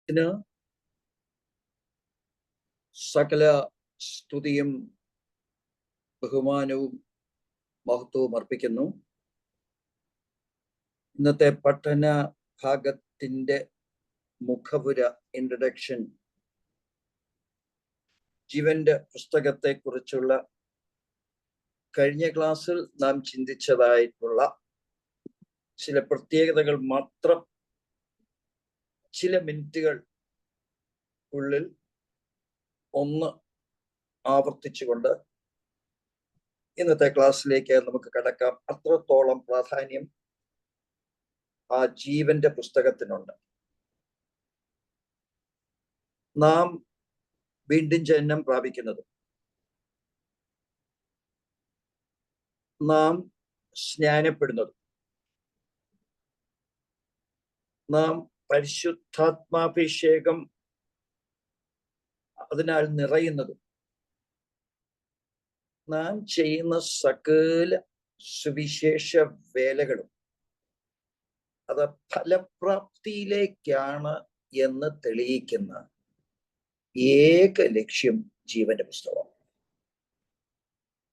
ത്തിന് സകല സ്തുതിയും ബഹുമാനവും മഹത്വവും അർപ്പിക്കുന്നു. ഇന്നത്തെ പഠന ഭാഗത്തിന്റെ മുഖപുര ഇൻട്രഡക്ഷൻ ജീവന്റെ പുസ്തകത്തെ കുറിച്ചുള്ള കഴിഞ്ഞ ക്ലാസ്സിൽ നാം ചിന്തിച്ചതായിട്ടുള്ള ചില പ്രത്യേകതകൾ മാത്രം ചില മിനിറ്റുകൾ ഉള്ളിൽ ഒന്ന് ആവർത്തിച്ചുകൊണ്ട് ഇന്നത്തെ ക്ലാസ്സിലേക്ക് നമുക്ക് കടക്കാം. അത്രത്തോളം പ്രാധാന്യം ആ ജീവന്റെ പുസ്തകത്തിനുണ്ട്. നാം വീണ്ടും ജനനം പ്രാപിക്കുന്നതും നാം സ്നാനപ്പെടുന്നതും നാം പരിശുദ്ധാത്മാഭിഷേകം അതിനാൽ നിറയുന്നതും നാം ചെയ്യുന്ന സകല സുവിശേഷ വേലകളും അത് ഫലപ്രാപ്തിയിലേക്കാണ് എന്ന് തെളിയിക്കുന്ന ഏക ലക്ഷ്യം ജീവന്റെ പുസ്തകമാണ്.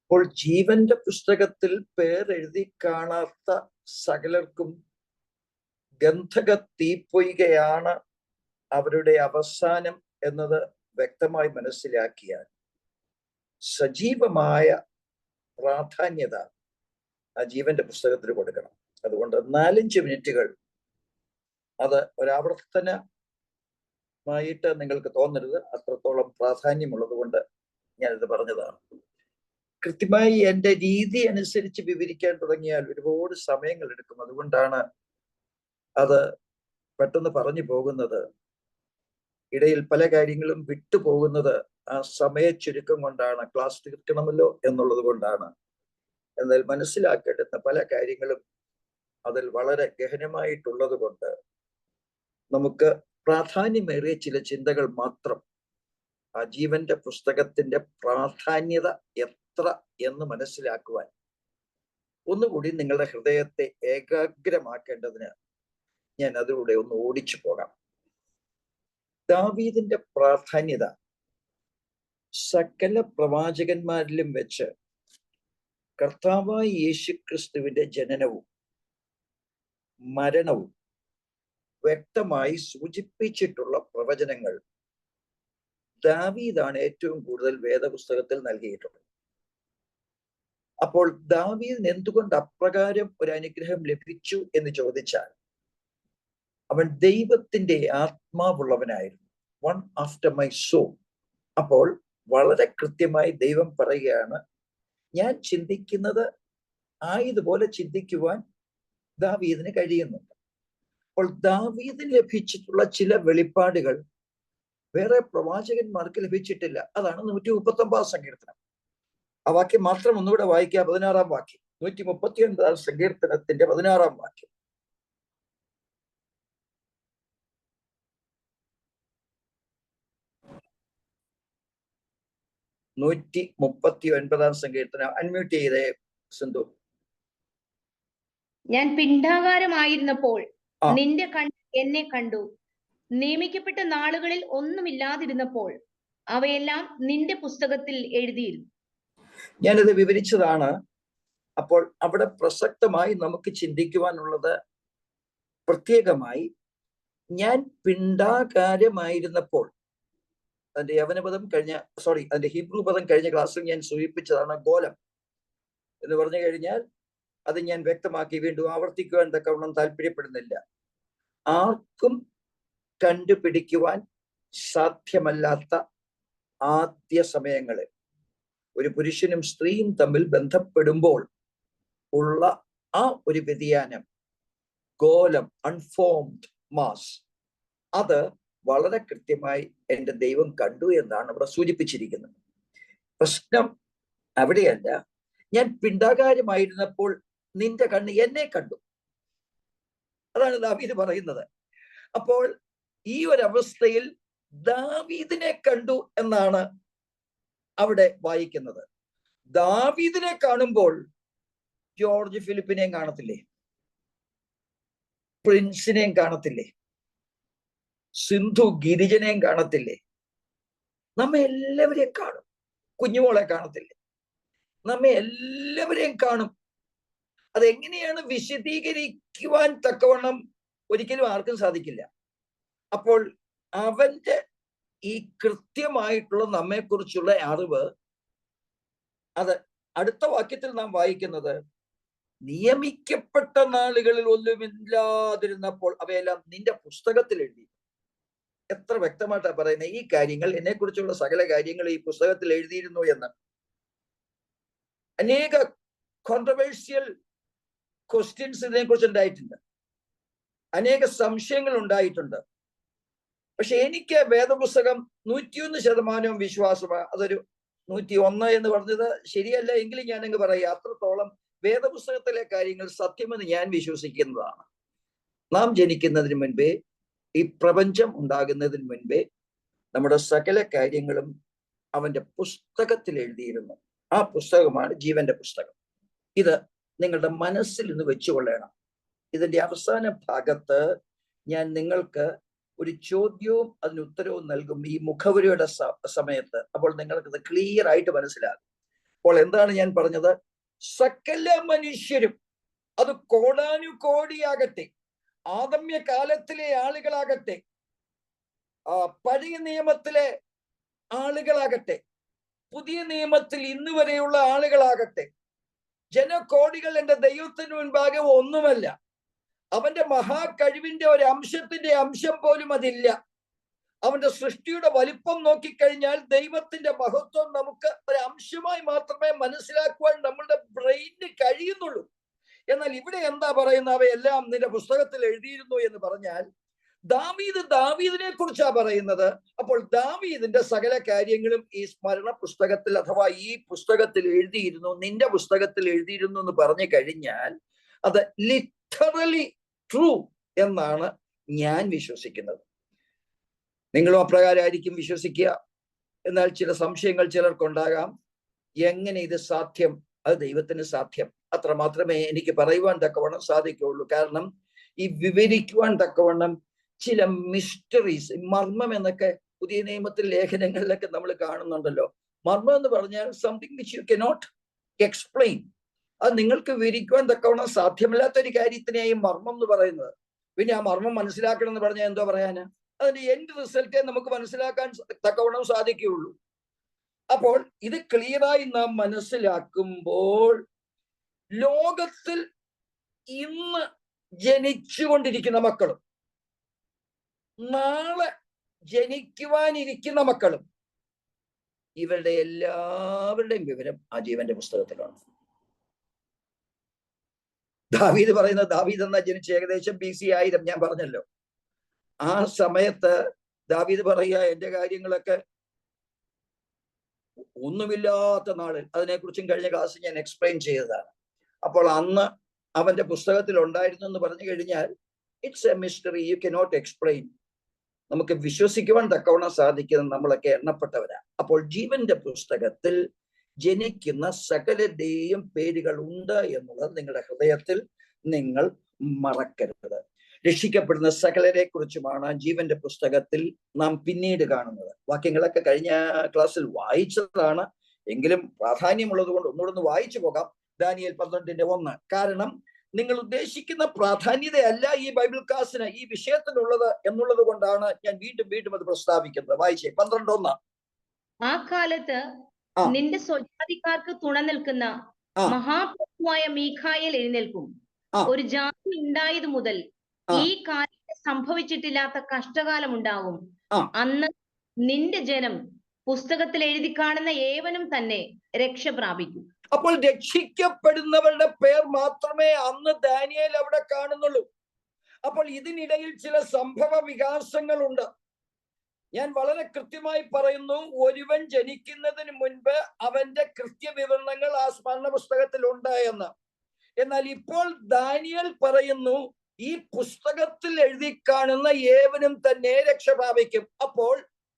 അപ്പോൾ ജീവന്റെ പുസ്തകത്തിൽ പേരെഴുതി കാണാത്ത സകലർക്കും ഗന്ധക തീപ്പൊയ്കയാണ് അവരുടെ അവസാനം എന്നത് വ്യക്തമായി മനസ്സിലാക്കിയാൽ സജീവമായ പ്രാധാന്യത ആ ജീവന്റെ പുസ്തകത്തിന് കൊടുക്കണം. അതുകൊണ്ട് 4-5 മിനിറ്റുകൾ അത് ഒരാവർത്തനമായിട്ട് നിങ്ങൾക്ക് തോന്നരുത്. അത്രത്തോളം പ്രാധാന്യമുള്ളത് കൊണ്ട് ഞാനിത് പറഞ്ഞതാണ്. കൃത്യമായി എൻ്റെ രീതി അനുസരിച്ച് വിവരിക്കാൻ തുടങ്ങിയാൽ ഒരുപാട് സമയങ്ങൾ എടുക്കും. അതുകൊണ്ടാണ് അത് പെട്ടെന്ന് പറഞ്ഞു പോകുന്നത്. ഇടയിൽ പല കാര്യങ്ങളും വിട്ടുപോകുന്നത് ആ സമയ ചുരുക്കം കൊണ്ടാണ്. ക്ലാസ് തീർക്കണമല്ലോ എന്നുള്ളത് കൊണ്ടാണ്. എന്നാൽ മനസ്സിലാക്കേണ്ടുന്ന പല കാര്യങ്ങളും അതിൽ വളരെ ഗഹനമായിട്ടുള്ളത് കൊണ്ട് നമുക്ക് പ്രാധാന്യമേറിയ ചില ചിന്തകൾ മാത്രം ആ ജീവന്റെ പുസ്തകത്തിന്റെ പ്രാധാന്യത എത്ര എന്ന് മനസ്സിലാക്കുവാൻ ഒന്നുകൂടി നിങ്ങളുടെ ഹൃദയത്തെ ഏകാഗ്രമാക്കേണ്ടതിന് ഞാൻ അതിലൂടെ ഒന്ന് ഓടിച്ചു പോകാം. ദാവീദിന്റെ പ്രാധാന്യത സകല പ്രവാചകന്മാരിലും വെച്ച് കർത്താവായ യേശുക്രിസ്തുവിന്റെ ജനനവും മരണവും വ്യക്തമായി സൂചിപ്പിച്ചിട്ടുള്ള പ്രവചനങ്ങൾ ദാവീദാണ് ഏറ്റവും കൂടുതൽ വേദപുസ്തകത്തിൽ നൽകിയിട്ടുള്ളത്. അപ്പോൾ ദാവീദിന് എന്തുകൊണ്ട് അപ്രകാരം ഒരു അനുഗ്രഹം ലഭിച്ചു എന്ന് ചോദിച്ചാൽ, അവൻ ദൈവത്തിന്റെ ആത്മാവുള്ളവനായിരുന്നു. One after my soul. അപ്പോൾ വളരെ കൃത്യമായി ദൈവം പറയുകയാണ്, ഞാൻ ചിന്തിക്കുന്നത് ആയതുപോലെ ചിന്തിക്കുവാൻ ദാവീദിന് കഴിയുന്നുണ്ട്. അപ്പോൾ ദാവീദിന് ലഭിച്ചിട്ടുള്ള ചില വെളിപ്പാടുകൾ വേറെ പ്രവാചകന്മാർക്ക് ലഭിച്ചിട്ടില്ല. അതാണ് 139 സങ്കീർത്തനം. ആ വാക്യം മാത്രം ഒന്നുകൂടെ വായിക്കുക. 16-ാം വാക്യം, 139 സങ്കീർത്തനത്തിന്റെ 16-ാം വാക്യം. സങ്കീർത്തനം. അൺമ്യൂട്ട് ചെയ്തേ സിന്ധു. ഞാൻ പിണ്ഡാകാരമായിരുന്നപ്പോൾ നിന്റെ കണ്ണ് എന്നെ കണ്ടു. നിയമിക്കപ്പെട്ട നാളുകളിൽ ഒന്നുമില്ലാതിരുന്നപ്പോൾ അവയെല്ലാം നിന്റെ പുസ്തകത്തിൽ എഴുതിയിരുന്നു. ഞാനിത് വിവരിച്ചതാണ്. അപ്പോൾ അവിടെ പ്രസക്തമായി നമുക്ക് ചിന്തിക്കുവാനുള്ളത് പ്രത്യേകമായി ഞാൻ പിണ്ഡാകാരമായിരുന്നപ്പോൾ, അതിന്റെ യവനപദം അതിന്റെ ഹീബ്രു പദം കഴിഞ്ഞ ക്ലാസ്സിൽ ഞാൻ സൂചിപ്പിച്ചതാണ്. ഗോലം എന്ന് പറഞ്ഞു കഴിഞ്ഞാൽ അത് ഞാൻ വ്യക്തമാക്കി വീണ്ടും ആവർത്തിക്കുവാൻ തക്കവണ്ണം താല്പര്യപ്പെടുന്നില്ല. ആർക്കും കണ്ടുപിടിക്കുവാൻ സാധ്യമല്ലാത്ത ആദ്യ സമയങ്ങളിൽ ഒരു പുരുഷനും സ്ത്രീയും തമ്മിൽ ബന്ധപ്പെടുമ്പോൾ ഉള്ള ആ ഒരു വ്യതിയാനം, ഗോലം, അൺഫോംഡ് മാസ്, അത് വളരെ കൃത്യമായി എൻ്റെ ദൈവം കണ്ടു എന്നാണ് അവിടെ സൂചിപ്പിച്ചിരിക്കുന്നത്. പ്രശ്നം അവിടെയല്ല. ഞാൻ പിണ്ഡാകാരമായിരുന്നപ്പോൾ നിന്റെ കണ്ണ് എന്നെ കണ്ടു. അതാണ് ദാവീദ് പറയുന്നത്. അപ്പോൾ ഈ ഒരവസ്ഥയിൽ ദാവീദിനെ കണ്ടു എന്നാണ് അവിടെ വായിക്കുന്നത്. ദാവീദിനെ കാണുമ്പോൾ ജോർജ് ഫിലിപ്പിനെയും കാണത്തില്ലേ? പ്രിൻസിനെയും കാണത്തില്ലേ? സിന്ധു ഗിരിജനെയും കാണത്തില്ലേ? നമ്മെ എല്ലാവരെയും കാണും. കുഞ്ഞുമോളെ കാണത്തില്ലേ? നമ്മെ എല്ലാവരെയും കാണും. അതെങ്ങനെയാണ് വിശദീകരിക്കുവാൻ തക്കവണ്ണം ഒരിക്കലും ആർക്കും സാധിക്കില്ല. അപ്പോൾ അവന്റെ ഈ കൃത്യമായിട്ടുള്ള നമ്മെക്കുറിച്ചുള്ള അറിവ്, അത് അടുത്ത വാക്യത്തിൽ നാം വായിക്കുന്നത്, നിയമിക്കപ്പെട്ട നാളുകളിൽ ഒന്നുമില്ലാതിരുന്നപ്പോൾ അവയെല്ലാം നിന്റെ പുസ്തകത്തിൽ എഴുതി. എത്ര വ്യക്തമായിട്ടാണ് പറയുന്നത് ഈ കാര്യങ്ങൾ, എന്നെക്കുറിച്ചുള്ള സകല കാര്യങ്ങൾ ഈ പുസ്തകത്തിൽ എഴുതിയിരുന്നു എന്ന്. അനേക കോൺട്രവേഴ്സ്യൽ ക്വസ്റ്റ്യൻസ് ഇതിനെക്കുറിച്ച് ഉണ്ടായിട്ടുണ്ട്, അനേക സംശയങ്ങൾ ഉണ്ടായിട്ടുണ്ട്. പക്ഷെ എനിക്ക് വേദപുസ്തകം 101% വിശ്വാസമാണ്. അതൊരു 101 എന്ന് പറഞ്ഞത് ശരിയല്ല എങ്കിലും ഞാനങ്ങ് പറയാം, അത്രത്തോളം വേദപുസ്തകത്തിലെ കാര്യങ്ങൾ സത്യമെന്ന് ഞാൻ വിശ്വസിക്കുന്നതാണ്. നാം ജനിക്കുന്നതിന് മുൻപേ, ഈ പ്രപഞ്ചം ഉണ്ടാകുന്നതിന് മുൻപേ നമ്മുടെ സകല കാര്യങ്ങളും അവന്റെ പുസ്തകത്തിൽ എഴുതിയിരുന്നു. ആ പുസ്തകമാണ് ജീവന്റെ പുസ്തകം. ഇത് നിങ്ങളുടെ മനസ്സിൽ നിന്ന് വെച്ചുകൊള്ളണം. ഇതിന്റെ അവസാന ഭാഗത്ത് ഞാൻ നിങ്ങൾക്ക് ഒരു ചോദ്യവും അതിന് ഉത്തരവും നൽകും ഈ മുഖവുരയുടെ സമയത്ത്. അപ്പോൾ നിങ്ങൾക്കത് ക്ലിയർ ആയിട്ട് മനസ്സിലാകും. അപ്പോൾ എന്താണ് ഞാൻ പറഞ്ഞത്? സകല മനുഷ്യരും, അത് കോടാനുകോടിയാകട്ടെ, ആദമ്യ കാലത്തിലെ ആളുകളാകട്ടെ, പഴയ നിയമത്തിലെ ആളുകളാകട്ടെ, പുതിയ നിയമത്തിൽ ഇന്ന് വരെയുള്ള ആളുകളാകട്ടെ, ജനകോടികൾ എന്റെ ദൈവത്തിന് മുൻപാകെ ഒന്നുമല്ല. അവന്റെ മഹാകഴിവിന്റെ ഒരു അംശത്തിന്റെ അംശം പോലും അതില്ല. അവന്റെ സൃഷ്ടിയുടെ വലിപ്പം നോക്കിക്കഴിഞ്ഞാൽ ദൈവത്തിന്റെ മഹത്വം നമുക്ക് ഒരു അംശമായി മാത്രമേ മനസ്സിലാക്കുവാൻ നമ്മളുടെ ബ്രെയിനിന് കഴിയുന്നുള്ളൂ. എന്നാൽ ഇവിടെ എന്താ പറയുന്നത്? അവയെല്ലാം നിന്റെ പുസ്തകത്തിൽ എഴുതിയിരുന്നു എന്ന് പറഞ്ഞാൽ ദാവീദിനെ കുറിച്ചാ പറയുന്നത്. അപ്പോൾ ദാവീദിന്റെ സകല കാര്യങ്ങളും ഈ സ്മരണ പുസ്തകത്തിൽ അഥവാ ഈ പുസ്തകത്തിൽ എഴുതിയിരുന്നു, നിന്റെ പുസ്തകത്തിൽ എഴുതിയിരുന്നു എന്ന് പറഞ്ഞു കഴിഞ്ഞാൽ അത് ലിറ്ററലി ട്രൂ എന്നാണ് ഞാൻ വിശ്വസിക്കുന്നത്. നിങ്ങളും അപ്രകാരമായിരിക്കും വിശ്വസിക്കുക. എന്നാൽ ചില സംശയങ്ങൾ ചിലർക്കുണ്ടാകാം. എങ്ങനെ ഇത് സാധ്യം? അത് ദൈവത്തിന് സാധ്യം. അത്ര മാത്രമേ എനിക്ക് പറയുവാൻ തക്കവണ്ണം സാധിക്കുകയുള്ളൂ. കാരണം ഈ വിവരിക്കുവാൻ തക്കവണ്ണം ചില മിസ്റ്ററീസ്, മർമ്മം എന്നൊക്കെ പുതിയ നിയമത്തിൽ ലേഖനങ്ങളിലൊക്കെ നമ്മൾ കാണുന്നുണ്ടല്ലോ. മർമ്മം എന്ന് പറഞ്ഞാൽ something which you cannot explain. അത് നിങ്ങൾക്ക് വിവരിക്കുവാൻ തക്കവണ്ണം സാധ്യമല്ലാത്ത ഒരു കാര്യത്തിനെയും മർമ്മം എന്ന് പറയുന്നത്. പിന്നെ ആ മർമ്മം മനസ്സിലാക്കണം എന്ന് പറഞ്ഞാൽ എന്തോ പറയാന്? അതിന്റെ എൻഡ് റിസൾട്ടേ നമുക്ക് മനസ്സിലാക്കാൻ തക്കവണ്ണം സാധിക്കുകയുള്ളൂ. അപ്പോൾ ഇത് ക്ലിയറായി നാം മനസ്സിലാക്കുമ്പോൾ ലോകത്തിൽ ഇന്ന് ജനിച്ചുകൊണ്ടിരിക്കുന്ന മക്കളും നാളെ ജനിക്കുവാനിരിക്കുന്ന മക്കളും ഇവരുടെ എല്ലാവരുടെയും വിവരം ആ ജീവന്റെ പുസ്തകത്തിലാണ്. ദാവീദ് പറയുന്നത്, ദാവീദ് എന്നാ ജനിച്ച ഏകദേശം BC 1000 ഞാൻ പറഞ്ഞല്ലോ. ആ സമയത്ത് ദാവീദ് പറയുക, എന്റെ കാര്യങ്ങളൊക്കെ ഒന്നുമില്ലാത്ത നാളിൽ, അതിനെക്കുറിച്ചും കഴിഞ്ഞ ക്ലാസ്സിൽ ഞാൻ എക്സ്പ്ലെയിൻ ചെയ്തതാണ്. അപ്പോൾ അന്ന് അവന്റെ പുസ്തകത്തിൽ ഉണ്ടായിരുന്നു എന്ന് പറഞ്ഞു കഴിഞ്ഞാൽ it's A mystery you cannot explain. നമുക്ക് വിശ്വസിക്കുവാൻ തക്കവണ്ണം സാധിക്കുന്ന നമ്മളൊക്കെ എണ്ണപ്പെട്ടവരാണ്. അപ്പോൾ ജീവന്റെ പുസ്തകത്തിൽ ജനിക്കുന്ന സകലരുടെയും പേരുകൾ ഉണ്ട് എന്നുള്ളത് നിങ്ങളുടെ ഹൃദയത്തിൽ നിങ്ങൾ മറക്കരുത്. രക്ഷിക്കപ്പെടുന്ന സകലരെ കുറിച്ചുമാണ് ജീവന്റെ പുസ്തകത്തിൽ നാം പിന്നീട് കാണുന്നത്. വാക്യങ്ങളൊക്കെ കഴിഞ്ഞ ക്ലാസ്സിൽ വായിച്ചതാണ്, എങ്കിലും പ്രാധാന്യമുള്ളത് കൊണ്ട് ഒന്നുകൂടെ വായിച്ചു പോകാം. ദാനിയേൽ 12:1. കാരണം നിങ്ങൾ ഉദ്ദേശിക്കുന്ന പ്രാധാന്യതയല്ല ഈ ബൈബിൾ ക്ലാസ്സിന്, ഈ വിഷയത്തിനുള്ളത് എന്നുള്ളത് കൊണ്ടാണ് ഞാൻ വീണ്ടും അത് പ്രസ്താവിക്കുന്നത്. വായിച്ചേ 12:1. ആ കാലത്ത് നിന്റെ സ്വജാതിക്കാർക്ക് തുണ നിൽക്കുന്ന മഹാപ്രഭുവായ മീഖായേൽ എഴുന്നേൽക്കും. ഒരു ജാതി ഉണ്ടായത് മുതൽ ഈ കാലത്ത് സംഭവിച്ചിട്ടില്ലാത്ത കഷ്ടകാലം ഉണ്ടാകും. അന്ന് നിന്റെ ജനം പുസ്തകത്തിൽ എഴുതി കാണുന്ന ഏവനും തന്നെ രക്ഷ പ്രാപിക്കും. അപ്പോൾ രക്ഷിക്കപ്പെടുന്നവരുടെ പേർ മാത്രമേ അന്ന് ദാനിയേൽ അവിടെ കാണുന്നുള്ളൂ. അപ്പോൾ ഇതിനിടയിൽ ചില സംഭവ വികാസങ്ങളുണ്ട്. ഞാൻ വളരെ കൃത്യമായി പറയുന്നു, ഒരുവൻ ജനിക്കുന്നതിന് മുൻപ് അവന്റെ കൃത്യവിവരണങ്ങൾ ആ സ്മരണ പുസ്തകത്തിൽ ഉണ്ട് എന്ന്. എന്നാൽ ഇപ്പോൾ ദാനിയേൽ പറയുന്നു, ഈ പുസ്തകത്തിൽ എഴുതി കാണുന്ന ഏവനും തന്നെ രക്ഷ പ്രാപിക്കും. അപ്പോൾ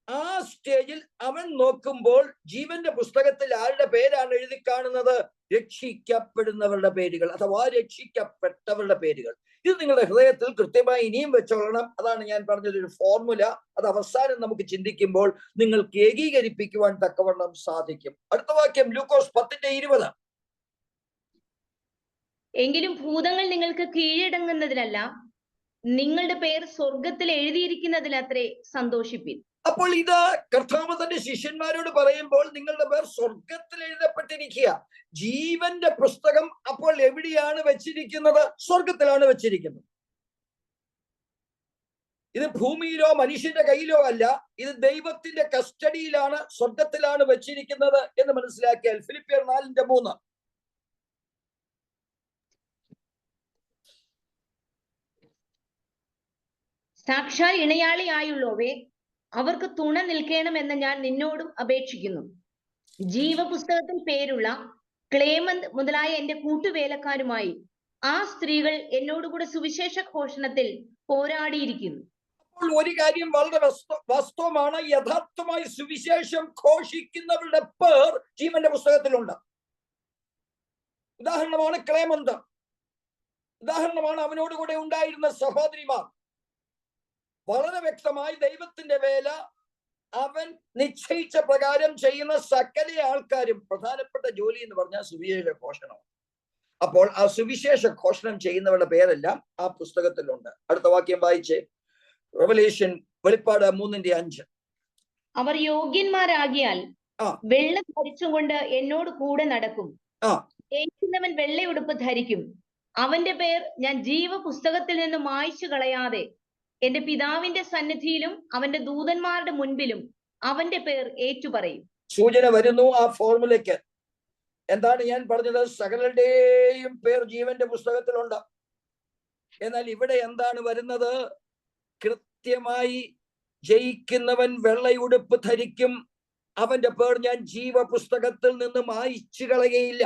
ആ സ്റ്റേജിൽ അവൻ നോക്കുമ്പോൾ ജീവന്റെ പുസ്തകത്തിൽ ആരുടെ പേരാണ് എഴുതി കാണുന്നത്? രക്ഷിക്കപ്പെടുന്നവരുടെ പേരുകൾ അഥവാ രക്ഷിക്കപ്പെട്ടവരുടെ പേരുകൾ. ഇത് നിങ്ങളുടെ ഹൃദയത്തിൽ കൃത്യമായി ഇനിയും വെച്ചോളണം. അതാണ് ഞാൻ പറഞ്ഞൊരു ഫോർമുല. അത് അവസാനം നമുക്ക് ചിന്തിക്കുമ്പോൾ നിങ്ങൾക്ക് ഏകീകരിപ്പിക്കുവാൻ തക്കവണ്ണം സാധിക്കും. അടുത്ത വാക്യം ലൂക്കോസ് 10:20. എങ്കിലും ഭൂതങ്ങൾ നിങ്ങൾക്ക് കീഴടങ്ങുന്നതിനല്ല, നിങ്ങളുടെ പേർ സ്വർഗത്തിൽ എഴുതിയിരിക്കുന്നതിലത്രേ സന്തോഷിപ്പിൻ. അപ്പോൾ ഇത് കർത്താവ് തന്റെ ശിഷ്യന്മാരോട് പറയുമ്പോൾ നിങ്ങളുടെ പേർ സ്വർഗത്തിൽ എഴുതപ്പെട്ടിരിക്കുക. ജീവന്റെ പുസ്തകം അപ്പോൾ എവിടെയാണ് വെച്ചിരിക്കുന്നത്? സ്വർഗത്തിലാണ് വെച്ചിരിക്കുന്നത്. ഇത് ഭൂമിയിലോ മനുഷ്യന്റെ കയ്യിലോ അല്ല, ഇത് ദൈവത്തിന്റെ കസ്റ്റഡിയിലാണ്, സ്വർഗത്തിലാണ് വെച്ചിരിക്കുന്നത് എന്ന് മനസ്സിലാക്കിയാൽ ഫിലിപ്പിയർ 4:3. സാക്ഷാൽ ഇണയാളിയായുള്ളവേ, അവർക്ക് തുണ നിൽക്കണമെന്ന് ഞാൻ നിന്നോടും അപേക്ഷിക്കുന്നു. ജീവപുസ്തകത്തിൽ പേരുള്ള ക്ലേമന്ത് മുതലായ എന്റെ കൂട്ടുവേലക്കാരുമായി ആ സ്ത്രീകൾ എന്നോടുകൂടെ സുവിശേഷ ഘോഷണത്തിൽ പോരാടിയിരിക്കുന്നു. അപ്പോൾ ഒരു കാര്യം വളരെ വാസ്തവമാണ്. യഥാർത്ഥമായി സുവിശേഷം ഘോഷിക്കുന്നവരുടെ പേർ ജീവന്റെ പുസ്തകത്തിലുണ്ട്. ഉദാഹരണമാണ് ക്ലേമന്ത്, ഉദാഹരണമാണ് അവനോടുകൂടെ ഉണ്ടായിരുന്ന സഹോദരിമാർ. വളരെ വ്യക്തമായി ദൈവത്തിന്റെ വേല അവൻ നിശ്ചയിച്ച പ്രകാരം ചെയ്യുന്ന സകല ആൾക്കാരും പ്രധാനപ്പെട്ട ജോലി എന്ന് പറഞ്ഞാൽ സുവിശേഷ ഘോഷണം. അപ്പോൾ ആ സുവിശേഷ ഘോഷണം ചെയ്യുന്നവരുടെ പേരെല്ലാം ആ പുസ്തകത്തിലുണ്ട്. അടുത്ത വാക്യം വായിച്ചേ. റെവലേഷൻ, വെളിപ്പാട് 3:5. അവർ യോഗ്യന്മാരാകിയാൽ വെള്ള ധരിച്ചുകൊണ്ട് എന്നോട് കൂടെ നടക്കും. ജയിക്കുന്നവൻ വെള്ളയുടുപ്പ് ധരിക്കും. അവന്റെ പേർ ഞാൻ ജീവപുസ്തകത്തിൽ നിന്ന് മായ്ച്ചു കളയാതെ എന്റെ പിതാവിന്റെ സന്നിധിയിലും അവന്റെ ദൂതന്മാരുടെ മുൻപിലും അവന്റെ പേർ ഏറ്റുപറയും. സൂചന വരുന്നു ആ ഫോർമുലയ്ക്ക്. എന്താണ് ഞാൻ പറഞ്ഞത്? സകലരുടെയും പേർ ജീവന്റെ പുസ്തകത്തിലുണ്ട്. എന്നാൽ ഇവിടെ എന്താണ് വരുന്നത്? കൃത്യമായി ജയിക്കുന്നവൻ വെള്ളയുടുപ്പ് ധരിക്കും. അവന്റെ പേർ ഞാൻ ജീവപുസ്തകത്തിൽ നിന്ന് മായ്ച്ചു കളയുകയില്ല.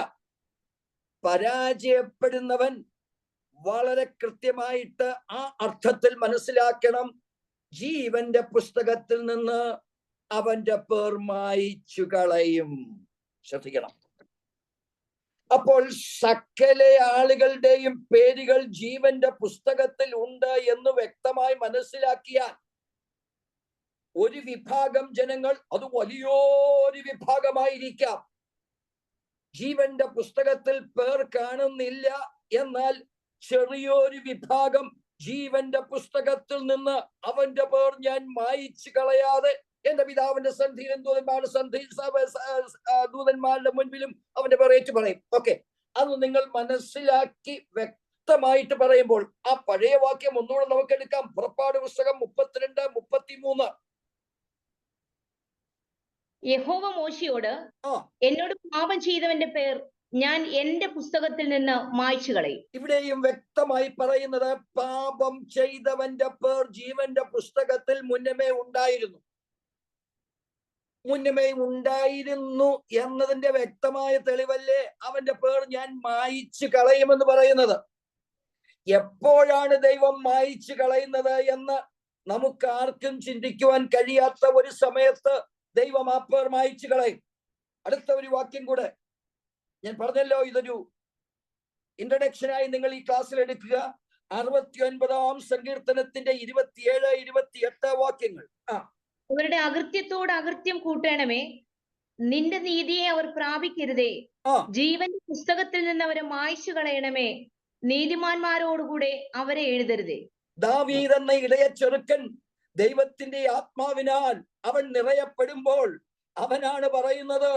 പരാജയപ്പെടുന്നവൻ വളരെ കൃത്യമായിട്ട് ആ അർത്ഥത്തിൽ മനസ്സിലാക്കണം. ജീവന്റെ പുസ്തകത്തിൽ നിന്ന് അവന്റെ പേർ മായ്ച്ചു കളയും. ശ്രദ്ധിക്കണം. അപ്പോൾ സകല ആളുകളുടെയും പേരുകൾ ജീവന്റെ പുസ്തകത്തിൽ ഉണ്ട് എന്ന് വ്യക്തമായി മനസ്സിലാക്കിയാൽ ഒരു വിഭാഗം ജനങ്ങൾ, അത് വലിയൊരു വിഭാഗമായിരിക്കാം, ജീവന്റെ പുസ്തകത്തിൽ പേർ കാണുന്നില്ല. എന്നാൽ ചെറിയൊരു വിഭാഗം ജീവന്റെ പുസ്തകത്തിൽ നിന്ന് അവന്റെ പേർ ഞാൻ മായ്ച്ചു കളയാതെ എന്റെ പിതാവിന്റെ സന്ധിയിലും ദൂതന്മാരുടെ മുൻപിലും അവന്റെ പേർ ഏറ്റു പറയും. ഓക്കെ, അത് നിങ്ങൾ മനസ്സിലാക്കി വ്യക്തമായിട്ട് പറയുമ്പോൾ ആ പഴയ വാക്യം ഒന്നുകൂടെ നമുക്ക് എടുക്കാം. പുറപ്പാട് പുസ്തകം 32:33. യഹോവ മോശയോട്, എന്നോട് പാപം ചെയ്തവന്റെ പേർ ഞാൻ എന്റെ പുസ്തകത്തിൽ നിന്ന് മായ്ച്ചു കളയും. ഇവിടെയും വ്യക്തമായി പറയുന്നത് പാപം ചെയ്തവന്റെ പേർ ജീവന്റെ പുസ്തകത്തിൽ മുന്നമേ ഉണ്ടായിരുന്നു. മുന്നമേ ഉണ്ടായിരുന്നു എന്നതിന്റെ വ്യക്തമായ തെളിവല്ലേ അവന്റെ പേർ ഞാൻ മായ്ച്ചു കളയുമെന്ന് പറയുന്നത്. എപ്പോഴാണ് ദൈവം മായ്ച്ചു കളയുന്നത് എന്ന് നമുക്ക് ആർക്കും ചിന്തിക്കുവാൻ കഴിയാത്ത ഒരു സമയത്ത് ദൈവം ആ പേർ മായ്ച്ചു കളയും. അടുത്ത ഒരു വാക്യം കൂടെ ഞാൻ പറഞ്ഞല്ലോ, ഇതൊരു ഇൻട്രഡക്ഷനായി നിങ്ങൾ ഈ ക്ലാസ്സിൽ എടുക്കുക. 69-ാം സങ്കീർത്തനത്തിന്റെ 27-28 വാക്യങ്ങൾ. അവരുടെ അകൃത്യത്തോട് അകൃത്യം കൂട്ടണമേ, നിന്റെ നീതിയെ അവർ പ്രാപിക്കരുതേ. ജീവന്റെ പുസ്തകത്തിൽ നിന്ന് അവരെ മായ്ച്ചു കളയണമേ, നീതിമാന്മാരോടുകൂടെ അവരെ എഴുതരുതേ. ദാവീദ് എന്ന ഇടയ ചെറുക്കൻ ദൈവത്തിന്റെ ആത്മാവിനാൽ അവൻ നിറയപ്പെടുമ്പോൾ അവനാണ് പറയുന്നത്,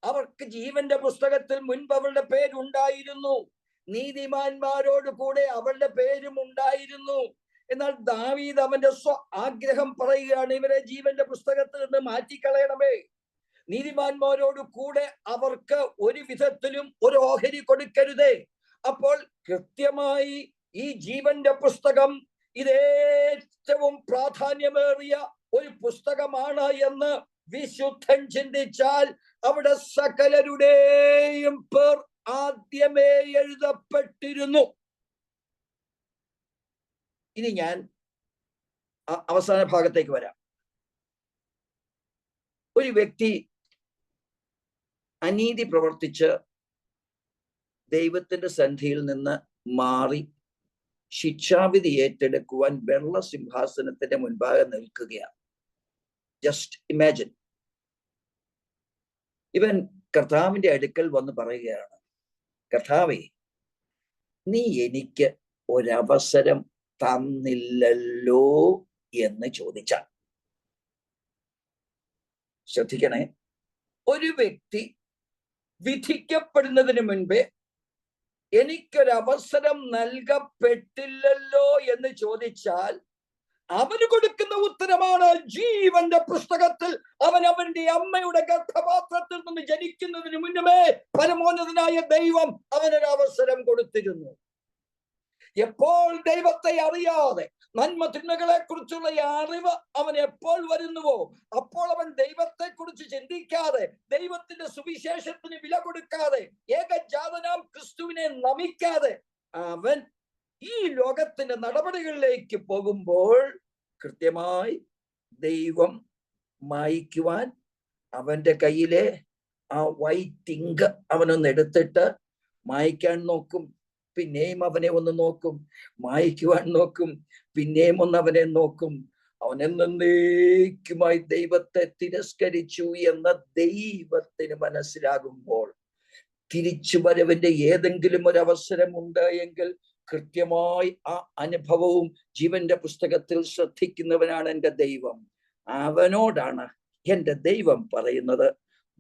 അവർക്ക് ജീവന്റെ പുസ്തകത്തിൽ മുൻപ് അവരുടെ പേരുണ്ടായിരുന്നു, നീതിമാന്മാരോട് കൂടെ അവരുടെ പേരും ഉണ്ടായിരുന്നു. എന്നാൽ ദാവീദ് അവന്റെ ആഗ്രഹം പറയുകയാണ്, ഇവരെ ജീവന്റെ പുസ്തകത്തിൽ നിന്ന് മാറ്റിക്കളയണമേ, നീതിമാന്മാരോട് കൂടെ അവർക്ക് ഒരു വിധത്തിലും ഒരു ഓഹരി കൊടുക്കരുതേ. അപ്പോൾ കൃത്യമായി ഈ ജീവന്റെ പുസ്തകം ഇതേറ്റവും പ്രാധാന്യമേറിയ ഒരു പുസ്തകമാണ് എന്ന് വിശുദ്ധൻ ചിന്തിച്ചാൽ അവിടെ സകലരുടെയും പേർ ആദ്യമേ എഴുതപ്പെട്ടിരുന്നു. ഇനി ഞാൻ അവസാന ഭാഗത്തേക്ക് വരാം. ഒരു വ്യക്തി അനീതി പ്രവർത്തിച്ച് ദൈവത്തിന്റെ സന്നിധിയിൽ നിന്ന് മാറി ശിക്ഷാവിധി ഏറ്റെടുക്കുവാൻ വെള്ള സിംഹാസനത്തിന്റെ മുൻപാകെ നിൽക്കുകയാണ്. Just imagine. ഇവൻ കർത്താവിന്റെ അടുക്കൽ വന്ന് പറയുകയാണ്, കർത്താവേ, നീ എനിക്ക് ഒരവസരം തന്നില്ലല്ലോ എന്ന് ചോദിച്ചാൽ. ശ്രദ്ധിക്കണേ, ഒരു വ്യക്തി വിധിക്കപ്പെടുന്നതിന് മുൻപേ എനിക്കൊരവസരം നൽകപ്പെട്ടില്ലല്ലോ എന്ന് ചോദിച്ചാൽ അവന് കൊടുക്കുന്ന ഉത്തരമാണ്, ജീവന്റെ പുസ്തകത്തിൽ അവൻ അവന്റെ അമ്മയുടെ ഗർഭപാത്രത്തിൽ നിന്ന് ജനിക്കുന്നതിന് മുന്നമേ പരമോന്നതനായ ദൈവം അവനൊരു അവസരം കൊടുത്തിരുന്നു. എപ്പോൾ ദൈവത്തെ അറിയാതെ നന്മ തിന്മകളെ കുറിച്ചുള്ള അറിവ് അവൻ എപ്പോൾ വരുന്നുവോ അപ്പോൾ അവൻ ദൈവത്തെ കുറിച്ച് ചിന്തിക്കാതെ, ദൈവത്തിന്റെ സുവിശേഷത്തിന് വില കൊടുക്കാതെ, ഏകജാതനാം ക്രിസ്തുവിനെ നമിക്കാതെ അവൻ ഈ ലോകത്തിന്റെ നടപടികളിലേക്ക് പോകുമ്പോൾ കൃത്യമായി ദൈവം മായ്ക്കുവാൻ അവന്റെ കയ്യിലെ ആ വൈറ്റ് ഇങ്ക് അവനൊന്ന് എടുത്തിട്ട് മായ്ക്കാൻ നോക്കും, പിന്നെയും അവനെ ഒന്ന് നോക്കും, മായ്ക്കുവാൻ നോക്കും, പിന്നെയും ഒന്ന് അവനെ നോക്കും. അവൻ എന്നേക്കുമായി ദൈവത്തെ തിരസ്കരിച്ചു എന്ന് ദൈവത്തിന് മനസ്സിലാകുമ്പോൾ തിരിച്ചു വരവിന്റെ ഏതെങ്കിലും ഒരു അവസരമുണ്ട് എങ്കിൽ കൃത്യമായി ആ അനുഭവവും ജീവന്റെ പുസ്തകത്തിൽ ശ്രദ്ധിക്കുന്നവനാണ് എൻ്റെ ദൈവം. അവനോടാണ് എൻ്റെ ദൈവം പറയുന്നത്,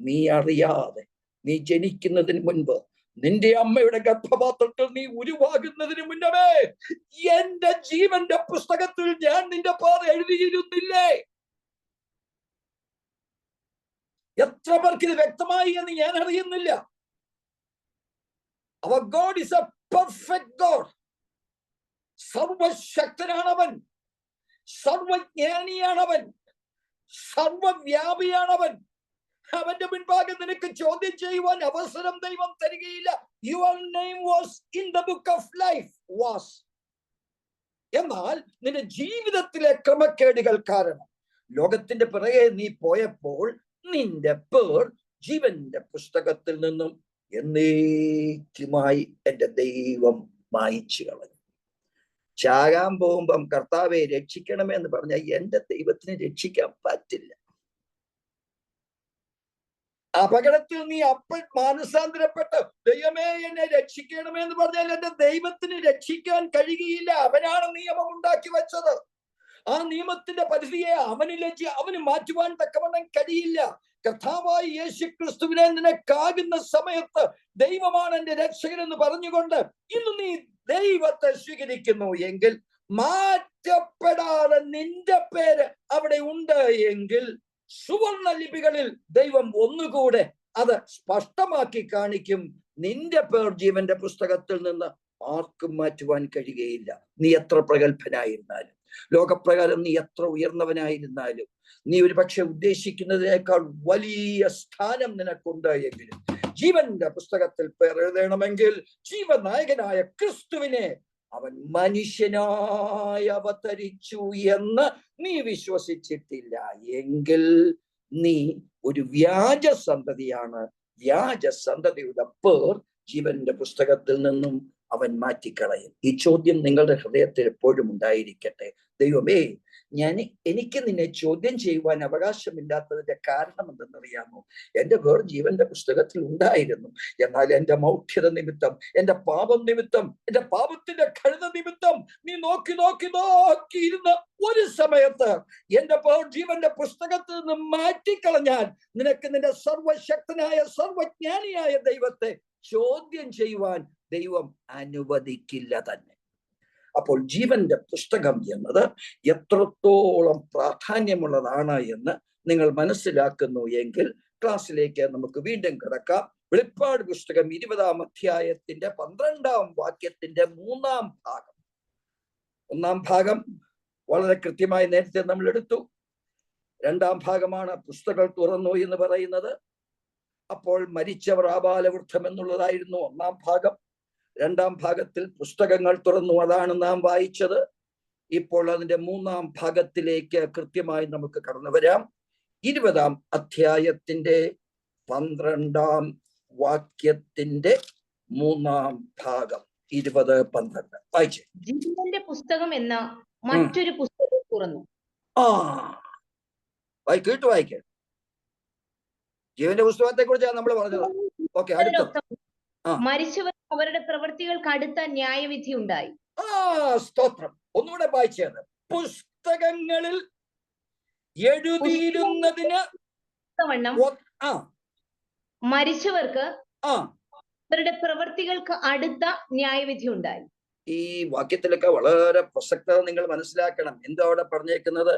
നീ അറിയാതെ, നീ ജനിക്കുന്നതിന് മുൻപ്, നിന്റെ അമ്മയുടെ ഗർഭപാത്രത്തിൽ നീ ഉരുവാകുന്നതിന് മുന്നമേ എന്റെ ജീവന്റെ പുസ്തകത്തിൽ ഞാൻ നിന്റെ പേർ എഴുതിയിരുന്നില്ലേ? എത്ര പേർക്ക് ഇത് വ്യക്തമായി എന്ന് ഞാൻ അറിയുന്നില്ല. Our God is a perfect God. സർവശക്തനാണവൻ, സർവജ്ഞാനിയാണവൻ, സർവവ്യാപിയാണവൻ. അവന്റെ മുൻപാകെ നിനക്ക് ചോദ്യം ചെയ്യുവാൻ അവസരം ദൈവം തരികയില്ല. Your name was in the book of life. Was. എന്നാൽ നിന്റെ ജീവിതത്തിലെ ക്രമക്കേടുകൾ കാരണം ലോകത്തിന്റെ പിറകെ നീ പോയപ്പോൾ നിന്റെ പേർ ജീവന്റെ പുസ്തകത്തിൽ നിന്നും എന്നേക്കുമായി എൻ്റെ ദൈവം മായിച്ചു കളഞ്ഞു. ചാകാൻ പോകുമ്പം കർത്താവെ രക്ഷിക്കണമേ എന്ന് പറഞ്ഞാൽ എൻ്റെ ദൈവത്തിന് രക്ഷിക്കാൻ പറ്റില്ല. അപകടത്തിൽ നീ അപ്പോൾ മാനസാന്തരപ്പെട്ട് ദൈവമേ എന്നെ രക്ഷിക്കണമേ എന്ന് പറഞ്ഞാൽ എൻ്റെ ദൈവത്തിന് രക്ഷിക്കാൻ കഴിയുകയില്ല. അവനാണ് നിയമം ഉണ്ടാക്കി വെച്ചത്. ആ നിയമത്തിന്റെ പരിധിയെ അവന് മാറ്റുവാൻ തക്കവണ്ണം കഴിയില്ല. കർത്താവായ യേശു ക്രിസ്തുവിനെ നിനക്കാകുന്ന സമയത്ത് ദൈവമാണ് എൻ്റെ രക്ഷകൻ എന്ന് പറഞ്ഞുകൊണ്ട് ഇന്ന് നീ ദൈവത്തെ സ്വീകരിക്കുന്നു എങ്കിൽ, മാറ്റപ്പെടാതെ നിന്റെ പേര് അവിടെ ഉണ്ട് എങ്കിൽ, സുവർണ ലിപികളിൽ ദൈവം ഒന്നുകൂടെ അത് സ്പഷ്ടമാക്കി കാണിക്കും, നിന്റെ പേർ ജീവന്റെ പുസ്തകത്തിൽ നിന്ന് ആർക്കും മാറ്റുവാൻ കഴിയുകയില്ല. നീ എത്ര പ്രഗത്ഭനായിരുന്നാലും, ലോകപ്രകാരം നീ എത്ര ഉയർന്നവനായിരുന്നാലും, നീ ഒരു പക്ഷെ ഉദ്ദേശിക്കുന്നതിനേക്കാൾ വലിയ സ്ഥാനം നിനക്കുണ്ട് എങ്കിലും, ജീവന്റെ പുസ്തകത്തിൽ പേർ എഴുതണമെങ്കിൽ ജീവനായകനായ ക്രിസ്തുവിനെ അവൻ മനുഷ്യനായി അവതരിച്ചു എന്ന് നീ വിശ്വസിച്ചിട്ടില്ല എങ്കിൽ നീ ഒരു വ്യാജ സന്തതിയാണ്. വ്യാജ സന്തതിയുടെ പേർ ജീവന്റെ പുസ്തകത്തിൽ നിന്നും അവൻ മാറ്റിക്കളയും. ഈ ചോദ്യം നിങ്ങളുടെ ഹൃദയത്തിൽ എപ്പോഴും ഉണ്ടായിരിക്കട്ടെ. ദൈവമേ, എനിക്ക് നിന്നെ ചോദ്യം ചെയ്യുവാൻ അവകാശമില്ലാത്തതിന്റെ കാരണം എന്തെന്നറിയാമോ? എൻ്റെ പേർ ജീവന്റെ പുസ്തകത്തിൽ ഉണ്ടായിരുന്നു. എന്നാൽ എൻ്റെ മൗഢ്യത നിമിത്തം, എൻ്റെ പാപം നിമിത്തം, എൻ്റെ പാപത്തിന്റെ കഴുത നിമിത്തം നീ നോക്കിയിരുന്ന ഒരു സമയത്ത് എൻ്റെ പേർ ജീവന്റെ പുസ്തകത്തിൽ നിന്ന് മാറ്റിക്കളഞ്ഞാൽ നിനക്ക് നിന്റെ സർവശക്തനായ സർവജ്ഞാനിയായ ദൈവത്തെ ചോദ്യം ചെയ്യുവാൻ ദൈവം അനുവദിക്കില്ല തന്നെ. അപ്പോൾ ജീവന്റെ പുസ്തകം എന്നത് എത്രത്തോളം പ്രാധാന്യമുള്ളതാണ് എന്ന് നിങ്ങൾ മനസ്സിലാക്കുന്നു എങ്കിൽ ക്ലാസ്സിലേക്ക് നമുക്ക് വീണ്ടും കിടക്കാം. വെളിപ്പാട് പുസ്തകം 20-ാം അധ്യായത്തിന്റെ 12-ാം വാക്യത്തിന്റെ 3-ാം ഭാഗം. 1-ാം ഭാഗം വളരെ കൃത്യമായി നേരത്തെ നമ്മൾ എടുത്തു. 2-ാം ഭാഗമാണ് പുസ്തകം തുറന്നു എന്ന് പറയുന്നത്. അപ്പോൾ മരിച്ചവർ ആബാലവൃദ്ധം എന്നുള്ളതായിരുന്നു 1-ാം ഭാഗം. 2-ാം ഭാഗത്തിൽ പുസ്തകങ്ങൾ തുറന്നു, അതാണ് നാം വായിച്ചത്. ഇപ്പോൾ അതിന്റെ 3-ാം ഭാഗത്തിലേക്ക് കൃത്യമായി നമുക്ക് കടന്നു വരാം. 20-ാം അധ്യായത്തിന്റെ 12-ാം വാക്യത്തിന്റെ 3-ാം ഭാഗം. 20-12 വായിച്ചേ. ജീവന്റെ പുസ്തകം എന്ന മറ്റൊരു പുസ്തകം തുറന്നു. കേട്ടു വായിക്കേ. ജീവന്റെ പുസ്തകത്തെ കുറിച്ചാണ് നമ്മൾ പറഞ്ഞത്. ഓക്കെ, അടുത്ത. മരിച്ചവർ അവരുടെ പ്രവൃത്തികൾക്ക് അടുത്ത ന്യായവിധി ഉണ്ടായി. സ്തോത്രം. ഒന്നുകൂടെ വായിച്ചത്. പുസ്തകങ്ങളിൽ എഴുതിയിരുന്നതിന് മരിച്ചവർക്ക് അവരുടെ പ്രവൃത്തികൾക്ക് അടുത്ത ന്യായവിധി ഉണ്ടായി. ഈ വാക്യത്തിലൊക്കെ വളരെ പ്രസക്തത നിങ്ങൾ മനസ്സിലാക്കണം. എന്താ അവിടെ പറഞ്ഞേക്കുന്നത്?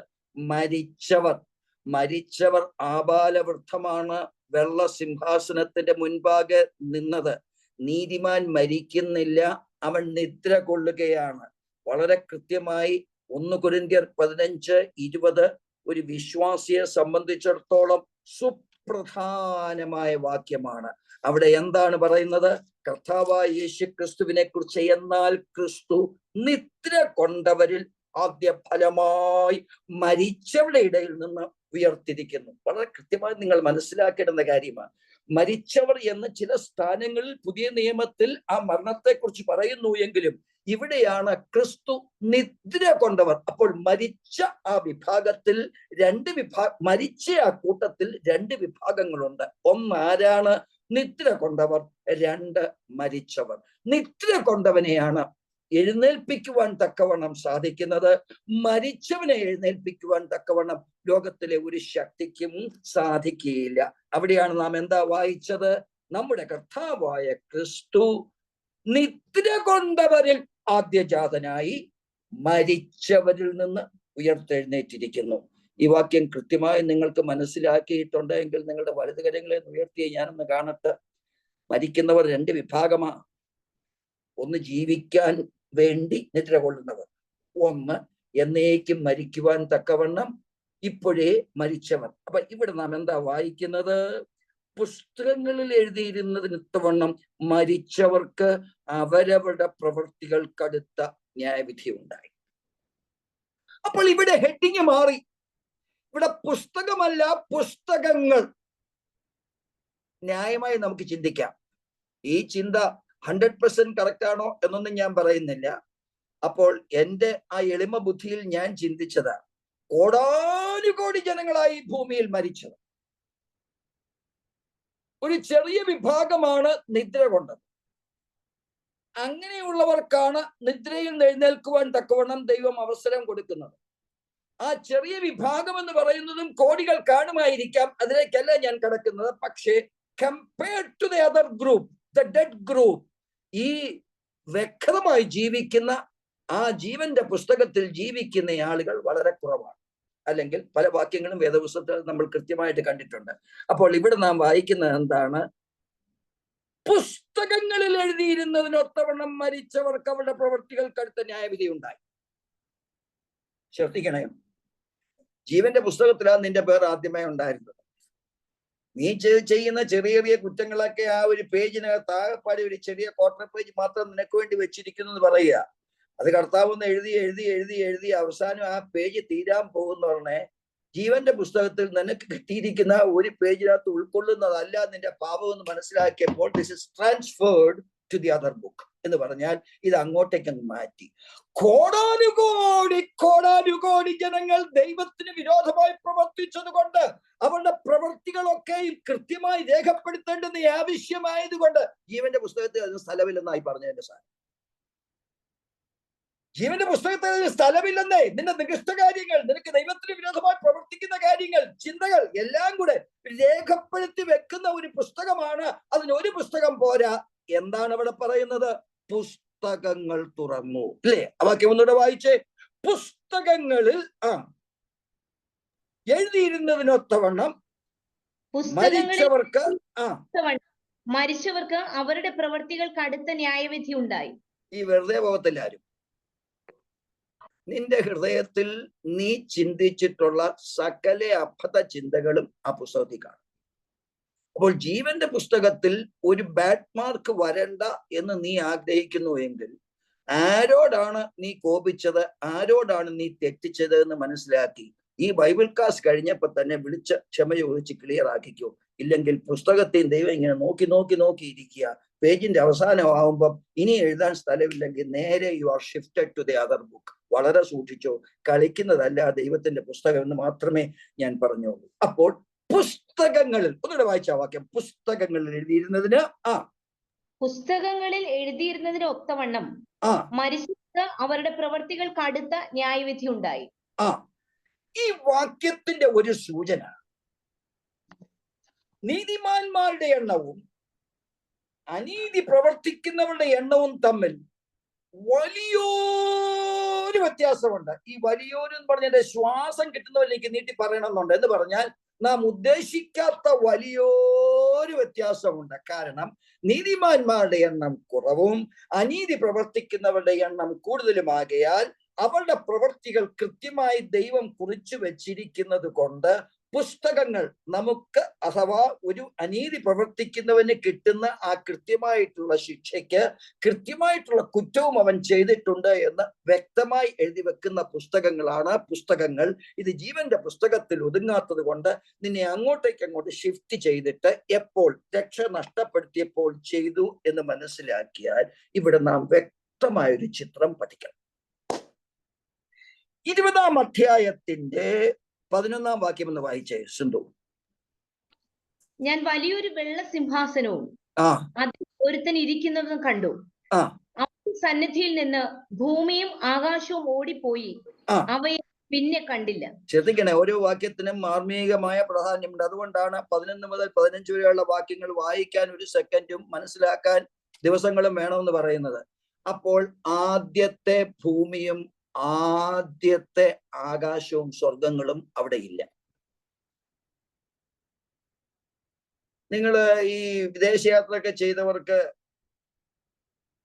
മരിച്ചവർ ആബാലവൃദ്ധമാണ് വെള്ള സിംഹാസനത്തിന്റെ മുൻപാകെ നിന്നത്. നീതിമാൻ മരിക്കുന്നില്ല, അവൻ നിദ്ര കൊള്ളുകയാണ്. വളരെ കൃത്യമായി 1 കൊരിന്ത്യർ 15:20 ഒരു വിശ്വാസിയെ സംബന്ധിച്ചിടത്തോളം സുപ്രധാനമായ വാക്യമാണ്. അവിടെ എന്താണ് പറയുന്നത്? കർത്താവായ യേശു ക്രിസ്തുവിനെ കുറിച്ച്. എന്നാൽ ക്രിസ്തു നിദ്ര കൊണ്ടവരിൽ ആദ്യ ഫലമായി മരിച്ചവരുടെ ഇടയിൽ നിന്ന് ഉയർത്തിരിക്കുന്നു. വളരെ കൃത്യമായി നിങ്ങൾ മനസ്സിലാക്കേണ്ടുന്ന കാര്യമാണ്. മരിച്ചവർ എന്ന് ചില സ്ഥാനങ്ങളിൽ പുതിയ നിയമത്തിൽ ആ മരണത്തെക്കുറിച്ച് പറയുന്നു എങ്കിലും ഇവിടെയാണ് ക്രിസ്തു നിദ്ര കൊണ്ടവർ. അപ്പോൾ മരിച്ച ആ വിഭാഗത്തിൽ മരിച്ച ആ കൂട്ടത്തിൽ 2 വിഭാഗങ്ങളുണ്ട്. ഒന്ന് ആരാണ്? നിദ്ര കൊണ്ടവർ. 2 മരിച്ചവർ. നിദ്ര കൊണ്ടവനെയാണ് എഴുന്നേൽപ്പിക്കുവാൻ തക്കവണ്ണം സാധിക്കുന്നത്. മരിച്ചവനെ എഴുന്നേൽപ്പിക്കുവാൻ തക്കവണ്ണം ലോകത്തിലെ ഒരു ശക്തിക്കും സാധിക്കുകയില്ല. അവിടെയാണ് നാം എന്താ വായിച്ചത്? നമ്മുടെ കർത്താവായ ക്രിസ്തു നിദ്ര കൊണ്ടവരിൽ ആദ്യജാതനായി മരിച്ചവരിൽ നിന്ന് ഉയർത്തെഴുന്നേറ്റിരിക്കുന്നു. ഈ വാക്യം കൃത്യമായി നിങ്ങൾക്ക് മനസ്സിലാക്കിയിട്ടുണ്ടെങ്കിൽ നിങ്ങളുടെ വലതുകരങ്ങളെ ഉയർത്തിയ ഞാനൊന്ന് കാണട്ടെ. മരിക്കുന്നവർ 2 വിഭാഗമാണ്. ഒന്ന് ജീവിക്കാൻ വേണ്ടി നിദ്ര കൊള്ളുന്നവർ, ഒന്ന് എന്നേക്കും മരിക്കുവാൻ തക്കവണ്ണം ഇപ്പോഴേ മരിച്ചവർ. അപ്പൊ ഇവിടെ നാം എന്താ വായിക്കുന്നത്? പുസ്തകങ്ങളിൽ എഴുതിയിരുന്നതിനൊത്തവണ്ണം മരിച്ചവർക്ക് അവരവരുടെ പ്രവൃത്തികൾക്കടുത്ത ന്യായവിധി ഉണ്ടായി. അപ്പോൾ ഇവിടെ ഹെഡിങ് മാറി. ഇവിടെ പുസ്തകമല്ല, പുസ്തകങ്ങൾ. ന്യായമായി നമുക്ക് ചിന്തിക്കാം. ഈ ചിന്ത 100% കറക്റ്റ് ആണോ എന്നൊന്നും ഞാൻ പറയുന്നില്ല. അപ്പോൾ എൻ്റെ ആ എളിമ ബുദ്ധിയിൽ ഞാൻ ചിന്തിച്ചത്, കോടാനുകോടി ജനങ്ങളായി ഭൂമിയിൽ മരിച്ചത് ഒരു ചെറിയ വിഭാഗമാണ് നിദ്ര കൊണ്ടത്. അങ്ങനെയുള്ളവർക്കാണ് നിദ്രയിൽ എഴുന്നേൽക്കുവാൻ തക്കവണ്ണം ദൈവം അവസരം കൊടുക്കുന്നത്. ആ ചെറിയ വിഭാഗം എന്ന് പറയുന്നതും കോടികൾ കാണുമായിരിക്കാം, അതിലേക്കല്ല ഞാൻ കടക്കുന്നത്. പക്ഷേ compared to the other group, the dead group, ഈ വ്യക്തമായി ജീവിക്കുന്ന ആ ജീവന്റെ പുസ്തകത്തിൽ ജീവിക്കുന്ന ആളുകൾ വളരെ കുറവാണ്. അല്ലെങ്കിൽ പല വാക്യങ്ങളും വേദപുസ്തകത്തിൽ നമ്മൾ കൃത്യമായിട്ട് കണ്ടിട്ടുണ്ട്. അപ്പോൾ ഇവിടെ നാം വായിക്കുന്നത് എന്താണ്? പുസ്തകങ്ങളിൽ എഴുതിയിരുന്നതിനൊത്തവണ്ണം മരിച്ചവർക്ക് അവരുടെ പ്രവൃത്തികൾക്കടുത്ത ന്യായവിധി ഉണ്ടായി. ശ്രദ്ധിക്കണേ, ജീവന്റെ പുസ്തകത്തിലാണ് നിന്റെ പേർ ആദ്യമേ ഉണ്ടായിരുന്നത്. നീ ചെയ്യുന്ന ചെറിയ ചെറിയ കുറ്റങ്ങളൊക്കെ ആ ഒരു പേജിനകത്ത് ആകെപ്പാടി ഒരു ചെറിയ ക്വാർട്ടർ പേജ് മാത്രം നിനക്ക് വേണ്ടി വെച്ചിരിക്കുന്നു എന്ന് പറയുക. അത് കർത്താവെന്ന് എഴുതി എഴുതി എഴുതി എഴുതി അവസാനം ആ പേജ് തീരാൻ പോകുന്നവരുടെ ജീവന്റെ പുസ്തകത്തിൽ നിനക്ക് കിട്ടിയിരിക്കുന്ന ഒരു പേജിനകത്ത് ഉൾക്കൊള്ളുന്നതല്ല നിന്റെ പാപം എന്ന് മനസ്സിലാക്കിയപ്പോൾ this is transferred to the other book എന്ന് പറഞ്ഞാൽ ഇത് അങ്ങോട്ടേക്ക് മാറ്റി. കോടാനുകോടി ജനങ്ങൾ ദൈവത്തിന് വിരോധമായി പ്രവർത്തിച്ചത് കൊണ്ട് അവരുടെ പ്രവൃത്തികളൊക്കെയും കൃത്യമായി രേഖപ്പെടുത്തേണ്ടുന്ന ആവശ്യമായതുകൊണ്ട് ജീവന്റെ പുസ്തകത്തിൽ അതിന് സ്ഥലമില്ലെന്നായി പറഞ്ഞതിന്റെ സാധനം. ജീവന്റെ പുസ്തകത്തിൽ അതിന് സ്ഥലമില്ലെന്നേ. നിന്റെ നികൃഷ്ട കാര്യങ്ങൾ, നിനക്ക് ദൈവത്തിന് വിരോധമായി പ്രവർത്തിക്കുന്ന കാര്യങ്ങൾ, ചിന്തകൾ എല്ലാം കൂടെ രേഖപ്പെടുത്തി വെക്കുന്ന ഒരു പുസ്തകമാണ്. അതിനൊരു പുസ്തകം പോരാ. എന്താണ് അവിടെ പറയുന്നത്? പുസ്തകങ്ങൾ തുറന്നു, അല്ലേ? ആ വാക്യം ഒന്നുകൂടെ വായിച്ചേ. പുസ്തകങ്ങളിൽ എഴുതിയിരുന്നതിനൊത്തവണ്ണം മരിച്ചവർക്ക് അവരുടെ പ്രവൃത്തികൾക്ക് അടുത്ത ന്യായവിധി ഉണ്ടായി. ഈ വെറുതെ പോകത്തില്ലാരും. നിന്റെ ഹൃദയത്തിൽ നീ ചിന്തിച്ചിട്ടുള്ള സകല അബദ്ധ ചിന്തകളും ആ പുസ്തകത്തിൽ കാണും. അപ്പോൾ ജീവന്റെ പുസ്തകത്തിൽ ഒരു ബാഡ് മാർക്ക് വരണ്ട എന്ന് നീ ആഗ്രഹിക്കുന്നു എങ്കിൽ ആരോടാണ് നീ കോപിച്ചത്, ആരോടാണ് നീ തെറ്റിച്ചത് എന്ന് മനസ്സിലാക്കി ഈ ബൈബിൾ ക്ലാസ് കഴിഞ്ഞപ്പോ തന്നെ വിളിച്ച് ക്ഷമ ചോദിച്ച് ക്ലിയർ ആക്കിക്കോ. ഇല്ലെങ്കിൽ പുസ്തകത്തെയും ദൈവം ഇങ്ങനെ നോക്കി നോക്കി നോക്കി ഇരിക്കുക. പേജിന്റെ അവസാനമാകുമ്പം ഇനി എഴുതാൻ സ്ഥലമില്ലെങ്കിൽ നേരെ you are shifted to the other book. വളരെ സൂക്ഷിച്ചോ. കളിക്കുന്നതല്ല ദൈവത്തിന്റെ പുസ്തകം എന്ന് മാത്രമേ ഞാൻ പറഞ്ഞുള്ളൂ. അപ്പോൾ പുസ്തകങ്ങളിൽ, ഒന്നുകൂടെ വായിച്ച വാക്യം, പുസ്തകങ്ങളിൽ എഴുതിയിരുന്നതിന് പുസ്തകങ്ങളിൽ എഴുതിയിരുന്നതിന് ഒത്തവണ്ണം മരിച്ചവർക്ക് അവരുടെ പ്രവൃത്തികൾക്ക് അടുത്ത ന്യായവിധി ഉണ്ടായി. ഈ വാക്യത്തിന്റെ ഒരു സൂചന നീതിമാന്മാരുടെ എണ്ണവും അനീതി പ്രവർത്തിക്കുന്നവരുടെ എണ്ണവും തമ്മിൽ വലിയൊരു വ്യത്യാസമുണ്ട്. ഈ വലിയൊരു എന്ന് പറഞ്ഞതിന്റെ ശ്വാസം കിട്ടുന്നവരിലേക്ക് നീട്ടി പറയണമെന്നുണ്ട്. എന്ന് പറഞ്ഞാൽ നാം ഉദ്ദേശിക്കാത്ത വലിയൊരു വ്യത്യാസമുണ്ട്. കാരണം നീതിമാന്മാരുടെ എണ്ണം കുറവും അനീതി പ്രവർത്തിക്കുന്നവരുടെ എണ്ണം കൂടുതലുമാകയാൽ അവരുടെ പ്രവൃത്തികൾ കൃത്യമായി ദൈവം കുറിച്ചു വെച്ചിരിക്കുന്നത് കൊണ്ട് പുസ്തകങ്ങൾ നമുക്ക്, അഥവാ ഒരു അനീതി പ്രവർത്തിക്കുന്നവന് കിട്ടുന്ന ആ കൃത്യമായിട്ടുള്ള ശിക്ഷയ്ക്ക് കൃത്യമായിട്ടുള്ള കുറ്റവും അവൻ ചെയ്തിട്ടുണ്ട് എന്ന് വ്യക്തമായി എഴുതി വെക്കുന്ന പുസ്തകങ്ങളാണ് പുസ്തകങ്ങൾ. ഇത് ജീവന്റെ പുസ്തകത്തിൽ ഒതുങ്ങാത്തത് കൊണ്ട് നിന്നെ അങ്ങോട്ട് ഷിഫ്റ്റ് ചെയ്തിട്ട് എപ്പോൾ രക്ഷ നഷ്ടപ്പെടുത്തിയപ്പോൾ ചെയ്തു എന്ന് മനസ്സിലാക്കിയാൽ ഇവിടെ നാം വ്യക്തമായൊരു ചിത്രം പഠിക്കണം. 20-ാം അധ്യായത്തിന്റെ 11-ാം വാക്യം എന്ന് വായിച്ചേ സിന്ധു. ഞാൻ വലിയൊരു വെള്ള സിംഹാസനവും അതിൽ ഒരുത്തൻ ഇരിക്കുന്നതും കണ്ടു. അവന്റെ സന്നിധിയിൽ നിന്ന് ഭൂമിയും ആകാശവും ഓടിപ്പോയി, അവയെ പിന്നെ കണ്ടില്ല. ശ്രദ്ധിക്കണേ, ഓരോ വാക്യത്തിനും മാർമികമായ പ്രാധാന്യമുണ്ട്. അതുകൊണ്ടാണ് 11 മുതൽ 15 വരെയുള്ള വാക്യങ്ങൾ വായിക്കാൻ 1 സെക്കൻഡും മനസ്സിലാക്കാൻ ദിവസങ്ങളും വേണമെന്ന് പറയുന്നത്. അപ്പോൾ ആദ്യത്തെ ഭൂമിയും ആദ്യത്തെ ആകാശവും സ്വർഗങ്ങളും അവിടെ ഇല്ല. നിങ്ങൾ ഈ വിദേശയാത്രയൊക്കെ ചെയ്തവർക്ക്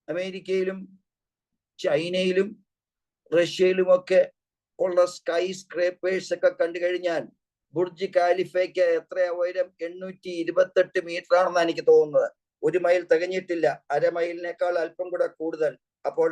അമേരിക്കയിലും ചൈനയിലും റഷ്യയിലുമൊക്കെ ഉള്ള സ്കൈ സ്ക്രേപ്പേഴ്സ് ഒക്കെ കണ്ടു കഴിഞ്ഞാൽ ബുർജ് ഖാലിഫയ്ക്ക് എത്ര ഉയരം? 828 മീറ്റർ ആണെന്ന് എനിക്ക് തോന്നുന്നത്. 1 മൈൽ തികഞ്ഞിട്ടില്ല, 1/2 മൈലിനേക്കാൾ അല്പം കൂടെ കൂടുതൽ. അപ്പോൾ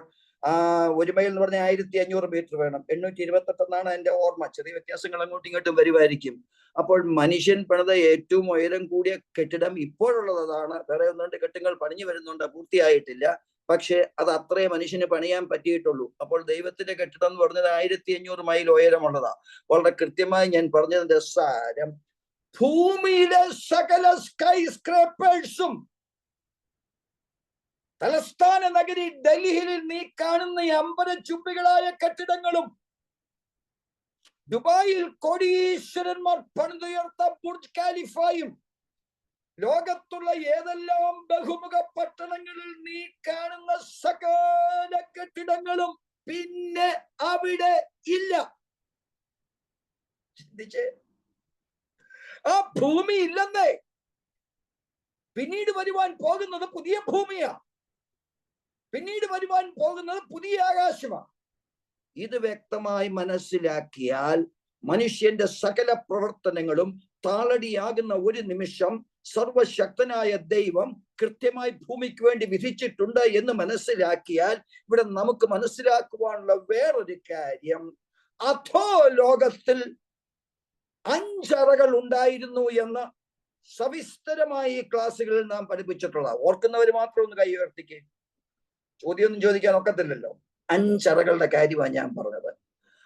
1 മൈൽ എന്ന് പറഞ്ഞാൽ 1500 മീറ്റർ വേണം. 828 എന്നാണ് എന്റെ ഓർമ്മ. ചെറിയ വ്യത്യാസങ്ങൾ അങ്ങോട്ടും ഇങ്ങോട്ടും വരുമായിരിക്കും. അപ്പോൾ മനുഷ്യൻ പണിത ഏറ്റവും ഉയരം കൂടിയ കെട്ടിടം ഇപ്പോഴുള്ളത് അതാണ്. വേറെ 1-2 കെട്ടിടങ്ങൾ പണിഞ്ഞു വരുന്നുണ്ട്, പൂർത്തിയായിട്ടില്ല. പക്ഷെ അത് അത്രേ മനുഷ്യന് പണിയാൻ പറ്റിയിട്ടുള്ളൂ. അപ്പോൾ ദൈവത്തിന്റെ കെട്ടിടം എന്ന് പറഞ്ഞത് 1500 മൈൽ ഉയരമുള്ളതാ. വളരെ കൃത്യമായി ഞാൻ പറഞ്ഞതിന്റെ സാരം, ഭൂമിയിലെ സകല സ്കൈ സ്ക്രേപ്പേഴ്സും തലസ്ഥാന നഗരി ഡൽഹിയിൽ നീ കാണുന്ന ഈ അമ്പരചുംബികളായ കെട്ടിടങ്ങളും ദുബായിൽ കോടീശ്വരന്മാർ പണിതുയർത്ത ബുർജ് ഖാലിഫയും ലോകത്തുള്ള ഏതെല്ലാം ബഹുമുഖ പട്ടണങ്ങളിൽ നീ കാണുന്ന സകല കെട്ടിടങ്ങളും പിന്നെ അവിടെ ഇല്ല. ചിന്തിച്ചേ, ആ ഭൂമി ഇല്ലെന്നേ. പിന്നീട് വരുവാൻ പോകുന്നത് പുതിയ ഭൂമിയാ, പിന്നീട് വരുവാൻ പോകുന്നത് പുതിയ ആകാശമാണ്. ഇത് വ്യക്തമായി മനസ്സിലാക്കിയാൽ മനുഷ്യന്റെ സകല പ്രവർത്തനങ്ങളും താളടിയാകുന്ന ഒരു നിമിഷം സർവശക്തനായ ദൈവം കൃത്യമായി ഭൂമിക്ക് വേണ്ടി വിധിച്ചിട്ടുണ്ട് എന്ന് മനസ്സിലാക്കിയാൽ ഇവിടെ നമുക്ക് മനസ്സിലാക്കുവാനുള്ള വേറൊരു കാര്യം, അധോ ലോകത്തിൽ 5 അറകൾ ഉണ്ടായിരുന്നു എന്ന് സവിസ്തരമായി ഈ ക്ലാസ്സുകളിൽ നാം പഠിപ്പിച്ചിട്ടുള്ള. ഓർക്കുന്നവർ മാത്രം ഒന്ന് കൈ ഉയർത്തിക്കേ. ചോദ്യമൊന്നും ചോദിക്കാൻ ഒക്കത്തില്ലല്ലോ. 5 അറകളുടെ കാര്യമാണ് ഞാൻ പറഞ്ഞത്.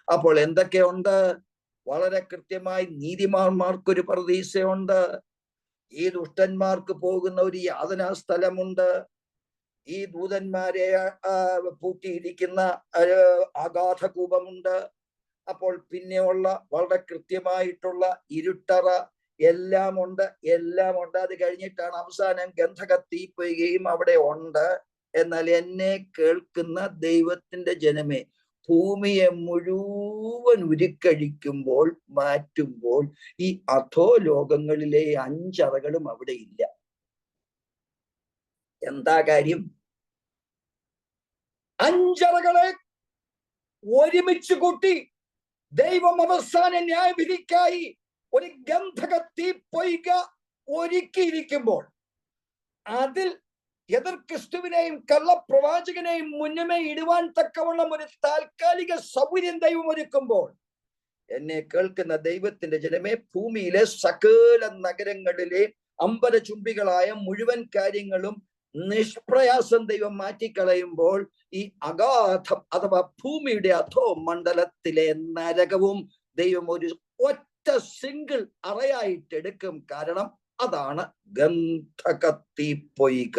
അപ്പോൾ എന്തൊക്കെയുണ്ട്? വളരെ കൃത്യമായി നീതിമാന്മാർക്കൊരു പ്രതീക്ഷയുണ്ട്. ഈ ദുഷ്ടന്മാർക്ക് പോകുന്ന ഒരു യാതനാ സ്ഥലമുണ്ട്. ഈ ദൂതന്മാരെ പൂട്ടിയിരിക്കുന്ന അഗാധ കൂപമുണ്ട്. അപ്പോൾ പിന്നെയുള്ള വളരെ കൃത്യമായിട്ടുള്ള ഇരുട്ടറ എല്ലാം ഉണ്ട്. അത് കഴിഞ്ഞിട്ടാണ് അവസാനം ഗന്ധക തീപ്പൊയ്കയും അവിടെ ഉണ്ട്. എന്നാൽ എന്നെ കേൾക്കുന്ന ദൈവത്തിന്റെ ജനമേ, ഭൂമിയെ മുഴുവൻ ഉരുക്കഴിക്കുമ്പോൾ, മാറ്റുമ്പോൾ ഈ അധോ ലോകങ്ങളിലെ 5 അറകളും അവിടെ ഇല്ല. എന്താ കാര്യം? 5 അറകളെ ഒരുമിച്ച് കൂട്ടി ദൈവം അവസാന ന്യായവിധിക്കായി ഒരു ഗന്ധക തീപ്പൊയ്ക ഒരുക്കിയിരിക്കുമ്പോൾ അതിൽ എതിർ ക്രിസ്തുവിനെയും കള്ളപ്രവാചകനെയും മുന്നമേ ഇടുവാൻ തക്കവണ്ണം ഒരു താൽക്കാലിക സൗകര്യം ദൈവം ഒരുക്കുമ്പോൾ എന്നെ കേൾക്കുന്ന ദൈവത്തിന്റെ ജനമേ, ഭൂമിയിലെ സകല നഗരങ്ങളിലെ അമ്പരചുംബികളായ മുഴുവൻ കാര്യങ്ങളും നിഷ്പ്രയാസം ദൈവം മാറ്റിക്കളയുമ്പോൾ ഈ അഗാധം അഥവാ ഭൂമിയുടെ അധോ മണ്ഡലത്തിലെ നരകവും ദൈവം ഒരു ഒറ്റ സിംഗിൾ അറയായിട്ട് എടുക്കും. കാരണം അതാണ് ഗന്ധകത്തീപ്പൊയ്ക.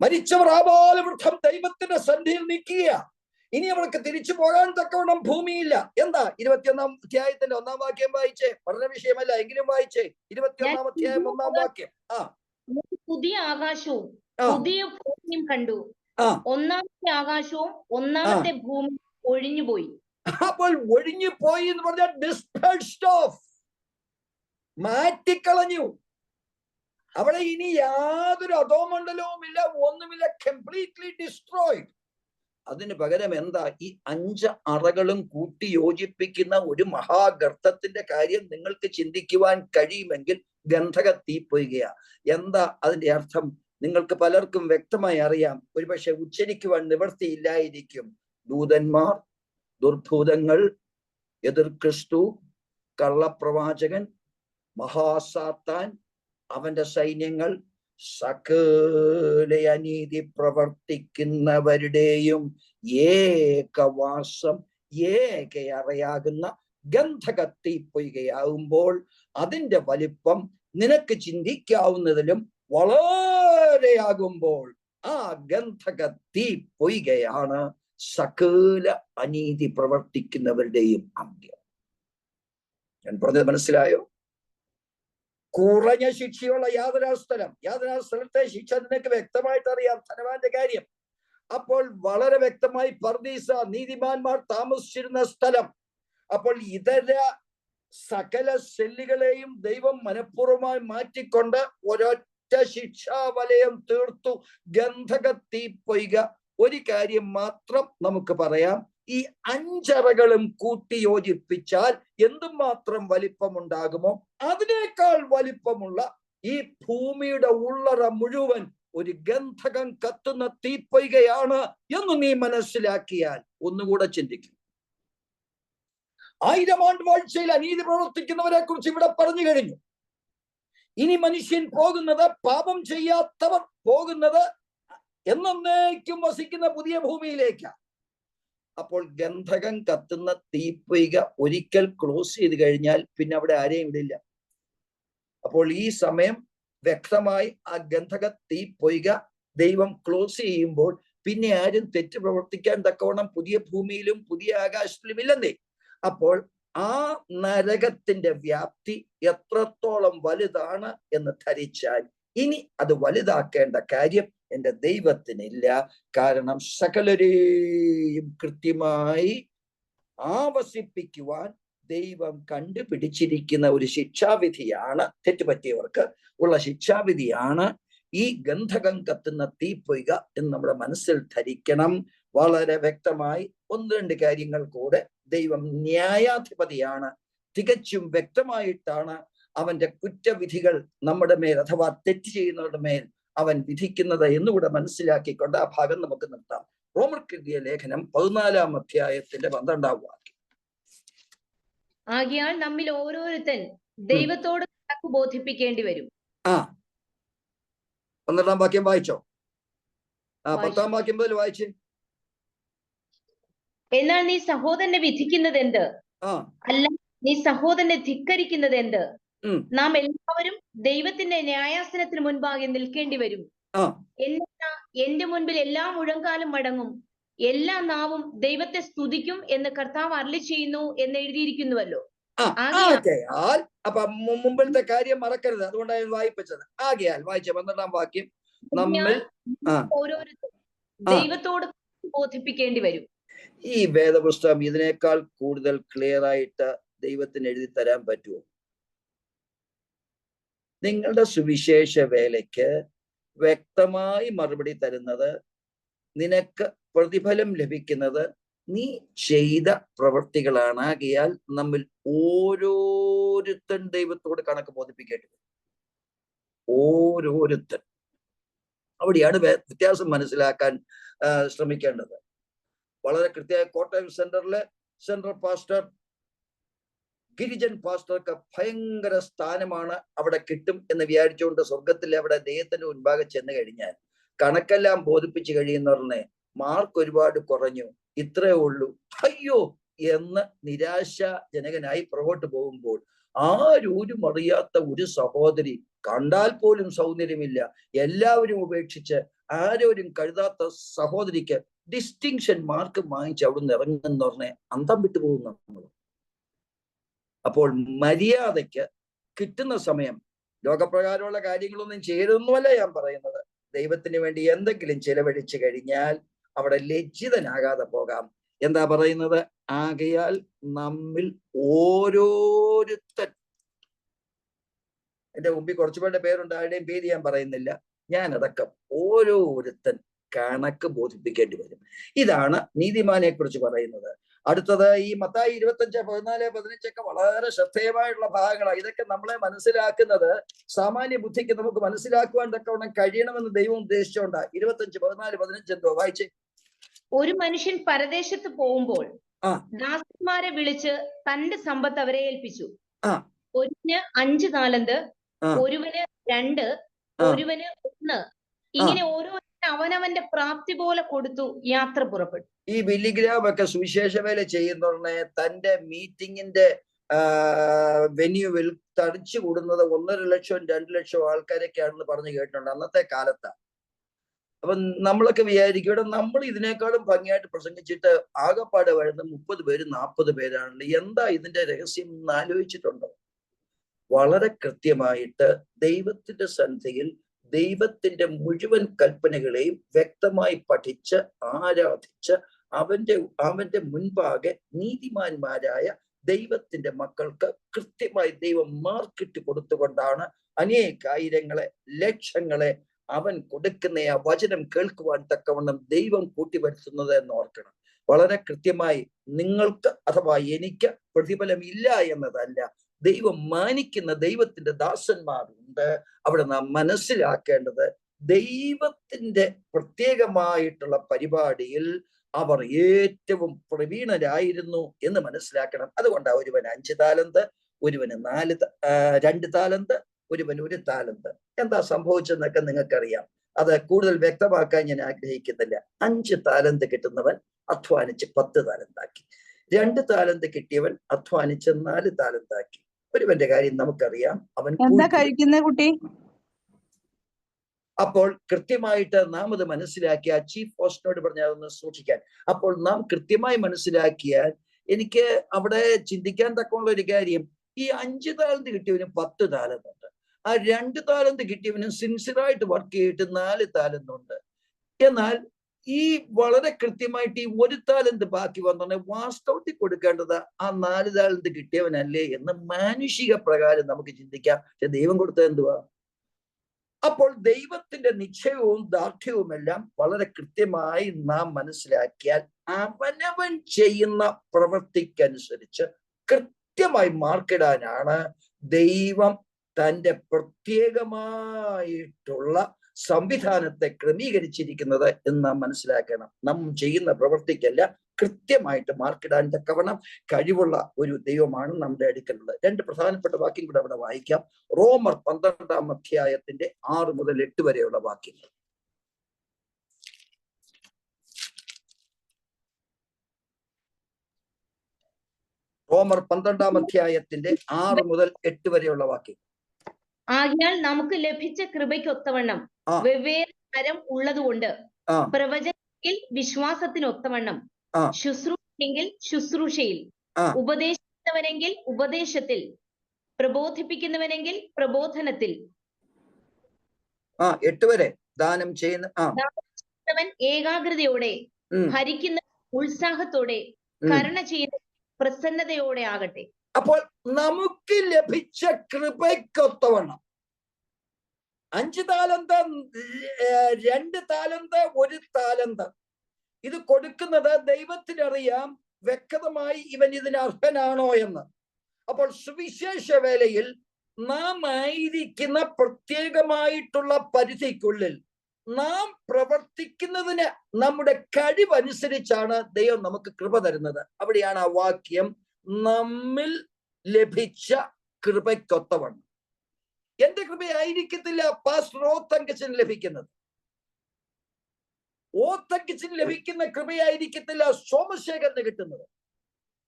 മരിച്ചവർ ആബാലവൃദ്ധം ദൈവത്തിന്റെ സന്ധിയിൽ നിൽക്കുക. ഇനി അവർക്ക് തിരിച്ചു പോകാൻ തക്കവണ്ണം ഭൂമിയില്ല. എന്താ 21-ാം അധ്യായത്തിന്റെ 1-ാം വാക്യം വായിച്ചേ. പഠന വിഷയമല്ല എങ്കിലും വായിച്ചേ. 21-ാം അധ്യായം 1-ാം വാക്യം. പുതിയ ആകാശവും പുതിയ ഭൂമിയും കണ്ടു. ഒന്നാമത്തെ ആകാശവും ഒന്നാമത്തെ ഭൂമി ഒഴിഞ്ഞുപോയി. അപ്പോൾ ഒഴിഞ്ഞു പോയി എന്ന് പറഞ്ഞാൽ ഡിസ്പെഴ്സ്ഡ് ഓഫ്, മാറ്റിക്കളഞ്ഞു. അവിടെ ഇനി യാതൊരു അധോമണ്ഡലവും ഇല്ല, ഒന്നുമില്ല, കംപ്ലീറ്റ്ലി ഡിസ്ട്രോയിഡ്. അതിന് പകരം എന്താ? ഈ 5 അറകളും കൂട്ടി യോജിപ്പിക്കുന്ന ഒരു മഹാഗർത്തത്തിന്റെ കാര്യം നിങ്ങൾക്ക് ചിന്തിക്കുവാൻ കഴിയുമെങ്കിൽ ഗന്ധക തീപ്പൊയ്കയാ. എന്താ അതിന്റെ അർത്ഥം? നിങ്ങൾക്ക് പലർക്കും വ്യക്തമായി അറിയാം, ഒരുപക്ഷെ ഉച്ചരിക്കുവാൻ നിവൃത്തിയില്ലായിരിക്കും. ദൂതന്മാർ, ദുർഭൂതങ്ങൾ, എതിർ ക്രിസ്തു, കള്ളപ്രവാചകൻ, മഹാസാത്താൻ, അവന്റെ സൈന്യങ്ങൾ, സകല അനീതി പ്രവർത്തിക്കുന്നവരുടെയും ഏകവാസം, ഏകയറയാകുന്ന ഗന്ധകത്തീപ്പൊയ്കയാകുമ്പോൾ അതിന്റെ വലിപ്പം നിനക്ക് ചിന്തിക്കാവുന്നതിലും വളരെയാകുമ്പോൾ ആ ഗന്ധകത്തീപ്പൊയ്കയാണ് സകല അനീതി പ്രവർത്തിക്കുന്നവരുടെയും അന്ത്യം. ഞാൻ പറഞ്ഞത് മനസ്സിലായോ? കുറഞ്ഞ ശിക്ഷയുള്ള യാതൊരാ സ്ഥലത്തെ ശിക്ഷ നിനക്ക് വ്യക്തമായിട്ട് അറിയാം, ധനവാന്റെ കാര്യം. അപ്പോൾ വളരെ വ്യക്തമായി പർദീസ, നീതിമാന്മാർ താമസിച്ചിരുന്ന സ്ഥലം. അപ്പോൾ ഇതര സകല സെല്ലുകളെയും ദൈവം മനഃപൂർവ്വമായി മാറ്റിക്കൊണ്ട് ഒരൊറ്റ ശിക്ഷാവലയം തീർത്തു, ഗന്ധകത്തീപ്പൊയ്ക. ഒരു കാര്യം മാത്രം നമുക്ക് പറയാം, ഈ 5 അറകളും കൂട്ടി യോജിപ്പിച്ചാൽ എന്തുമാത്രം വലിപ്പമുണ്ടാകുമോ അതിനേക്കാൾ വലിപ്പമുള്ള ഈ ഭൂമിയുടെ ഉള്ളറ മുഴുവൻ ഒരു ഗന്ധകം കത്തുന്ന തീപ്പൊയ്കയാണ് എന്ന് നീ മനസ്സിലാക്കിയാൽ ഒന്നുകൂടെ ചിന്തിക്കും. 1000 ആണ്ട് വാഴ്ചയിൽ അനീതി പ്രവർത്തിക്കുന്നവരെ കുറിച്ച് ഇവിടെ പറഞ്ഞു കഴിഞ്ഞു. ഇനി മനുഷ്യൻ പോകുന്നത്, പാപം ചെയ്യാത്തവർ പോകുന്നത് എന്നേക്കും വസിക്കുന്ന പുതിയ ഭൂമിയിലേക്കാണ്. അപ്പോൾ ഗന്ധകം കത്തുന്ന തീപ്പൊയ്ക ഒരിക്കൽ ക്ലോസ് ചെയ്ത് കഴിഞ്ഞാൽ പിന്നെ അവിടെ ആരെയും ഇടില്ല. അപ്പോൾ ഈ സമയം വ്യക്തമായി ആ ഗന്ധക തീപ്പൊയ്ക ദൈവം ക്ലോസ് ചെയ്യുമ്പോൾ പിന്നെ ആരും തെറ്റ് പ്രവർത്തിക്കാൻ തക്കവണ്ണം പുതിയ ഭൂമിയിലും പുതിയ ആകാശത്തിലും ഇല്ലെന്നേ. അപ്പോൾ ആ നരകത്തിന്റെ വ്യാപ്തി എത്രത്തോളം വലുതാണ് എന്ന് ധരിച്ചാൽ ഇനി അത് വലുതാക്കേണ്ട കാര്യം എന്റെ ദൈവത്തിനില്ല. കാരണം സകലരെയും കൃത്യമായി ആവസിപ്പിക്കുവാൻ ദൈവം കണ്ടുപിടിച്ചിരിക്കുന്ന ഒരു ശിക്ഷാവിധിയാണ്, തെറ്റുപറ്റിയവർക്ക് ഉള്ള ശിക്ഷാവിധിയാണ് ഈ ഗന്ധകം കത്തുന്ന തീപ്പൊയ്ക എന്ന് നമ്മുടെ മനസ്സിൽ ധരിക്കണം. വളരെ വ്യക്തമായി 1-2 കാര്യങ്ങൾ കൂടെ. ദൈവം ന്യായാധിപതിയാണ്. തികച്ചും വ്യക്തമായിട്ടാണ് അവന്റെ കുറ്റവിധികൾ നമ്മുടെ മേൽ അഥവാ തെറ്റ് ചെയ്യുന്നവരുടെ മേൽ അവൻ വിധിക്കുന്നത് എന്നുകൂടെ മനസ്സിലാക്കിക്കൊണ്ട് ആ ഭാഗം നമുക്ക് നിർത്താം. റോമർക്കെഴുതിയ ലേഖനം 14-ാം അധ്യായത്തിന്റെ 12-ാം വാക്യം. ആകയാൽ നമ്മിൽ ഓരോരുത്തൻ ദൈവത്തോട് കണക്ക് ബോധിപ്പിക്കേണ്ടി വരും. 12-ാം വാക്യം വായിച്ചോ? 10-ാം വാക്യം മുതൽ വായിച്ച്. എന്നാൽ നീ സഹോദരനെ വിധിക്കുന്നത് എന്ത്? അല്ല, നീ സഹോദരനെ ധിക്കരിക്കുന്നത് എന്ത്? നാം എല്ലാവരും ദൈവത്തിന്റെ ന്യായാസനത്തിന് മുൻപാകെ നിൽക്കേണ്ടി വരും. എന്റെ മുൻപിൽ എല്ലാ മുഴങ്കാലും മടങ്ങും, എല്ലാ നാവും ദൈവത്തെ സ്തുതിക്കും എന്ന് കർത്താവ് അരുളി ചെയ്യുന്നു എന്ന് എഴുതിയിരിക്കുന്നുവല്ലോ. അപ്പൊ മുമ്പിലത്തെ കാര്യം മറക്കരുത്, അതുകൊണ്ടാണ് വായിപ്പിച്ചത്. ആകയാൽ വായിച്ച 12-ാം വാക്യം, നമ്മൾ ഓരോരുത്തരും ദൈവത്തോട് ബോധിപ്പിക്കേണ്ടി വരും. ഈ വേദപുസ്തകം ഇതിനേക്കാൾ കൂടുതൽ ക്ലിയർ ആയിട്ട് ദൈവത്തിന് എഴുതി തരാൻ പറ്റുമോ? നിങ്ങളുടെ സുവിശേഷ വേലയ്ക്ക് വ്യക്തമായി മറുപടി തരുന്നത്, നിനക്ക് പ്രതിഫലം ലഭിക്കുന്നത് നീ ചെയ്ത പ്രവൃത്തികളാണ്. ആകയാൽ നമ്മിൽ ഓരോരുത്തൻ ദൈവത്തോട് കണക്ക് ബോധിപ്പിക്കേണ്ടി വരും. ഓരോരുത്തൻ. അവിടെയാണ് വ്യത്യാസം മനസ്സിലാക്കാൻ ശ്രമിക്കേണ്ടത്. വളരെ കൃത്യമായി കോട്ടയം സെൻട്രൽ പാസ്റ്റർ ഗിരിജൻ പാസ്റ്റർക്ക് ഭയങ്കര സ്ഥാനമാണ് അവിടെ കിട്ടും എന്ന് വിചാരിച്ചുകൊണ്ട് സ്വർഗത്തിൽ അവിടെ ദൈവത്തിന്റെ മുൻപാകെ ചെന്ന് കഴിഞ്ഞാൽ കണക്കെല്ലാം ബോധിപ്പിച്ചു കഴിയുന്നവരുടെ മാർക്ക് ഒരുപാട് കുറഞ്ഞു, ഇത്രേ ഉള്ളൂ, അയ്യോ എന്ന് നിരാശാജനകനായി പുറകോട്ട് പോകുമ്പോൾ ആരും അറിയാത്ത ഒരു സഹോദരി, കണ്ടാൽ പോലും സൗന്ദര്യമില്ല, എല്ലാവരും ഉപേക്ഷിച്ച് ആരോരും കരുതാത്ത സഹോദരിക്ക് ഡിസ്റ്റിങ്ഷൻ മാർക്ക് വാങ്ങിച്ച് അവിടുന്ന് ഇറങ്ങുന്ന പറഞ്ഞ അന്തം വിട്ടു പോകുന്ന നമ്മൾ. അപ്പോൾ മര്യാദയ്ക്ക് കിട്ടുന്ന സമയം, ലോകപ്രകാരമുള്ള കാര്യങ്ങളൊന്നും ചെയ്തൊന്നുമല്ല ഞാൻ പറയുന്നത്, ദൈവത്തിന് വേണ്ടി എന്തെങ്കിലും ചെലവഴിച്ചു കഴിഞ്ഞാൽ അവിടെ ലജ്ജിതനാകാതെ പോകാം. എന്താ പറയുന്നത്? ആകയാൽ നമ്മിൽ ഓരോരുത്തൻ, എന്റെ മുമ്പിൽ കുറച്ചുപേരുടെ പേരുണ്ട്, ആരുടെയും പേര് ഞാൻ പറയുന്നില്ല, ഞാനടക്കം ഓരോരുത്തൻ കണക്ക് ബോധിപ്പിക്കേണ്ടി വരും. ഇതാണ് നീതിമാനെ കുറിച്ച് പറയുന്നത്. അടുത്തത് ഈ മത്തായി 25, 14, 15 വളരെ ശ്രദ്ധേയമായിട്ടുള്ള ഭാഗങ്ങളാണ്. ഇതൊക്കെ നമ്മളെ മനസ്സിലാക്കുന്നത് സാമാന്യ ബുദ്ധിക്ക് നമുക്ക് മനസ്സിലാക്കുവാൻ തക്കവണ്ണം കഴിയണമെന്ന് ദൈവം ഉദ്ദേശിച്ചുകൊണ്ട് 25, 14, 15 എന്തോ വായിച്ചേ. ഒരു മനുഷ്യൻ പരദേശത്ത് പോകുമ്പോൾ ദാസന്മാരെ വിളിച്ച് തന്റെ സമ്പത്ത് അവരെ ഏൽപ്പിച്ചു. ഒരുവന് 5 താലന്ത്, ഒരുവന് 2, ഒരുവന് 1, ഇങ്ങനെ ഓരോരുത്തരും അവനവന്റെ പ്രാപ്തി പോലെ കൊടുത്തു യാത്ര പുറപ്പെട്ടു. ഈ ബില്ലിഗ്രാം ഒക്കെ സുവിശേഷ വേല ചെയ്യുന്നവരുടെ തന്റെ മീറ്റിങ്ങിന്റെ വെന്യൂവിൽ തടിച്ചു കൂടുന്നത് 1.5 ലക്ഷം 2 ലക്ഷം ആൾക്കാരൊക്കെയാണെന്ന് പറഞ്ഞു കേട്ടിട്ടുണ്ട് അന്നത്തെ കാലത്ത്. അപ്പൊ നമ്മളൊക്കെ വിചാരിക്കും ഇവിടെ നമ്മൾ ഇതിനേക്കാളും ഭംഗിയായിട്ട് പ്രസംഗിച്ചിട്ട് ആകെപ്പാട് വരുന്ന 30 പേര് 40 പേരാണല്ലോ, എന്താ ഇതിന്റെ രഹസ്യം എന്ന് ആലോചിച്ചിട്ടുണ്ടോ? വളരെ കൃത്യമായിട്ട് ദൈവത്തിന്റെ സന്നിധിയിൽ ദൈവത്തിന്റെ മുഴുവൻ കൽപ്പനകളെയും വ്യക്തമായി പഠിച്ച് ആരാധിച്ച് അവന്റെ മുൻപാകെ നീതിമാന്മാരായ ദൈവത്തിന്റെ മക്കൾക്ക് കൃത്യമായി ദൈവം മാർക്കിട്ട് കൊടുത്തുകൊണ്ടാണ് അനേകായിരങ്ങളെ ലക്ഷങ്ങളെ അവൻ കൊടുക്കുന്ന ആ വചനം കേൾക്കുവാൻ തക്കവണ്ണം ദൈവം കൂട്ടിവരുത്തുന്നത് എന്ന് ഓർക്കണം. വളരെ കൃത്യമായി നിങ്ങൾക്ക് അഥവാ എനിക്ക് പ്രതിഫലം ഇല്ല എന്നതല്ല, ദൈവം മാനിക്കുന്ന ദൈവത്തിന്റെ ദാസന്മാരുണ്ട്. അവിടെ നാം മനസ്സിലാക്കേണ്ടത് ദൈവത്തിന്റെ പ്രത്യേകമായിട്ടുള്ള പരിപാടിയിൽ അവർ ഏറ്റവും പ്രവീണരായിരുന്നു എന്ന് മനസ്സിലാക്കണം. അതുകൊണ്ടാണ് ഒരുവൻ 5 താലന്ത്, ഒരുവന് 2 താലന്ത്, ഒരുവൻ 1 താലന്ത്. എന്താ സംഭവിച്ചെന്നൊക്കെ നിങ്ങൾക്കറിയാം. അത് കൂടുതൽ വ്യക്തമാക്കാൻ ഞാൻ ആഗ്രഹിക്കുന്നില്ല. 5 താലന്ത് കിട്ടുന്നവൻ അധ്വാനിച്ച് 10 താലന്താക്കി. 2 താലന്ത് കിട്ടിയവൻ അധ്വാനിച്ച് 4 താലന്താക്കി. ഒരുവന്റെ കാര്യം നമുക്കറിയാം, അവൻ കഴിക്കുന്ന കുട്ടി. അപ്പോൾ കൃത്യമായിട്ട് നാം അത് മനസ്സിലാക്കിയ ചീഫ് പോസ്റ്റിനോട് പറഞ്ഞ അതൊന്ന് സൂക്ഷിക്കാൻ. അപ്പോൾ നാം കൃത്യമായി മനസ്സിലാക്കിയാൽ എനിക്ക് അവിടെ ചിന്തിക്കാൻ തക്കമുള്ള ഒരു കാര്യം, ഈ 5 താലന്ത് കിട്ടിയവന് 10 താലന്തുണ്ട്, ആ 2 താലന്ത് കിട്ടിയവനും സിൻസിയറായിട്ട് വർക്ക് ചെയ്തിട്ട് 4 താലന്തുണ്ട്. എന്നാൽ ഈ വളരെ കൃത്യമായിട്ട് ഈ 1 താലന്ത് ബാക്കി വന്നോണ്ട് വാസ്തവത്തിൽ കൊടുക്കേണ്ടത് ആ 4 താലന്ത് കിട്ടിയവനല്ലേ എന്ന് മാനുഷിക പ്രകാരം നമുക്ക് ചിന്തിക്കാം. പക്ഷെ ദൈവം കൊടുത്തത് എന്തുവാ? അപ്പോൾ ദൈവത്തിന്റെ നിശ്ചയവും ദാർഢ്യവുമെല്ലാം വളരെ കൃത്യമായി നാം മനസ്സിലാക്കിയാൽ അവനവൻ ചെയ്യുന്ന പ്രവൃത്തിക്കനുസരിച്ച് കൃത്യമായി മാർക്കിടാനാണ് ദൈവം തന്റെ പ്രത്യേകമായിട്ടുള്ള സംവിധാനത്തെ ക്രമീകരിച്ചിരിക്കുന്നത് എന്ന് നാം മനസ്സിലാക്കണം. നാം ചെയ്യുന്ന പ്രവൃത്തിക്കല്ല, കൃത്യമായിട്ട് മാർക്കിടാൻ തക്കവണ്ണം കഴിവുള്ള ഒരു ദൈവമാണ് നമ്മുടെ അടുക്കലുള്ളത്. 2 പ്രധാനപ്പെട്ട വാക്യം കൂടെ അവിടെ വായിക്കാം. റോമർ 12-ാം അധ്യായത്തിന്റെ 6 മുതൽ 8 വരെയുള്ള വാക്യങ്ങൾ. റോമർ 12-ാം അധ്യായത്തിന്റെ 6 മുതൽ 8 വരെയുള്ള വാക്യം. ആകയാൽ നമുക്ക് ലഭിച്ച കൃപയ്ക്കൊത്തവണ്ണം വെവ്വേറെ തരം ഉള്ളതുകൊണ്ട് പ്രവചനത്തിൽ വിശ്വാസത്തിനൊത്തവണ്ണം, ശുശ്രൂഷയെങ്കിൽ ശുശ്രൂഷയിൽ, ഉപദേശിക്കുന്നവനെങ്കിൽ ഉപദേശത്തിൽ, പ്രബോധിപ്പിക്കുന്നവനെങ്കിൽ പ്രബോധനത്തിൽ, 8 വരെ ദാനം ചെയ്യുന്നവൻ ഏകാഗ്രതയോടെ, ഭരിക്കുന്ന ഉത്സാഹത്തോടെ, കരുണ ചെയ്യുന്ന പ്രസന്നതയോടെ ആകട്ടെ. അപ്പോൾ നമുക്ക് ലഭിച്ച കൃപയ്ക്കൊത്തവണ്ണം 5 താലന്ത്, 2 താലന്ത്, 1 താലന്ത് ഇത് കൊടുക്കുന്നത് ദൈവത്തിനറിയാം വ്യക്തമായി ഇവൻ ഇതിന് അർഹനാണോ എന്ന്. അപ്പോൾ സുവിശേഷ വേലയിൽ നാം ആയിരിക്കുന്ന പ്രത്യേകമായിട്ടുള്ള പരിധിക്കുള്ളിൽ നാം പ്രവർത്തിക്കുന്നതിന് നമ്മുടെ കഴിവനുസരിച്ചാണ് ദൈവം നമുക്ക് കൃപ തരുന്നത്. അവിടെയാണ് ആ വാക്യം നമ്മിൽ ലഭിച്ച കൃപയ്ക്കൊത്തവണ്ണം. എന്റെ കൃപയായിരിക്കത്തില്ല പാസ്റ്റർ ഓത്തങ്കച്ചന് ലഭിക്കുന്നത്. ഓത്തങ്കച്ചന് ലഭിക്കുന്ന കൃപയായിരിക്കത്തില്ല സോമശേഖരന് കിട്ടുന്നത്.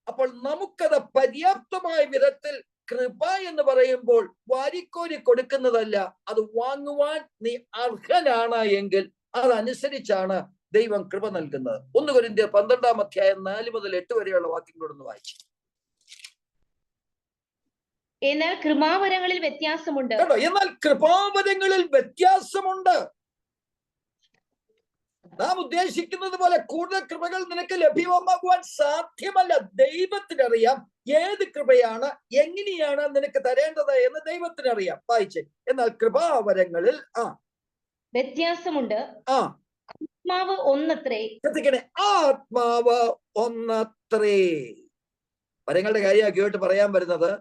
അപ്പോൾ നമുക്കത് പര്യാപ്തമായ വിധത്തിൽ കൃപ എന്ന് പറയുമ്പോൾ വാരിക്കോരി കൊടുക്കുന്നതല്ല, അത് വാങ്ങുവാൻ നീ അർഹനാണ് എങ്കിൽ അതനുസരിച്ചാണ് ദൈവം കൃപ നൽകുന്നത്. 1 കൊരിന്ത്യർ 12 അധ്യായം 4 മുതൽ 8 വരെയുള്ള വാക്യങ്ങളൊന്ന് വായിച്ചു. എന്നാൽ കൃപാവരങ്ങളിൽ വ്യത്യാസമുണ്ട്. കേട്ടോ, എന്നാൽ കൃപാവരങ്ങളിൽ വ്യത്യാസമുണ്ട്. നാം ഉദ്ദേശിക്കുന്നത് പോലെ കൂടുതൽ കൃപകൾ നിനക്ക് ലഭ്യമാകുവാൻ സാധ്യമല്ല. ദൈവത്തിനറിയാം ഏത് കൃപയാണ് എങ്ങനെയാണ് നിനക്ക് തരേണ്ടത് എന്ന് ദൈവത്തിനറിയാം. വായിച്ചേ. എന്നാൽ കൃപാവരങ്ങളിൽ വ്യത്യാസമുണ്ട്. ആത്മാവ് ഒന്നത്രേ. ശ്രദ്ധിക്കണേ, ആത്മാവ് ഒന്നത്രേ. വരങ്ങളുടെ കാര്യമാക്കിയോട്ട് പറയാൻ വരുന്നത്,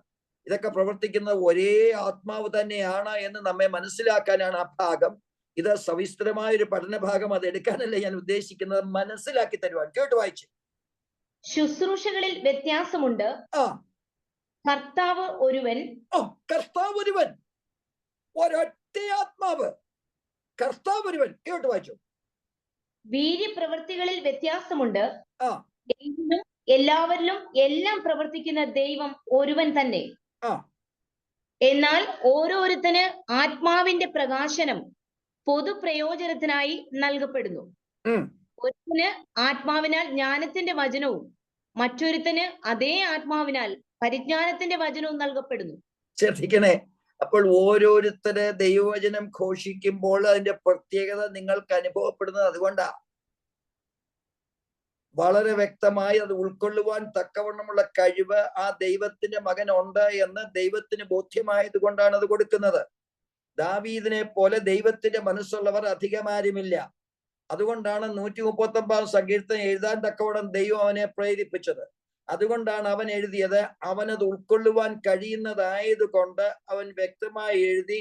ഇതൊക്കെ പ്രവർത്തിക്കുന്നത് ഒരേ ആത്മാവ് തന്നെയാണ് എന്ന് നമ്മെ മനസ്സിലാക്കാനാണ് ആ ഭാഗം. ഇത് സവിസ്തരമായ ഒരു പഠന ഭാഗം, അത് എടുക്കാനല്ല ഞാൻ ഉദ്ദേശിക്കുന്നത്, മനസ്സിലാക്കി തരുവാൻ. കേട്ട് വായിച്ചു. ശുശ്രൂഷകളിൽ വ്യത്യാസമുണ്ട്. കർത്താവ് ഒരുവൻ. കർത്താവ് ഒരുവൻ, ഒരൊറ്റ ആത്മാവ്, കർത്താവ് ഒരുവൻ. കേട്ട് വായിച്ചു. വീര്യപ്രവൃത്തികളിൽ വ്യത്യാസമുണ്ട്. എല്ലാവരിലും എല്ലാം പ്രവർത്തിക്കുന്ന ദൈവം ഒരുവൻ തന്നെ. എന്നാൽ ഓരോരുത്തന് ആത്മാവിന്റെ പ്രകാശനം പൊതുപ്രയോജനത്തിനായി നൽകപ്പെടുന്നു. ഒരുത്തന് ആത്മാവിനാൽ ജ്ഞാനത്തിന്റെ വചനവും മറ്റൊരുത്തന് അതേ ആത്മാവിനാൽ പരിജ്ഞാനത്തിന്റെ വചനവും നൽകപ്പെടുന്നു. ശ്രദ്ധിക്കണേ, അപ്പോൾ ഓരോരുത്തര് ദൈവവചനം ഘോഷിക്കുമ്പോൾ അതിന്റെ പ്രത്യേകത നിങ്ങൾക്ക് അനുഭവപ്പെടുന്നത് അതുകൊണ്ടാ. വളരെ വ്യക്തമായി അത് ഉൾക്കൊള്ളുവാൻ തക്കവണ്ണമുള്ള കഴിവ് ആ ദൈവത്തിന്റെ മകനുണ്ട് എന്ന് ദൈവത്തിന് ബോധ്യമായത് കൊണ്ടാണ് അത് കൊടുക്കുന്നത്. ദാവീദിനെ പോലെ ദൈവത്തിന്റെ മനസ്സുള്ളവർ അധികമാരുമില്ല. അതുകൊണ്ടാണ് 139 സങ്കീർത്തനം എഴുതാൻ തക്കവണ്ണം ദൈവം അവനെ പ്രേരിപ്പിച്ചത്. അതുകൊണ്ടാണ് അവൻ എഴുതിയത്. അവനത് ഉൾക്കൊള്ളുവാൻ കഴിയുന്നതായത് കൊണ്ട് അവൻ വ്യക്തമായി എഴുതി,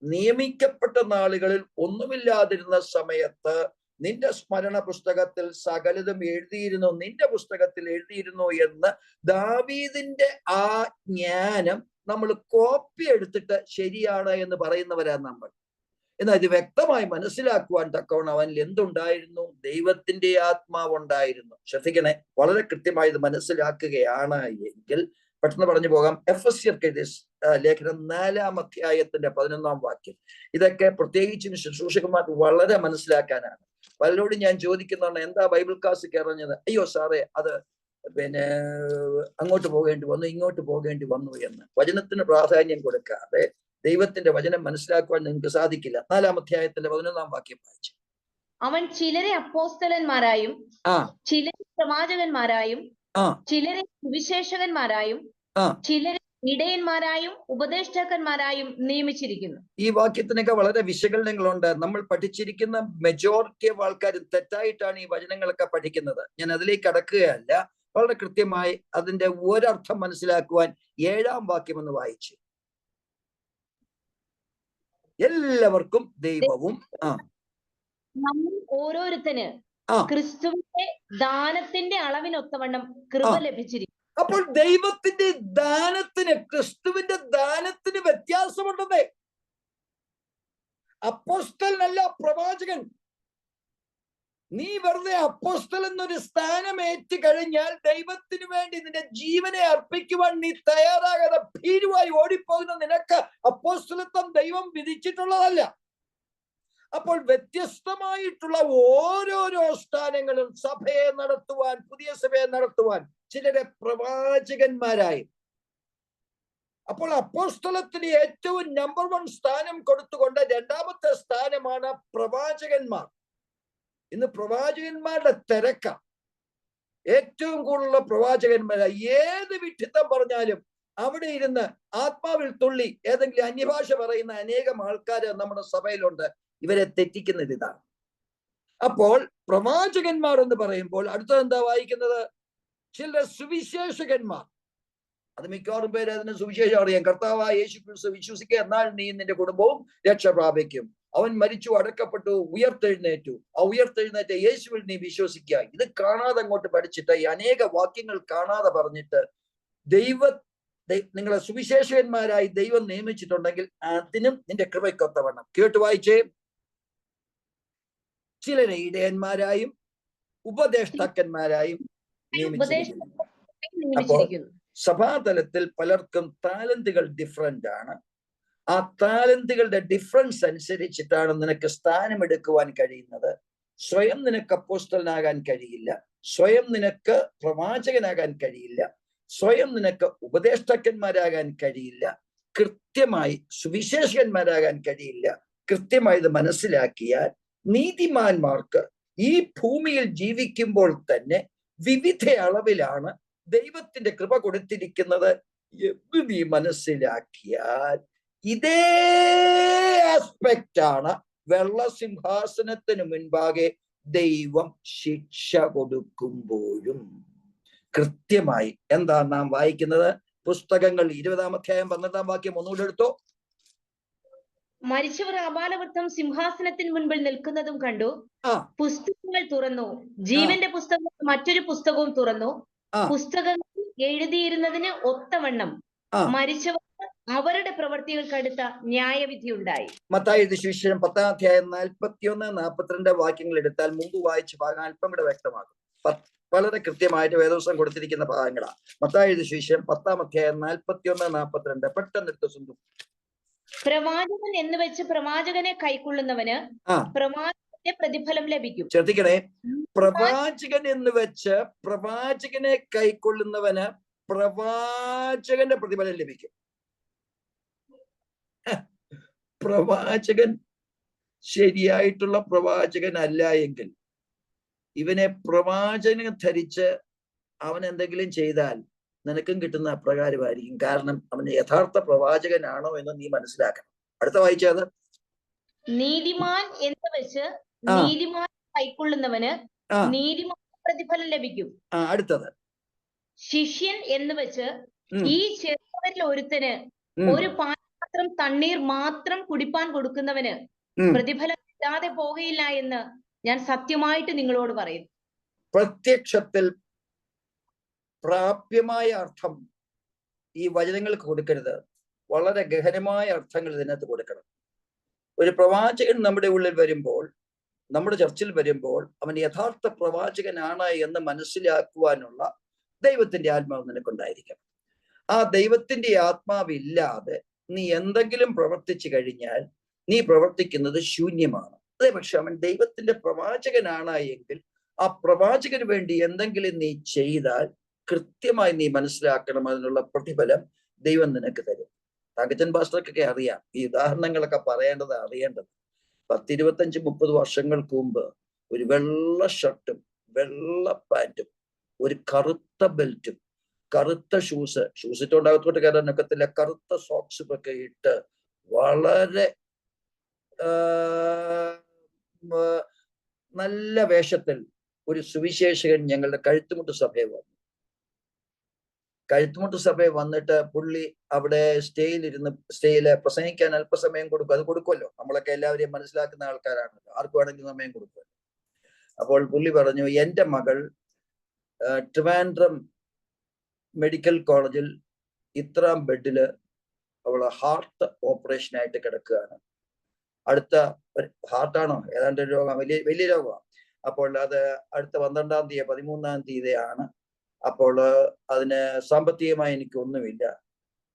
നിയമിക്കപ്പെട്ട നാളുകളിൽ ഒന്നുമില്ലാതിരുന്ന സമയത്ത് നിന്റെ സ്മരണ പുസ്തകത്തിൽ സകലതും എഴുതിയിരുന്നു, നിന്റെ പുസ്തകത്തിൽ എഴുതിയിരുന്നു എന്ന് ദാവീദിന്റെ ആ ജ്ഞാനം നമ്മൾ കോപ്പി എടുത്തിട്ട് ശരിയാണ് എന്ന് പറയുന്നവരാണ് നമ്മൾ. എന്നാൽ ഇത് വ്യക്തമായി മനസ്സിലാക്കുവാൻ തക്കവണ്ണം അവനിൽ എന്തുണ്ടായിരുന്നു? ദൈവത്തിന്റെ ആത്മാവുണ്ടായിരുന്നു. ശ്രദ്ധിക്കണേ, വളരെ കൃത്യമായി ഇത് മനസ്സിലാക്കുകയാണ് എങ്കിൽ പെട്ടെന്ന് പറഞ്ഞു പോകാം. എഫെസ്യർക്ക് എഴുതിയ ലേഖനം 4-ാം അധ്യായത്തിന്റെ 11-ാം വാക്യം. ഇതൊക്കെ പ്രത്യേകിച്ചും ശുശ്രൂഷകന്മാർക്ക് വളരെ മനസ്സിലാക്കാനാണ്. പലരോടും ഞാൻ ചോദിക്കുന്നതാണ്, എന്താ ബൈബിൾ ക്ലാസ് കയറഞ്ഞത്? അയ്യോ സാറേ, അത് പിന്നെ അങ്ങോട്ട് പോകേണ്ടി വന്നു, ഇങ്ങോട്ട് പോകേണ്ടി വന്നു എന്ന്. വചനത്തിന് പ്രാധാന്യം കൊടുക്കാതെ ദൈവത്തിന്റെ വചനം മനസ്സിലാക്കുവാൻ നിങ്ങൾക്ക് സാധിക്കില്ല. 4-ാം അധ്യായത്തിന്റെ 11-ാം വാക്യം വായിച്ചു. അവൻ ചിലരെ അപ്പോസ്തലന്മാരായും ചിലരെ പ്രവാചകന്മാരായും ചിലരെ സുവിശേഷകന്മാരായും ചിലരെ ഇടയന്മാരായും ഉപദേഷ്ടാക്കന്മാരായും നിയമിച്ചിരിക്കുന്നു. ഈ വാക്യത്തിനൊക്കെ വളരെ വിശകലനങ്ങളുണ്ട്. നമ്മൾ പഠിച്ചിരിക്കുന്ന മെജോറിറ്റി ഓഫ് ആൾക്കാരും തെറ്റായിട്ടാണ് ഈ വചനങ്ങളൊക്കെ പഠിക്കുന്നത്. ഞാൻ അതിലേക്ക് കടക്കുകയല്ല. വളരെ കൃത്യമായി അതിന്റെ ഒരർത്ഥം മനസ്സിലാക്കുവാൻ 7-ാം വാക്യം ഒന്ന് വായിച്ചു. എല്ലാവർക്കും ദൈവവും നമ്മൾ ഓരോരുത്തന് ക്രിസ്തുവിന്റെ ദാനത്തിന്റെ അളവിനൊത്തവണ്ണം കൃപ ലഭിച്ചിരിക്കും. അപ്പോൾ ദൈവത്തിന്റെ ദാനത്തിന്, ക്രിസ്തുവിന്റെ ദാനത്തിന് വ്യത്യാസമുണ്ടെന്നേ. അപ്പോസ്തലനല്ല പ്രവാചകൻ. നീ വെറുതെ അപ്പോസ്തലൻ എന്നൊരു സ്ഥാനം ഏറ്റു കഴിഞ്ഞാൽ ദൈവത്തിന് വേണ്ടി നിന്റെ ജീവനെ അർപ്പിക്കുവാൻ നീ തയ്യാറാകാതെ ഭീരുവായി ഓടിപ്പോകുന്ന നിനക്ക് അപ്പോസ്തലത്വം ദൈവം വിധിച്ചിട്ടുള്ളതല്ല. അപ്പോൾ വ്യത്യസ്തമായിട്ടുള്ള ഓരോരോ സ്ഥാനങ്ങളും സഭയെ നടത്തുവാൻ, പുതിയ സഭയെ നടത്തുവാൻ ചിലരെ പ്രവാചകന്മാരായി. അപ്പോൾ അപ്പോസ്തലത്തിന് ഏറ്റവും നമ്പർ 1 സ്ഥാനം കൊടുത്തുകൊണ്ട് 2-ാമത്തെ സ്ഥാനമാണ് പ്രവാചകന്മാർ. ഇന്ന് പ്രവാചകന്മാരുടെ തിരക്ക. ഏറ്റവും കൂടുതലുള്ള പ്രവാചകന്മാരായി. ഏത് വിഡ്ഢിത്തം പറഞ്ഞാലും അവിടെ ഇരുന്ന് ആത്മാവിൽ തുള്ളി ഏതെങ്കിലും അന്യഭാഷ പറയുന്ന അനേകം ആൾക്കാർ നമ്മുടെ സഭയിലുണ്ട്. ഇവരെ തെറ്റിക്കുന്നത് ഇതാണ്. അപ്പോൾ പ്രവാചകന്മാർ എന്ന് പറയുമ്പോൾ അടുത്തത് എന്താ വായിക്കുന്നത്? ചില സുവിശേഷകന്മാർ. അത് മിക്കവാറും പേര് അതിന് സുവിശേഷം അറിയാം. കർത്താവായ യേശു ക്രിസ്തു വിശ്വസിക്കുക, എന്നാൽ നീ നിന്റെ കുടുംബവും രക്ഷ പ്രാപിക്കും. അവൻ മരിച്ചു, അടക്കപ്പെട്ടു, ഉയർത്തെഴുന്നേറ്റു. ആ ഉയർത്തെഴുന്നേറ്റ യേശുവിൽ നീ വിശ്വസിക്കുക. ഇത് കാണാതെ അങ്ങോട്ട് പഠിച്ചിട്ട്, ഈ അനേക വാക്യങ്ങൾ കാണാതെ പറഞ്ഞിട്ട് നിങ്ങളെ സുവിശേഷകന്മാരായി ദൈവം നിയമിച്ചിട്ടുണ്ടെങ്കിൽ അതിനും നിന്റെ കൃപയ്ക്കൊത്തവണ്ണം. കേട്ടു വായിച്ചേ. ചിലരെ ഇടയന്മാരായും ഉപദേഷ്ടാക്കന്മാരായും നിയമിച്ചിരിക്കുന്നു. അപ്പോൾ സഭാതലത്തിൽ പലർക്കും താലന്തുകൾ ഡിഫറെന്റ് ആണ്. ആ താലന്തുകളുടെ ഡിഫറൻസ് അനുസരിച്ചിട്ടാണ് നിനക്ക് സ്ഥാനമെടുക്കുവാൻ കഴിയുന്നത്. സ്വയം നിനക്ക് അപ്പോസ്തലനാകാൻ കഴിയില്ല, സ്വയം നിനക്ക് പ്രവാചകനാകാൻ കഴിയില്ല, സ്വയം നിനക്ക് ഉപദേഷ്ടാക്കന്മാരാകാൻ കഴിയില്ല, കൃത്യമായി സുവിശേഷകന്മാരാകാൻ കഴിയില്ല. കൃത്യമായി ഇത് മനസ്സിലാക്കിയാൽ നീതിമാന്മാർക്ക് ഈ ഭൂമിയിൽ ജീവിക്കുമ്പോൾ തന്നെ വിവിധ അളവിലാണ് ദൈവത്തിന്റെ കൃപ കൊടുത്തിരിക്കുന്നത് എന്ന് നീ മനസ്സിലാക്കിയാൽ ഇതേ ആസ്പെക്റ്റ് ആണ് വെള്ളസിംഹാസനത്തിന് മുൻപാകെ ദൈവം ശിക്ഷ കൊടുക്കുമ്പോഴും. കൃത്യമായി എന്താ നാം വായിക്കുന്നത്? പുസ്തകങ്ങൾ 20-ാം അധ്യായം 12-ാം വാക്യം ഒന്നുകൂടെ എടുത്തോ. മരിച്ചവർ ആബാലവൃത്തം സിംഹാസനത്തിന് മുൻപിൽ നിൽക്കുന്നതും കണ്ടു. പുസ്തകങ്ങൾ തുറന്നു, ജീവന്റെ പുസ്തകം മറ്റൊരു പുസ്തകവും തുറന്നു. പുസ്തകങ്ങൾ എഴുതിയിരുന്നതിന് ഒത്തവണ്ണം മരിച്ചവർ അവരുടെ പ്രവൃത്തികൾക്കടുത്ത ന്യായവിധി ഉണ്ടായി. മത്തായി സുവിശേഷം 10-ാം അധ്യായം 41-42 വാക്യങ്ങൾ എടുത്താൽ മുമ്പ് വായിച്ച ഭാഗം അല്പം കൂടെ വ്യക്തമാകും. വളരെ കൃത്യമായിട്ട് വേദപുസ്തകം കൊടുത്തിരിക്കുന്ന ഭാഗങ്ങളാണ്. മത്തായി സുവിശേഷം 10-ാം അധ്യായം 41-42 പെട്ടെന്ന് എടുത്ത് സ്വന്തം. പ്രവാചകൻ എന്ന് വെച്ച് പ്രവാചകനെ കൈക്കൊള്ളുന്നവന് പ്രവാചകന്റെ പ്രതിഫലം ലഭിക്കും. ശ്രദ്ധിക്കണേ, പ്രവാചകൻ എന്ന് വെച്ച് പ്രവാചകനെ കൈക്കൊള്ളുന്നവന് പ്രവാചകന്റെ പ്രതിഫലം ലഭിക്കും. പ്രവാചകൻ ശരിയായിട്ടുള്ള പ്രവാചകൻ അല്ല എങ്കിൽ ഇവനെ പ്രവാചകൻ ധരിച്ച് അവൻ എന്തെങ്കിലും ചെയ്താൽ നിനക്കും കിട്ടുന്ന അപ്രകാരമായിരിക്കും. കാരണം അവന് യഥാർത്ഥ പ്രവാചകനാണോ എന്ന് നീ മനസ്സിലാക്കണം. അടുത്ത വായിച്ചത്, നീതിമാൻ എന്ന് വെച്ച് നീതിമാൻ കൈക്കൊള്ളുന്നവന് നീതിമാൻ പ്രതിഫലം ലഭിക്കും. അടുത്തത്, ശിഷ്യൻ എന്ന് വെച്ച് ഈ ചെറുവരിൽ ഒരുത്തന് ഒരു പാത്രം തണ്ണീർ മാത്രം കുടിപ്പാൻ കൊടുക്കുന്നവന് പ്രതിഫലം കിട്ടാതെ പോകയില്ല എന്ന് ഞാൻ സത്യമായിട്ട് നിങ്ങളോട് പറയുന്നു. പ്രത്യക്ഷത്തിൽ പ്രാപ്യമായ അർത്ഥം ഈ വചനങ്ങൾക്ക് കൊടുക്കരുത്. വളരെ ഗഹനമായ അർത്ഥങ്ങൾ ഇതിനകത്ത് കൊടുക്കണം. ഒരു പ്രവാചകൻ നമ്മുടെ ഉള്ളിൽ വരുമ്പോൾ, നമ്മുടെ ചർച്ചിൽ വരുമ്പോൾ അവൻ യഥാർത്ഥ പ്രവാചകനാണ് എന്ന് മനസ്സിലാക്കുവാനുള്ള ദൈവത്തിന്റെ ആത്മാവ് നിനക്കുണ്ടായിരിക്കണം. ആ ദൈവത്തിന്റെ ആത്മാവില്ലാതെ നീ എന്തെങ്കിലും പ്രവർത്തിച്ചു കഴിഞ്ഞാൽ നീ പ്രവർത്തിക്കുന്നത് ശൂന്യമാണ്. അതേപക്ഷെ അവൻ ദൈവത്തിന്റെ പ്രവാചകനാണ് എങ്കിൽ ആ പ്രവാചകന് വേണ്ടി എന്തെങ്കിലും നീ ചെയ്താൽ കൃത്യമായി നീ മനസ്സിലാക്കണം, അതിനുള്ള പ്രതിഫലം ദൈവം നിനക്ക് തരും. തങ്കച്ചൻ പാസ്റ്റർക്കൊക്കെ അറിയാം ഈ ഉദാഹരണങ്ങളൊക്കെ പറയേണ്ടത്, അറിയേണ്ടത്. 10-25-30 വർഷങ്ങൾക്ക് മുമ്പ് ഒരു വെള്ള ഷർട്ടും വെള്ള പാൻറ്റും ഒരു കറുത്ത ബെൽറ്റും കറുത്ത ഷൂസ് ഇട്ടുകൊണ്ട് അകത്തോട്ട് കയറാൻ ഒക്കത്തില്ല, കറുത്ത സോക്സും ഒക്കെ ഇട്ട് വളരെ നല്ല വേഷത്തിൽ ഒരു സുവിശേഷകൻ ഞങ്ങളുടെ കഴുത്തുമുട്ട് സഭയിൽ വന്നു. കഴുത്തുമുട്ട് സഭയിൽ വന്നിട്ട് പുള്ളി അവിടെ സ്റ്റേയില് പ്രസംഗിക്കാൻ അല്പസമയം കൊടുക്കും. അത് കൊടുക്കുമല്ലോ, നമ്മളൊക്കെ എല്ലാവരെയും മനസ്സിലാക്കുന്ന ആൾക്കാരാണല്ലോ, ആർക്കും വേണമെങ്കിലും സമയം കൊടുക്കുമല്ലോ. അപ്പോൾ പുള്ളി പറഞ്ഞു, എൻ്റെ മകൾ ട്രിവാൻഡ്രം മെഡിക്കൽ കോളേജിൽ ഇത്രാം ബെഡില് അവള് ഹാർട്ട് ഓപ്പറേഷൻ ആയിട്ട് കിടക്കുകയാണ്. അടുത്ത ഹാർട്ടാണോ ഏതാണ്ട് രോഗം, വലിയ രോഗമാണ്. അപ്പോൾ അത് അടുത്ത 12-ാം തീയതി 13-ാം തീയതിയാണ്. അപ്പോൾ അതിന് സാമ്പത്തികമായി എനിക്കൊന്നുമില്ല.